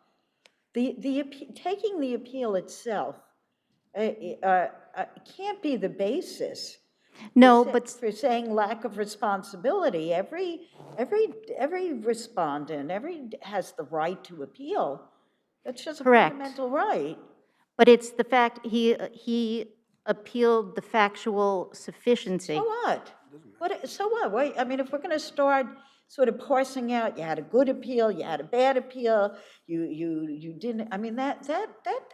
Taking the appeal itself can't be the basis. No, but for saying lack of responsibility. Every respondent, has the right to appeal. That's just a correct. fundamental right. But it's the fact he appealed the factual sufficiency. So what? So what? Wait, I mean, if we're going to start sort of parsing out, you had a good appeal, you had a bad appeal, you didn't. I mean, that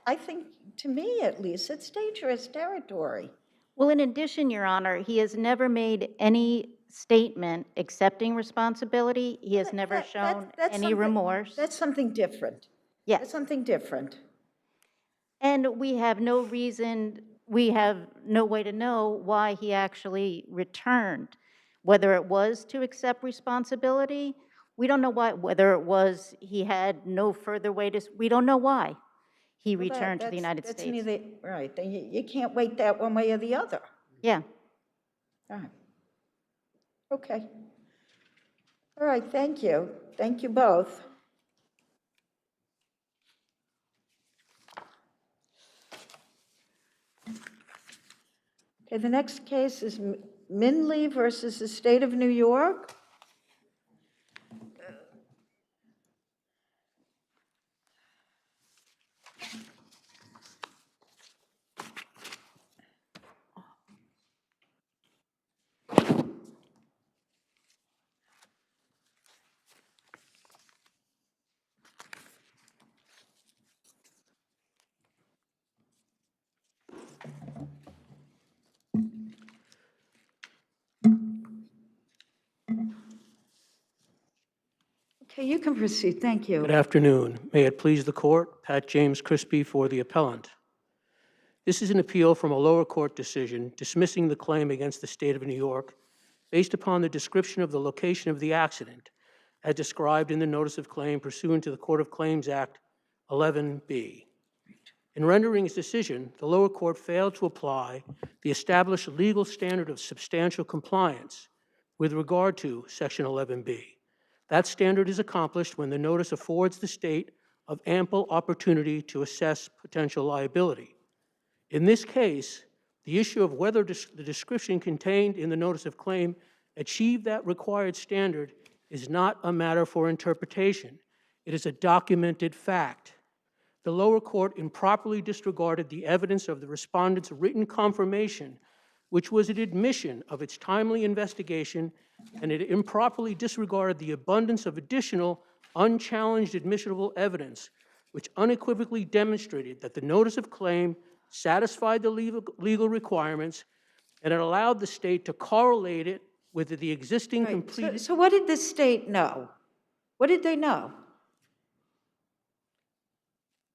I think, to me at least, it's dangerous territory. Well, in addition, Your Honor, he has never made any statement accepting responsibility. He has never shown any remorse. That's something different. Yes. That's something different. And we have no reason, we have no way to know why he actually returned, whether it was to accept responsibility. We don't know why, whether it was he had no further way to, we don't know why he returned to the United States. Right, then you can't wait that one way or the other. Yeah. All right. Okay. All right, thank you. Thank you both. Okay, the next case is Mindley versus the State of New York. Okay, you can proceed. Thank you. Good afternoon. May it please the court, Pat James Crispy for the appellant. This is an appeal from a lower court decision dismissing the claim against the state of New York based upon the description of the location of the accident as described in the notice of claim pursuant to the Court of Claims Act 11B. In rendering its decision, the lower court failed to apply the established legal standard of substantial compliance with regard to Section 11B. That standard is accomplished when the notice affords the state of ample opportunity to assess potential liability. In this case, the issue of whether the description contained in the notice of claim achieved that required standard is not a matter for interpretation. It is a documented fact. The lower court improperly disregarded the evidence of the respondent's written confirmation, which was an admission of its timely investigation, and it improperly disregarded the abundance of additional unchallenged admissible evidence, which unequivocally demonstrated that the notice of claim satisfied the legal requirements, and it allowed the state to correlate it with the existing completed... So what did the state know? What did they know?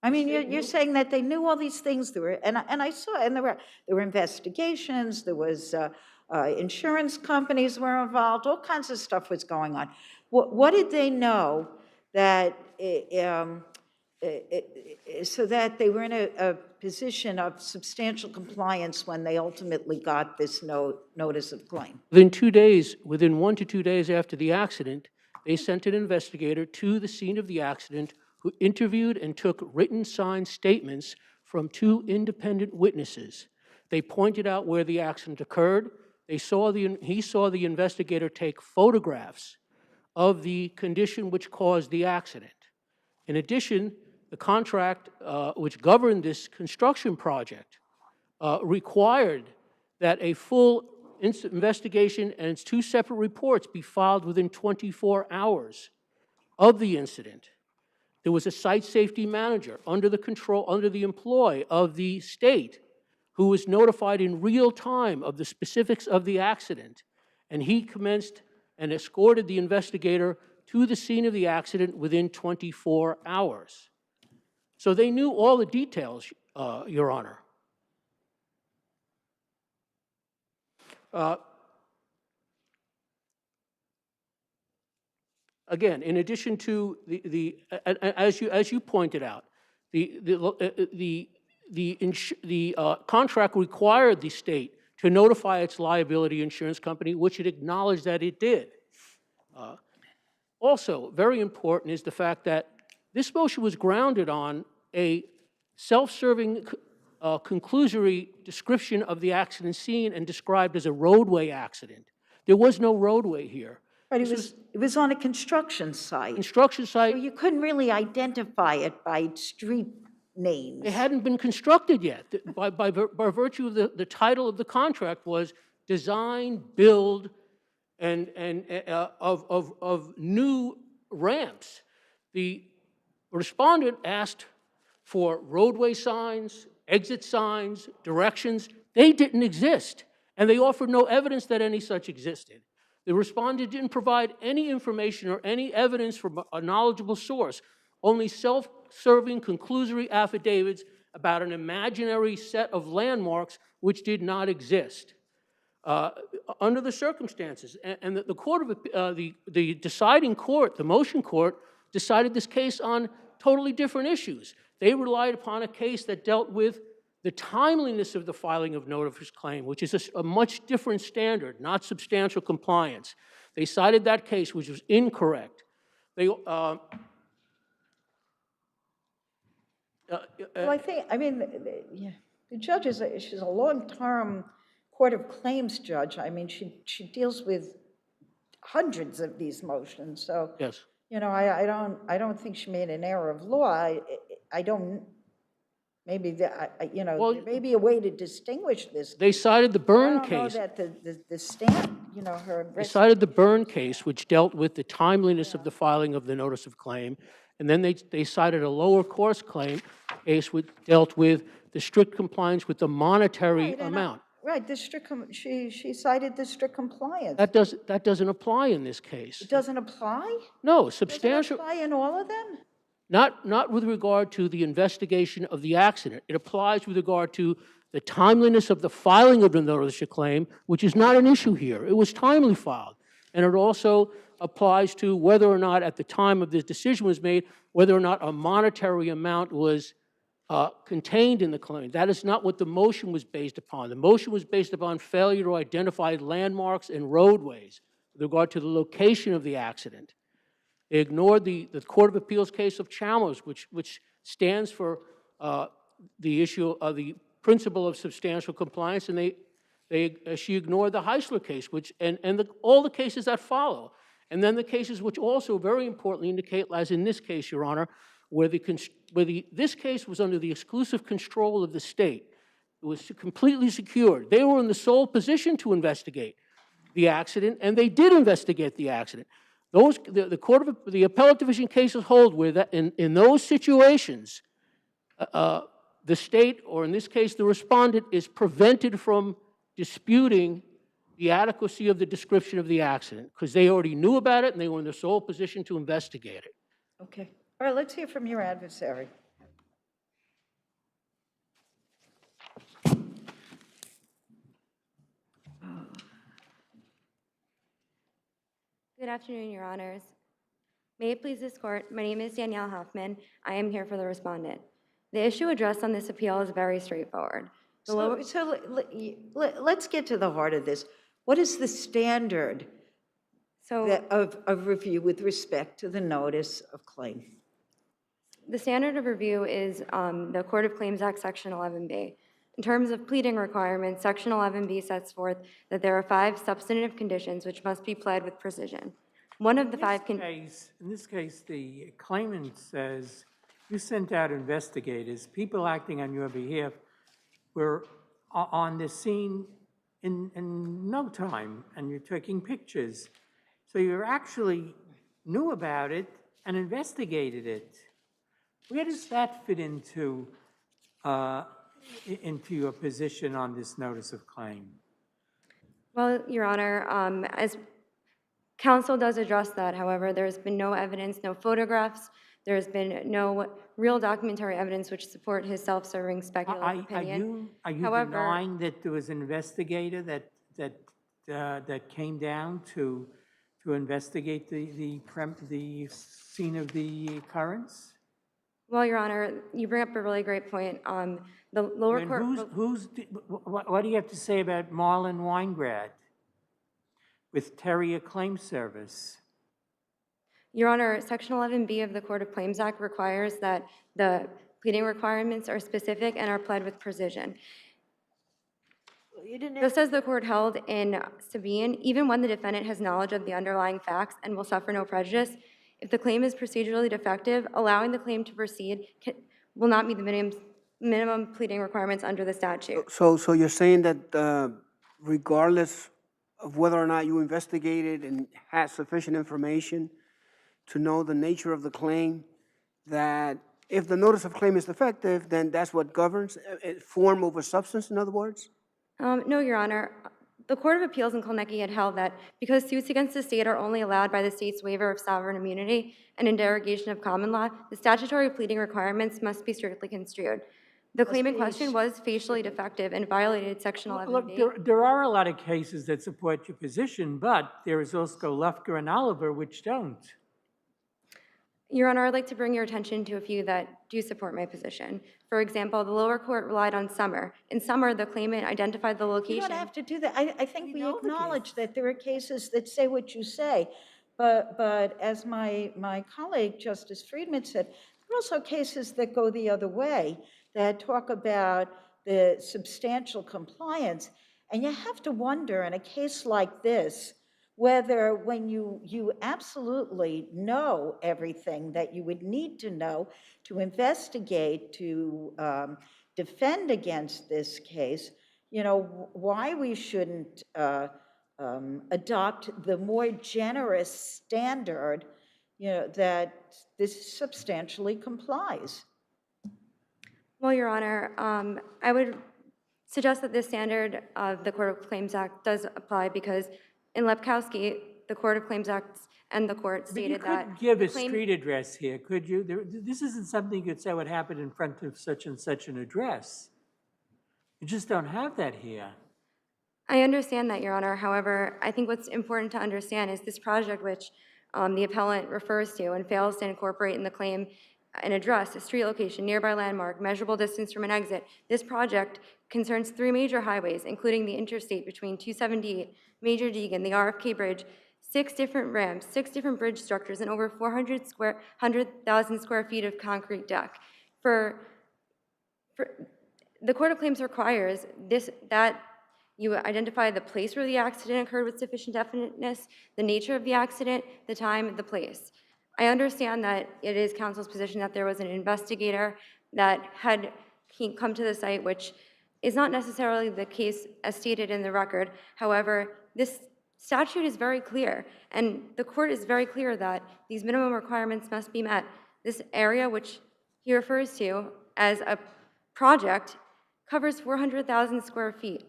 I mean, you're saying that they knew all these things. There were, and I saw, and there were investigations. There was insurance companies were involved. All kinds of stuff was going on. What did they know that so that they were in a position of substantial compliance when they ultimately got this notice of claim? Within 1 to 2 days after the accident, they sent an investigator to the scene of the accident who interviewed and took written signed statements from 2 independent witnesses. They pointed out where the accident occurred. He saw the investigator take photographs of the condition which caused the accident. In addition, the contract which governed this construction project required that a full investigation and its 2 separate reports be filed within 24 hours of the incident. There was a site safety manager under the employ of the state who was notified in real time of the specifics of the accident, and he commenced and escorted the investigator to the scene of the accident within 24 hours. So they knew all the details, Your Honor. Again, in addition to as you pointed out, the contract required the state to notify its liability insurance company, which it acknowledged that it did. Also, very important is the fact that this motion was grounded on a self-serving conclusory description of the accident scene and described as a roadway accident. There was no roadway here. But it was on a construction site. Construction site. So you couldn't really identify it by street names. It hadn't been constructed yet. By virtue of the title of the contract was design, build, and of new ramps. The respondent asked for roadway signs, exit signs, directions. They didn't exist, and they offered no evidence that any such existed. The respondent didn't provide any information or any evidence from a knowledgeable source, only self-serving conclusory affidavits about an imaginary set of landmarks which did not exist. Under the circumstances, and the court of the deciding court, the motion court, decided this case on totally different issues. They relied upon a case that dealt with the timeliness of the filing of notice of claim, which is a much different standard, not substantial compliance. They cited that case, which was incorrect. They, well, I mean, the judge she's a long-term Court of Claims judge. I mean, she deals with hundreds of these motions. So, yes. You know, I don't think she made an error of law. I don't. Maybe you know, there may be a way to distinguish this. They cited the Byrne case. I don't know that the stamp, you know, her. They cited the Byrne case, which dealt with the timeliness of the filing of the notice of claim, and then they cited a lower course claim case which dealt with the strict compliance with the monetary amount. Right, she cited the strict compliance. That doesn't apply in this case. It doesn't apply? No, Does it substantial, apply in all of them? not with regard to the investigation of the accident. It applies with regard to the timeliness of the filing of the notice of claim, which is not an issue here. It was timely filed. And it also applies to whether or not, at the time of this decision was made, whether or not a monetary amount was contained in the claim. That is not what the motion was based upon. The motion was based upon failure to identify landmarks and roadways with regard to the location of the accident. They ignored the Court of Appeals case of Chalmers, which stands for the issue of the principle of substantial compliance, and she ignored the Heisler case, all the cases that follow. And then the cases which also very importantly indicate, as in this case, Your Honor, where this case was under the exclusive control of the state. It was completely secured. They were in the sole position to investigate the accident, and they did investigate the accident. The appellate division cases hold where that in those situations, the state, or in this case the respondent, is prevented from disputing the adequacy of the description of the accident because they already knew about it and they were in the sole position to investigate it. Okay. All right, let's hear from your adversary. Good afternoon, Your Honors. May it please this court, my name is Danielle Hoffman. I am here for the respondent. The issue addressed on this appeal is very straightforward. Let's get to the heart of this. What is the standard of review with respect to the notice of claim? The standard of review is the Court of Claims Act, Section 11B. In terms of pleading requirements, Section 11B sets forth that there are 5 substantive conditions which must be pled with precision. One of the 5 In this case, the claimant says you sent out investigators, people acting on your behalf were on the scene in no time, and you're taking pictures. So you actually knew about it and investigated it. Where does that fit into your position on this notice of claim? Well, Your Honor, as counsel does address that, however, there's been no evidence, no photographs, there's been no real documentary evidence which support his self-serving speculative opinion. Are you denying that there was an investigator that came down to investigate the scene of the occurrence? Well, Your Honor, you bring up a really great point. The lower court. What do you have to say about Marlon Weingrad with Terrier Claim Service? Your Honor, Section 11B of the Court of Claims Act requires that the pleading requirements are specific and are pled with precision. Just as the court held in Sabine, even when the defendant has knowledge of the underlying facts and will suffer no prejudice, if the claim is procedurally defective, allowing the claim to proceed will not meet the minimum pleading requirements under the statute. So you're saying that regardless of whether or not you investigated and had sufficient information to know the nature of the claim, that if the notice of claim is defective, then that's what governs, form over substance, in other words? No, Your Honor. The Court of Appeals in Kolnecki had held that because suits against the state are only allowed by the state's waiver of sovereign immunity and in derogation of common law, the statutory pleading requirements must be strictly construed. The claim in question was facially defective and violated Section 11B. Look, there are a lot of cases that support your position, but there is also Lufker and Oliver which don't. Your Honor, I'd like to bring your attention to a few that do support my position. For example, the lower court relied on Summer. In Summer, the claimant identified the location. You don't have to do that. I think we acknowledge that there are cases that say what you say, but as my colleague, Justice Friedman, said, there are also cases that go the other way, that talk about the substantial compliance, and you have to wonder in a case like this, whether when you absolutely know everything that you would need to know to investigate, to defend against this case, why we shouldn't adopt the more generous standard, that this substantially complies. Well, Your Honor, I would suggest that this standard of the Court of Claims Act does apply because in Lepkowski, the Court of Claims Act and the court But you stated that couldn't give the a claim- street address here, could you? This isn't something you could say what happened in front of such and such an address. You just don't have that here. I understand that, Your Honor. However, I think what's important to understand is this project, which the appellant refers to and fails to incorporate in the claim an address, a street location, nearby landmark, measurable distance from an exit. This project concerns 3 major highways, including the interstate between 278, Major Deegan, the RFK Bridge, 6 different ramps, 6 different bridge structures, and over 400,000 square feet of concrete deck. The Court of Claims requires that you identify the place where the accident occurred with sufficient definiteness, the nature of the accident, the time, the place. I understand that it is counsel's position that there was an investigator that had come to the site, which is not necessarily the case as stated in the record. However, this statute is very clear, and the court is very clear that these minimum requirements must be met. This area, which he refers to as a project, covers 400,000 square feet.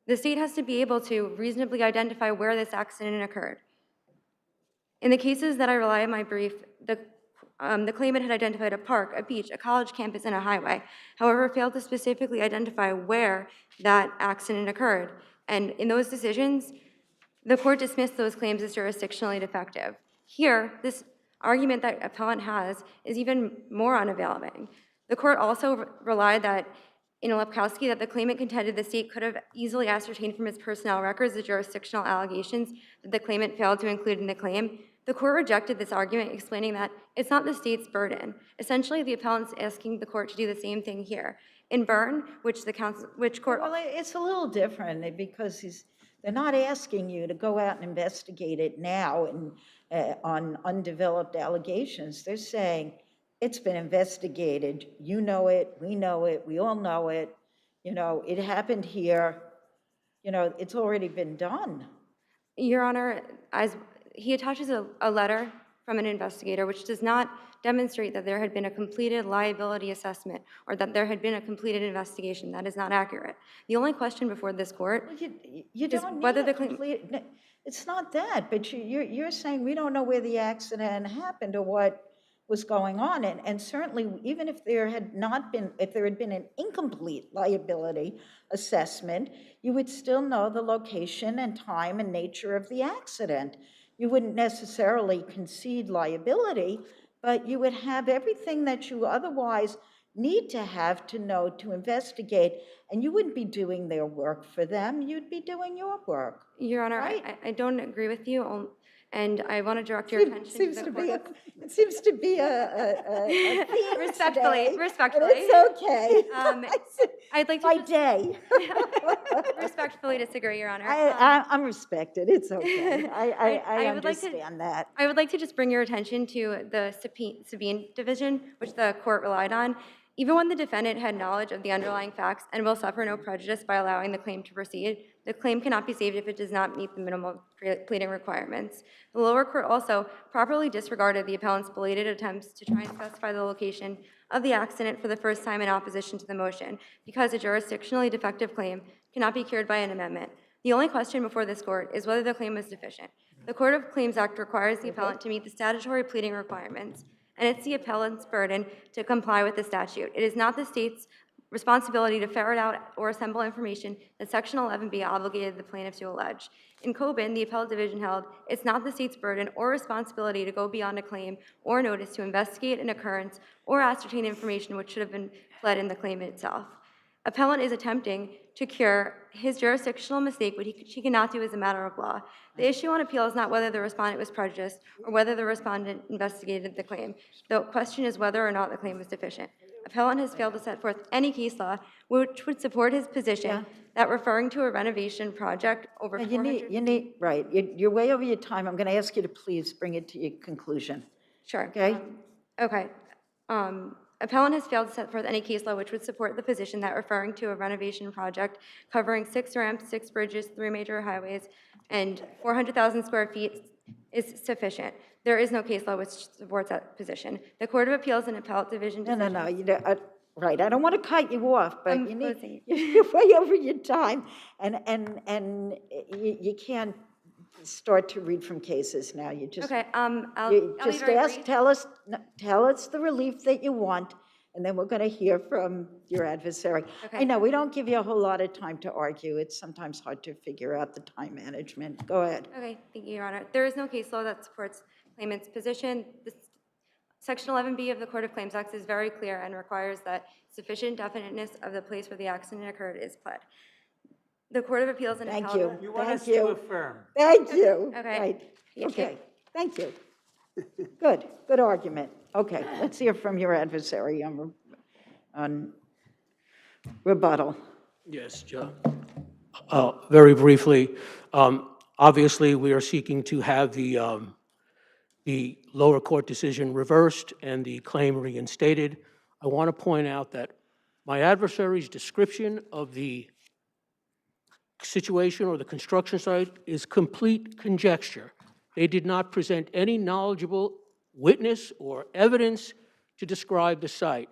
The state has to be able to reasonably identify where this accident occurred. In the cases that I rely on my brief, the claimant had identified a park, a beach, a college campus, and a highway, however, failed to specifically identify where that accident occurred. And in those decisions, the court dismissed those claims as jurisdictionally defective. Here, this argument that appellant has is even more unavailing. The court also relied that in Lepkowski that the claimant contended the state could have easily ascertained from its personnel records the jurisdictional allegations that the claimant failed to include in the claim. The court rejected this argument, explaining that it's not the state's burden. Essentially, the appellant's asking the court to do the same thing here. In Byrne, Well, it's a little different because they're not asking you to go out and investigate it now and on undeveloped allegations. They're saying, it's been investigated, you know it, we all know it, it happened here, it's already been done. Your Honor, as he attaches a letter from an investigator which does not demonstrate that there had been a completed liability assessment or that there had been a completed investigation. That is not accurate. The only question before this court is whether the claim... It's not that, but you're saying we don't know where the accident happened or what was going on, and certainly even if there had been an incomplete liability assessment, you would still know the location and time and nature of the accident. You wouldn't necessarily concede liability, but you would have everything that you otherwise need to have to know to investigate, and you wouldn't be doing their work for them, you'd be doing your work. Your Honor, right? I don't agree with you, and I want to direct your attention to the court. It seems to be a theme Respectfully, today, respectfully. but it's okay. I'd like to My day. respectfully disagree, Your Honor. I'm respected. It's okay. I would like to- understand that. I would like to just bring your attention to the Sabine division, which the court relied on. Even when the defendant had knowledge of the underlying facts and will suffer no prejudice by allowing the claim to proceed, the claim cannot be saved if it does not meet the minimal pleading requirements. The lower court also properly disregarded the appellant's belated attempts to try and specify the location of the accident for the first time in opposition to the motion, because a jurisdictionally defective claim cannot be cured by an amendment. The only question before this court is whether the claim is deficient. The Court of Claims Act requires the appellant to meet the statutory pleading requirements, and it's the appellant's burden to comply with the statute. It is not the state's responsibility to ferret out or assemble information that Section 11B obligated the plaintiff to allege. In Coben, the appellate division held it's not the state's burden or responsibility to go beyond a claim or notice to investigate an occurrence or ascertain information which should have been pled in the claim itself. Appellant is attempting to cure his jurisdictional mistake, but she cannot do as a matter of law. The issue on appeal is not whether the respondent was prejudiced or whether the respondent investigated the claim. The question is whether or not the claim was deficient. Appellant has failed to set forth any case law which would support his position that referring to a renovation project over 400... Right, you're way over your time. I'm going to ask you to please bring it to your conclusion. Sure. Okay? Okay. Appellant has failed to set forth any case law which would support the position that referring to a renovation project covering 6 ramps, 6 bridges, 3 major highways, and 400,000 square feet is sufficient. There is no case law which supports that position. The Court of Appeals and Appellate Division... No. Right, I don't want to cut you off, but I'm you need, closing. you're way over your time, and you can't start to read from cases now, you just. Okay, I'll You be just very ask, brief. tell us the relief that you want, and then we're going to hear from your adversary. Okay. I know, we don't give you a whole lot of time to argue. It's sometimes hard to figure out the time management. Go ahead. Okay, thank you, Your Honor. There is no case law that supports claimant's position. Section 11B of the Court of Claims Act is very clear and requires that sufficient definiteness of the place where the accident occurred is pled. The Court of Appeals and Thank Appellate. you. You want us Thank to you. affirm? Thank you. Okay. Right. Thank you. Okay, thank you. Good argument. Okay, let's hear from your adversary on rebuttal. Yes, Joe. Very briefly, obviously, we are seeking to have the lower court decision reversed and the claim reinstated. I want to point out that my adversary's description of the situation or the construction site is complete conjecture. They did not present any knowledgeable witness or evidence to describe the site.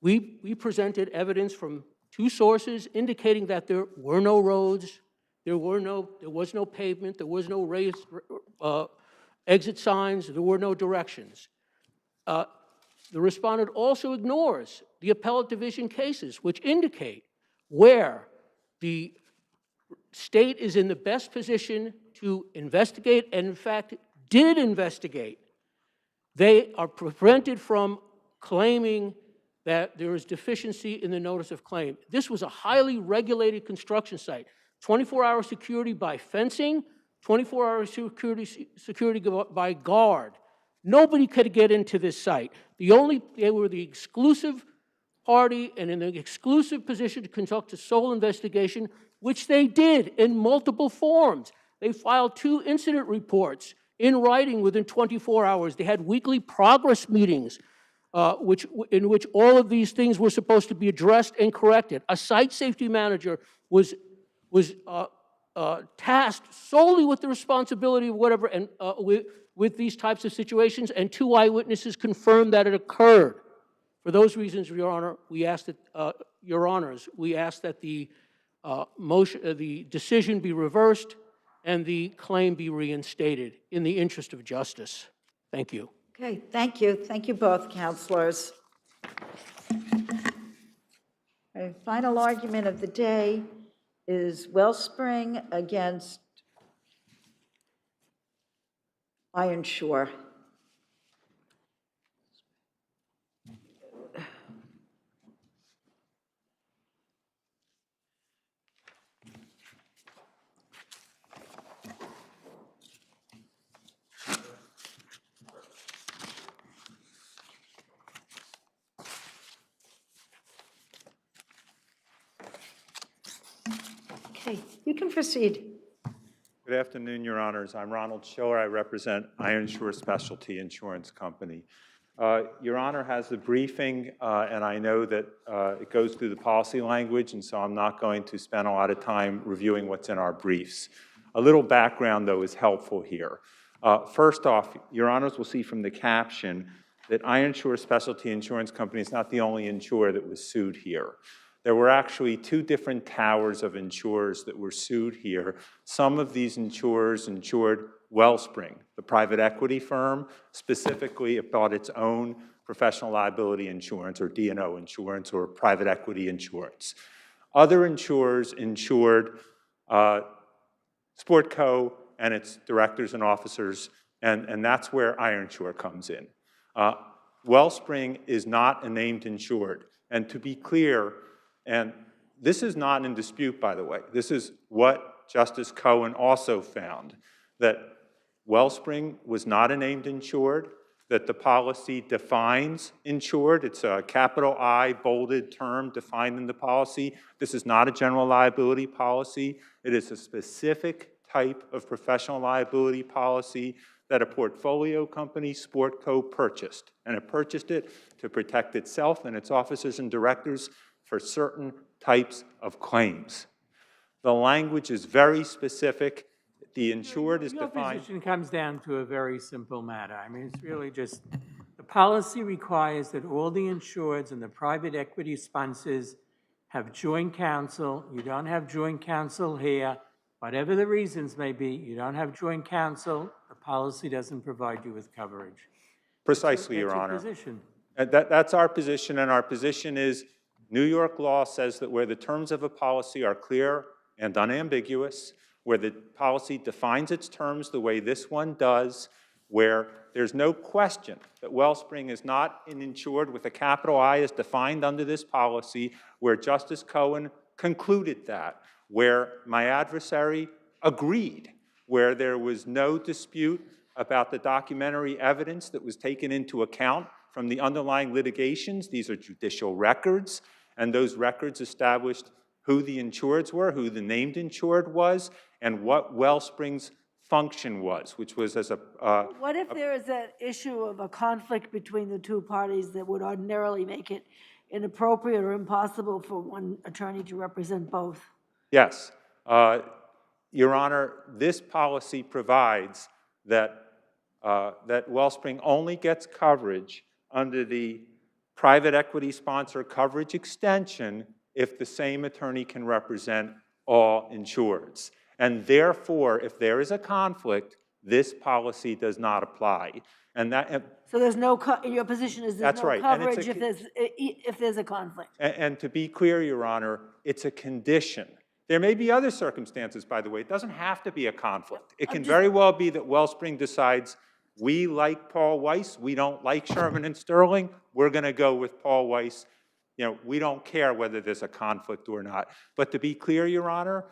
We presented evidence from two sources indicating that there were no roads, there was no pavement, there was no raised exit signs, there were no directions. The respondent also ignores the appellate division cases, which indicate where the state is in the best position to investigate, and in fact, did investigate. They are prevented from claiming that there is deficiency in the notice of claim. This was a highly regulated construction site. 24-hour security by fencing, 24-hour security by guard. Nobody could get into this site. They were the exclusive party and in the exclusive position to conduct a sole investigation, which they did in multiple forms. They filed 2 incident reports in writing within 24 hours. They had weekly progress meetings in which all of these things were supposed to be addressed and corrected. A site safety manager was tasked solely with the responsibility of whatever, and with these types of situations, and 2 eyewitnesses confirmed that it occurred. For those reasons, Your Honor, we ask that, Your Honors, we ask that the the decision be reversed and the claim be reinstated in the interest of justice. Thank you. Okay, thank you. Thank you both, counselors. Our final argument of the day is Wellspring against Iron Shore. Okay, you can proceed. Good afternoon, Your Honors. I'm Ronald Schiller. I represent Iron Shore Specialty Insurance Company. Your Honor has the briefing, and I know that it goes through the policy language, and so I'm not going to spend a lot of time reviewing what's in our briefs. A little background, though, is helpful here. First off, Your Honors will see from the caption that Iron Shore Specialty Insurance Company is not the only insurer that was sued here. There were actually 2 different towers of insurers that were sued here. Some of these insurers insured Wellspring, the private equity firm. Specifically, it bought its own professional liability insurance, or D&O insurance, or private equity insurance. Other insurers insured Sportco and its directors and officers, and that's where Iron Shore comes in. Wellspring is not a named insured. And to be clear, and this is not in dispute, by the way. This is what Justice Cohen also found, that Wellspring was not a named insured, that the policy defines insured. It's a capital I bolded term defined in the policy. This is not a general liability policy. It is a specific type of professional liability policy that a portfolio company, Sportco, purchased. And it purchased it to protect itself and its officers and directors for certain types of claims. The language is very specific. The insured is defined. Your position comes down to a very simple matter. I mean, it's really just the policy requires that all the insureds and the private equity sponsors have joint counsel. You don't have joint counsel here. Whatever the reasons may be, you don't have joint counsel, the policy doesn't provide you with coverage. Precisely, Your That's Honor. position. That's our position, and our position is New York law says that where the terms of a policy are clear and unambiguous, where the policy defines its terms the way this one does, where there's no question that Wellspring is not an insured with a capital I as defined under this policy, where Justice Cohen concluded that, where my adversary agreed, where there was no dispute about the documentary evidence that was taken into account from the underlying litigations. These are judicial records, and those records established who the insureds were, who the named insured was, and what Wellspring's function was, which was as a... What if there is an issue of a conflict between the two parties that would ordinarily make it inappropriate or impossible for one attorney to represent both? Yes. Your Honor, this policy provides that, that Wellspring only gets coverage under the private equity sponsor coverage extension if the same attorney can represent all insureds. And therefore, if there is a conflict, this policy does not apply. And that... So there's no, your position is there's no coverage if there's a conflict. And to be clear, Your Honor, it's a condition. There may be other circumstances, by the way. It doesn't have to be a conflict. It can very well be that Wellspring decides, we like Paul Weiss, we don't like Sherman and Sterling, we're going to go with Paul Weiss. You know, we don't care whether there's a conflict or not. But to be clear, Your Honor,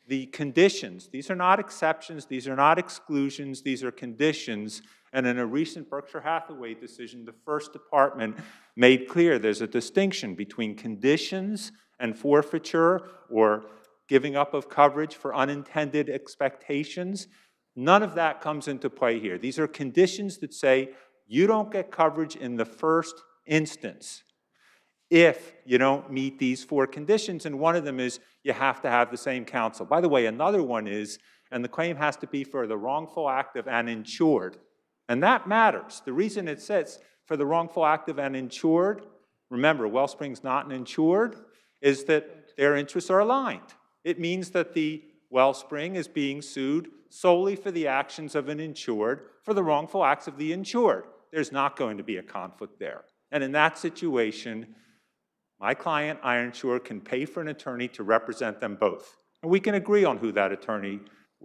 the conditions, these are not exceptions, these are not exclusions, these are conditions. And in a recent Berkshire Hathaway decision, the First Department made clear there's a distinction between conditions and forfeiture or giving up of coverage for unintended expectations. None of that comes into play here. These are conditions that say you don't get coverage in the first instance if you don't meet these four conditions, and one of them is you have to have the same counsel. By the way, another one is, and the claim has to be for the wrongful act of an insured, and that matters. The reason it says for the wrongful act of an insured, remember, Wellspring's not an insured, is that their interests are aligned. It means that the Wellspring is being sued solely for the actions of an insured, for the wrongful acts of the insured. There's not going to be a conflict there. And in that situation, my client, Ironsure, can pay for an attorney to represent them both. And we can agree on who that attorney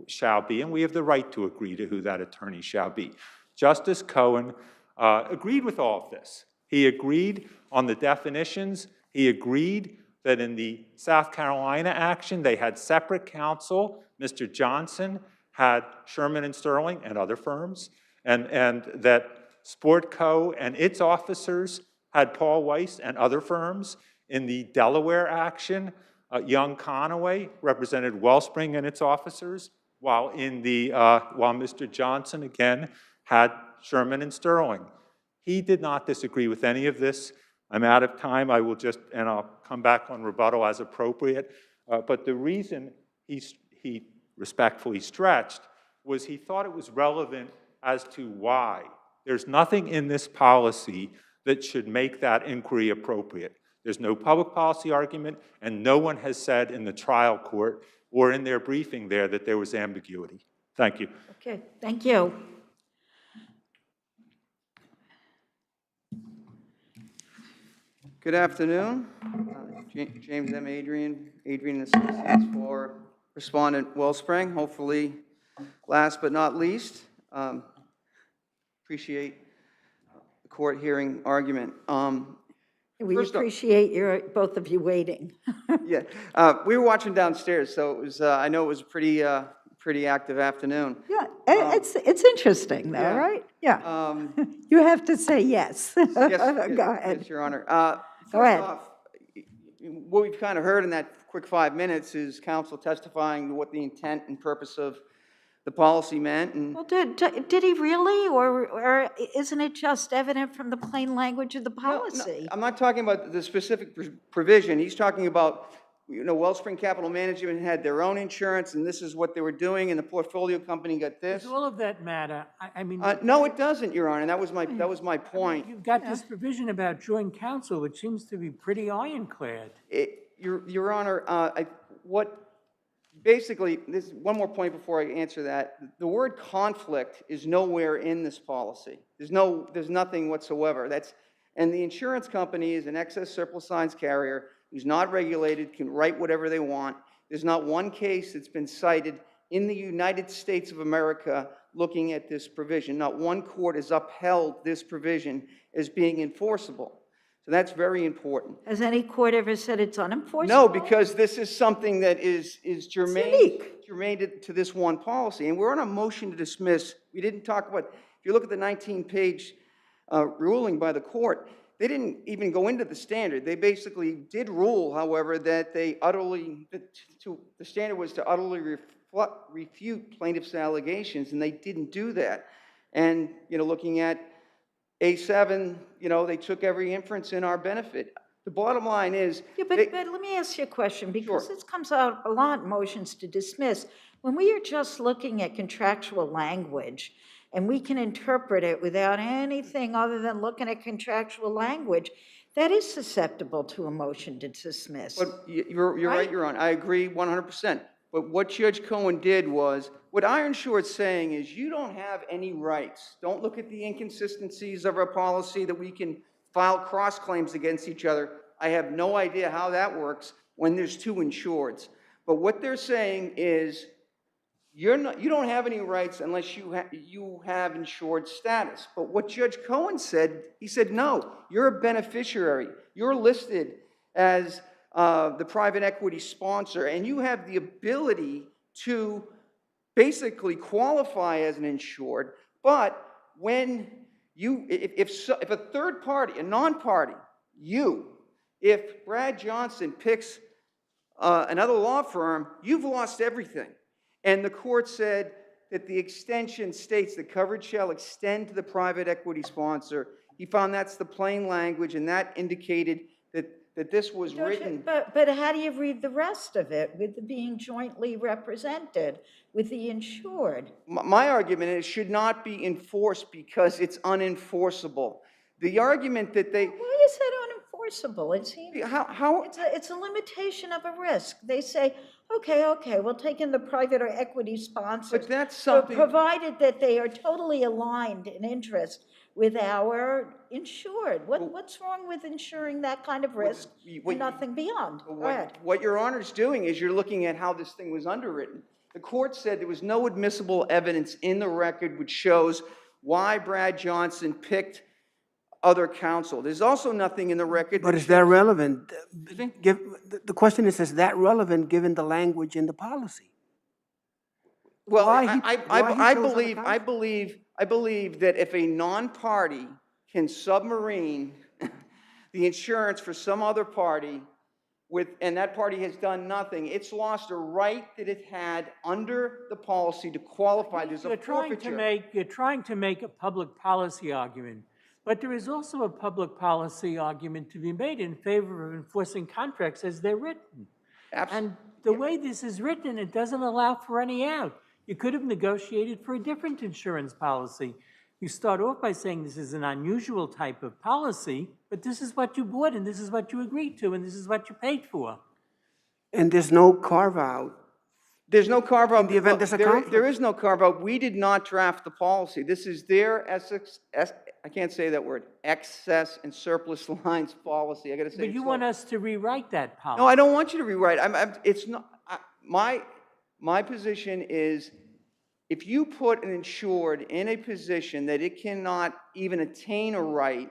shall be, and we have the right to agree to who that attorney shall be. Justice Cohen agreed with all of this. He agreed on the definitions. He agreed that in the South Carolina action, they had separate counsel. Mr. Johnson had Sherman and Sterling and other firms, and that Sportco and its officers had Paul Weiss and other firms. In the Delaware action, Young Conaway represented Wellspring and its officers, while Mr. Johnson, again, had Sherman and Sterling. He did not disagree with any of this. I'm out of time. I will just, and I'll come back on rebuttal as appropriate. But the reason he respectfully stretched was he thought it was relevant as to why. There's nothing in this policy that should make that inquiry appropriate. There's no public policy argument, and no one has said in the trial court or in their briefing there that there was ambiguity. Thank you. Okay, thank you. Good afternoon. James M. Adrian Associates for Respondent Wellspring. Hopefully, last but not least, appreciate the court hearing argument. We appreciate both of you waiting. Yeah, we were watching downstairs, so it was. I know it was a pretty active afternoon. Yeah, it's interesting though, yeah. right? Yeah. You have to say yes. Yes, Go ahead. Yes, Your Honor. Go ahead. Off, what we've kind of heard in that quick 5 minutes is counsel testifying to what the intent and purpose of the policy meant. And Well, did he really, or isn't it just evident from the plain language of the policy? No, I'm not talking about the specific provision. He's talking about Wellspring Capital Management had their own insurance, and this is what they were doing, and the portfolio company got this. Does all of that matter? I mean. No, it doesn't, Your Honor. That was my point. You've got this provision about joint counsel, which seems to be pretty ironclad. Your Honor, basically, this one more point before I answer that. The word conflict is nowhere in this policy. There's nothing whatsoever. And the insurance company is an excess surplus lines carrier who's not regulated, can write whatever they want. There's not one case that's been cited in the United States of America looking at this provision. Not one court has upheld this provision as being enforceable. So that's very important. Has any court ever said it's unenforceable? No, because this is something that is germane to this one policy. And we're on a motion to dismiss. We didn't talk about, if you look at the 19-page ruling by the court, they didn't even go into the standard. They basically did rule, however, that the standard was to utterly refute plaintiff's allegations, and they didn't do that. And, looking at A7, they took every inference in our benefit. The bottom line is... Yeah, but let me ask you a question, because this comes out a lot in motions to dismiss. When we are just looking at contractual language, and we can interpret it without anything other than looking at contractual language, that is susceptible to a motion to dismiss. But you're right, Your Honor. I agree 100%. But what Judge Cohen did was, what Ironshort's saying is, you don't have any rights. Don't look at the inconsistencies of our policy that we can file cross-claims against each other. I have no idea how that works when there's two insureds. But what they're saying is, you don't have any rights unless you have insured status. But what Judge Cohen said, he said, no, you're a beneficiary. You're listed as the private equity sponsor, and you have the ability to basically qualify as an insured. But when if a third party, a non-party, if Brad Johnson picks another law firm, you've lost everything. And the court said that the extension states that coverage shall extend to the private equity sponsor. He found that's the plain language, and that indicated that this was written. But how do you read the rest of it with the being jointly represented with the insured? My argument is it should not be enforced because it's unenforceable. The argument that they... Why is that unenforceable? It seems it's a limitation of a risk. They say, okay, we'll take in the private or equity sponsors. But that's something... Provided that they are totally aligned in interest with our insured. What's wrong with insuring that kind of risk and nothing beyond? What Your Honor's doing is you're looking at how this thing was underwritten. The court said there was no admissible evidence in the record which shows why Brad Johnson picked other counsel. There's also nothing in the record. But is that relevant? The question is that relevant given the language in the policy? Well, I believe that if a non-party can submarine the insurance for some other party, and that party has done nothing, it's lost a right that it had under the policy to qualify. There's a forfeiture. You're trying to make a public policy argument, but there is also a public policy argument to be made in favor of enforcing contracts as they're written. Absolutely. And the way this is written, it doesn't allow for any out. You could have negotiated for a different insurance policy. You start off by saying this is an unusual type of policy, but this is what you bought, and this is what you agreed to, and this is what you paid for. And there's no carve-out. There's no carve-out. In the event there's a conflict. There is no carve-out. We did not draft the policy. This is their I can't say that word, excess and surplus lines policy. I got to say. But you want us to rewrite that policy. No, I don't want you to rewrite. It's not. My position is, if you put an insured in a position that it cannot even attain a right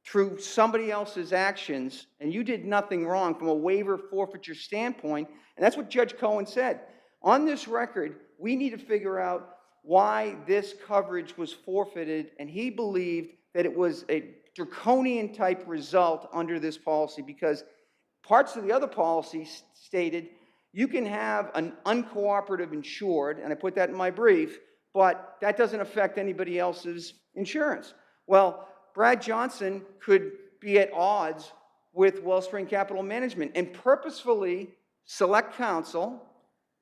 through somebody else's actions, and you did nothing wrong from a waiver forfeiture standpoint, and that's what Judge Cohen said. On this record, we need to figure out why this coverage was forfeited, and he believed that it was a draconian type result under this policy because parts of the other policy stated you can have an uncooperative insured, and I put that in my brief, but that doesn't affect anybody else's insurance. Well, Brad Johnson could be at odds with Wellspring Capital Management and purposefully select counsel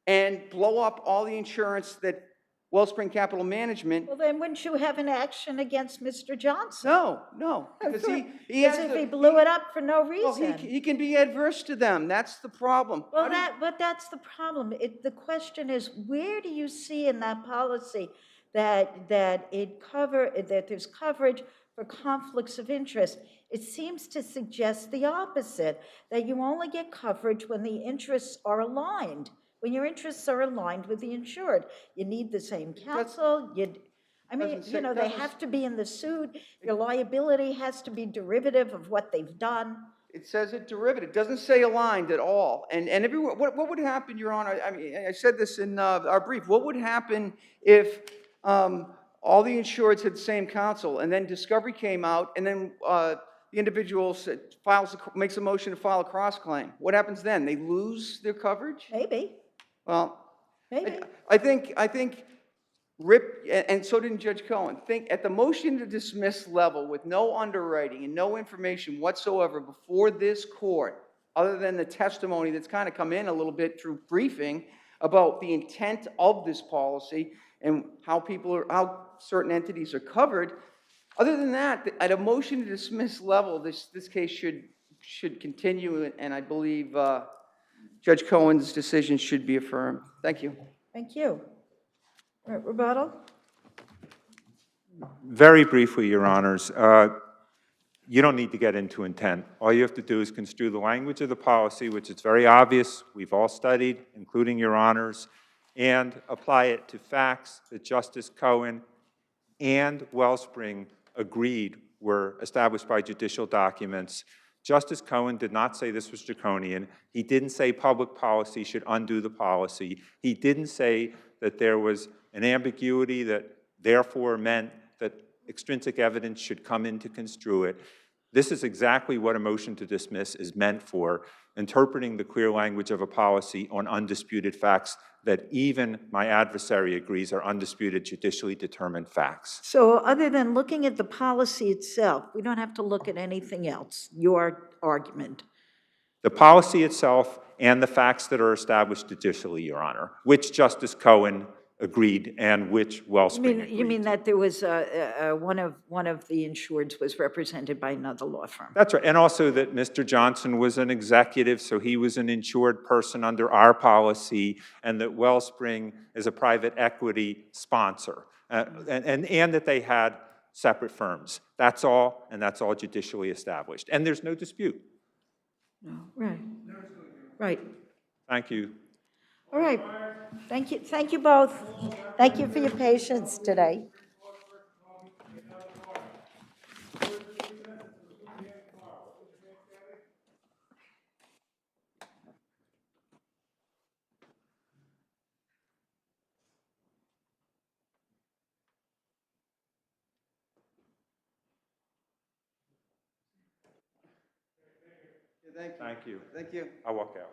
and blow up all the insurance that Wellspring Capital Management. Well, then wouldn't you have an action against Mr. Johnson? No, because he has As if to, he blew it up for no well, reason. he can be adverse to them. That's the problem. Well, but that's the problem. The question is, where do you see in that policy that there's coverage for conflicts of interest? It seems to suggest the opposite, that you only get coverage when the interests are aligned. When your interests are aligned with the insured, you need the same counsel. They have to be in the suit. Your liability has to be derivative of what they've done. It says it derivative. It doesn't say aligned at all. And everyone, what would happen, Your Honor? I mean, I said this in our brief. What would happen if all the insureds had the same counsel, and then discovery came out, and then the individual makes a motion to file a cross-claim? What happens then? They lose their coverage? Maybe. Well, maybe. I think Rip, and so didn't Judge Cohen, think at the motion to dismiss level with no underwriting and no information whatsoever before this court, other than the testimony that's kind of come in a little bit through briefing about the intent of this policy and how certain entities are covered. Other than that, at a motion to dismiss level, this case should continue, and I believe Judge Cohen's decision should be affirmed. Thank you. Thank you. All right, rebuttal? Very briefly, Your Honors, you don't need to get into intent. All you have to do is construe the language of the policy, which is very obvious, we've all studied, including Your Honors, and apply it to facts that Justice Cohen and Wellspring agreed were established by judicial documents. Justice Cohen did not say this was draconian. He didn't say public policy should undo the policy. He didn't say that there was an ambiguity that therefore meant that extrinsic evidence should come in to construe it. This is exactly what a motion to dismiss is meant for, interpreting the clear language of a policy on undisputed facts that even my adversary agrees are undisputed, judicially determined facts. So other than looking at the policy itself, we don't have to look at anything else, your argument. The policy itself and the facts that are established judicially, Your Honor, which Justice Cohen agreed and which Wellspring agreed. You mean that there was one of the insureds was represented by another law firm? That's right, and also that Mr. Johnson was an executive, so he was an insured person under our policy, and that Wellspring is a private equity sponsor, and that they had separate firms. That's all, and that's all judicially established, and there's no dispute. No, right. Right. Thank you. All right. Thank you both. Thank you for your patience today. Thank you. Thank you. I'll walk out.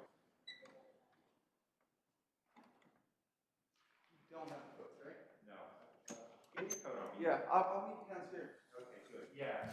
Yeah, I'll meet you downstairs. Okay, good. Yeah.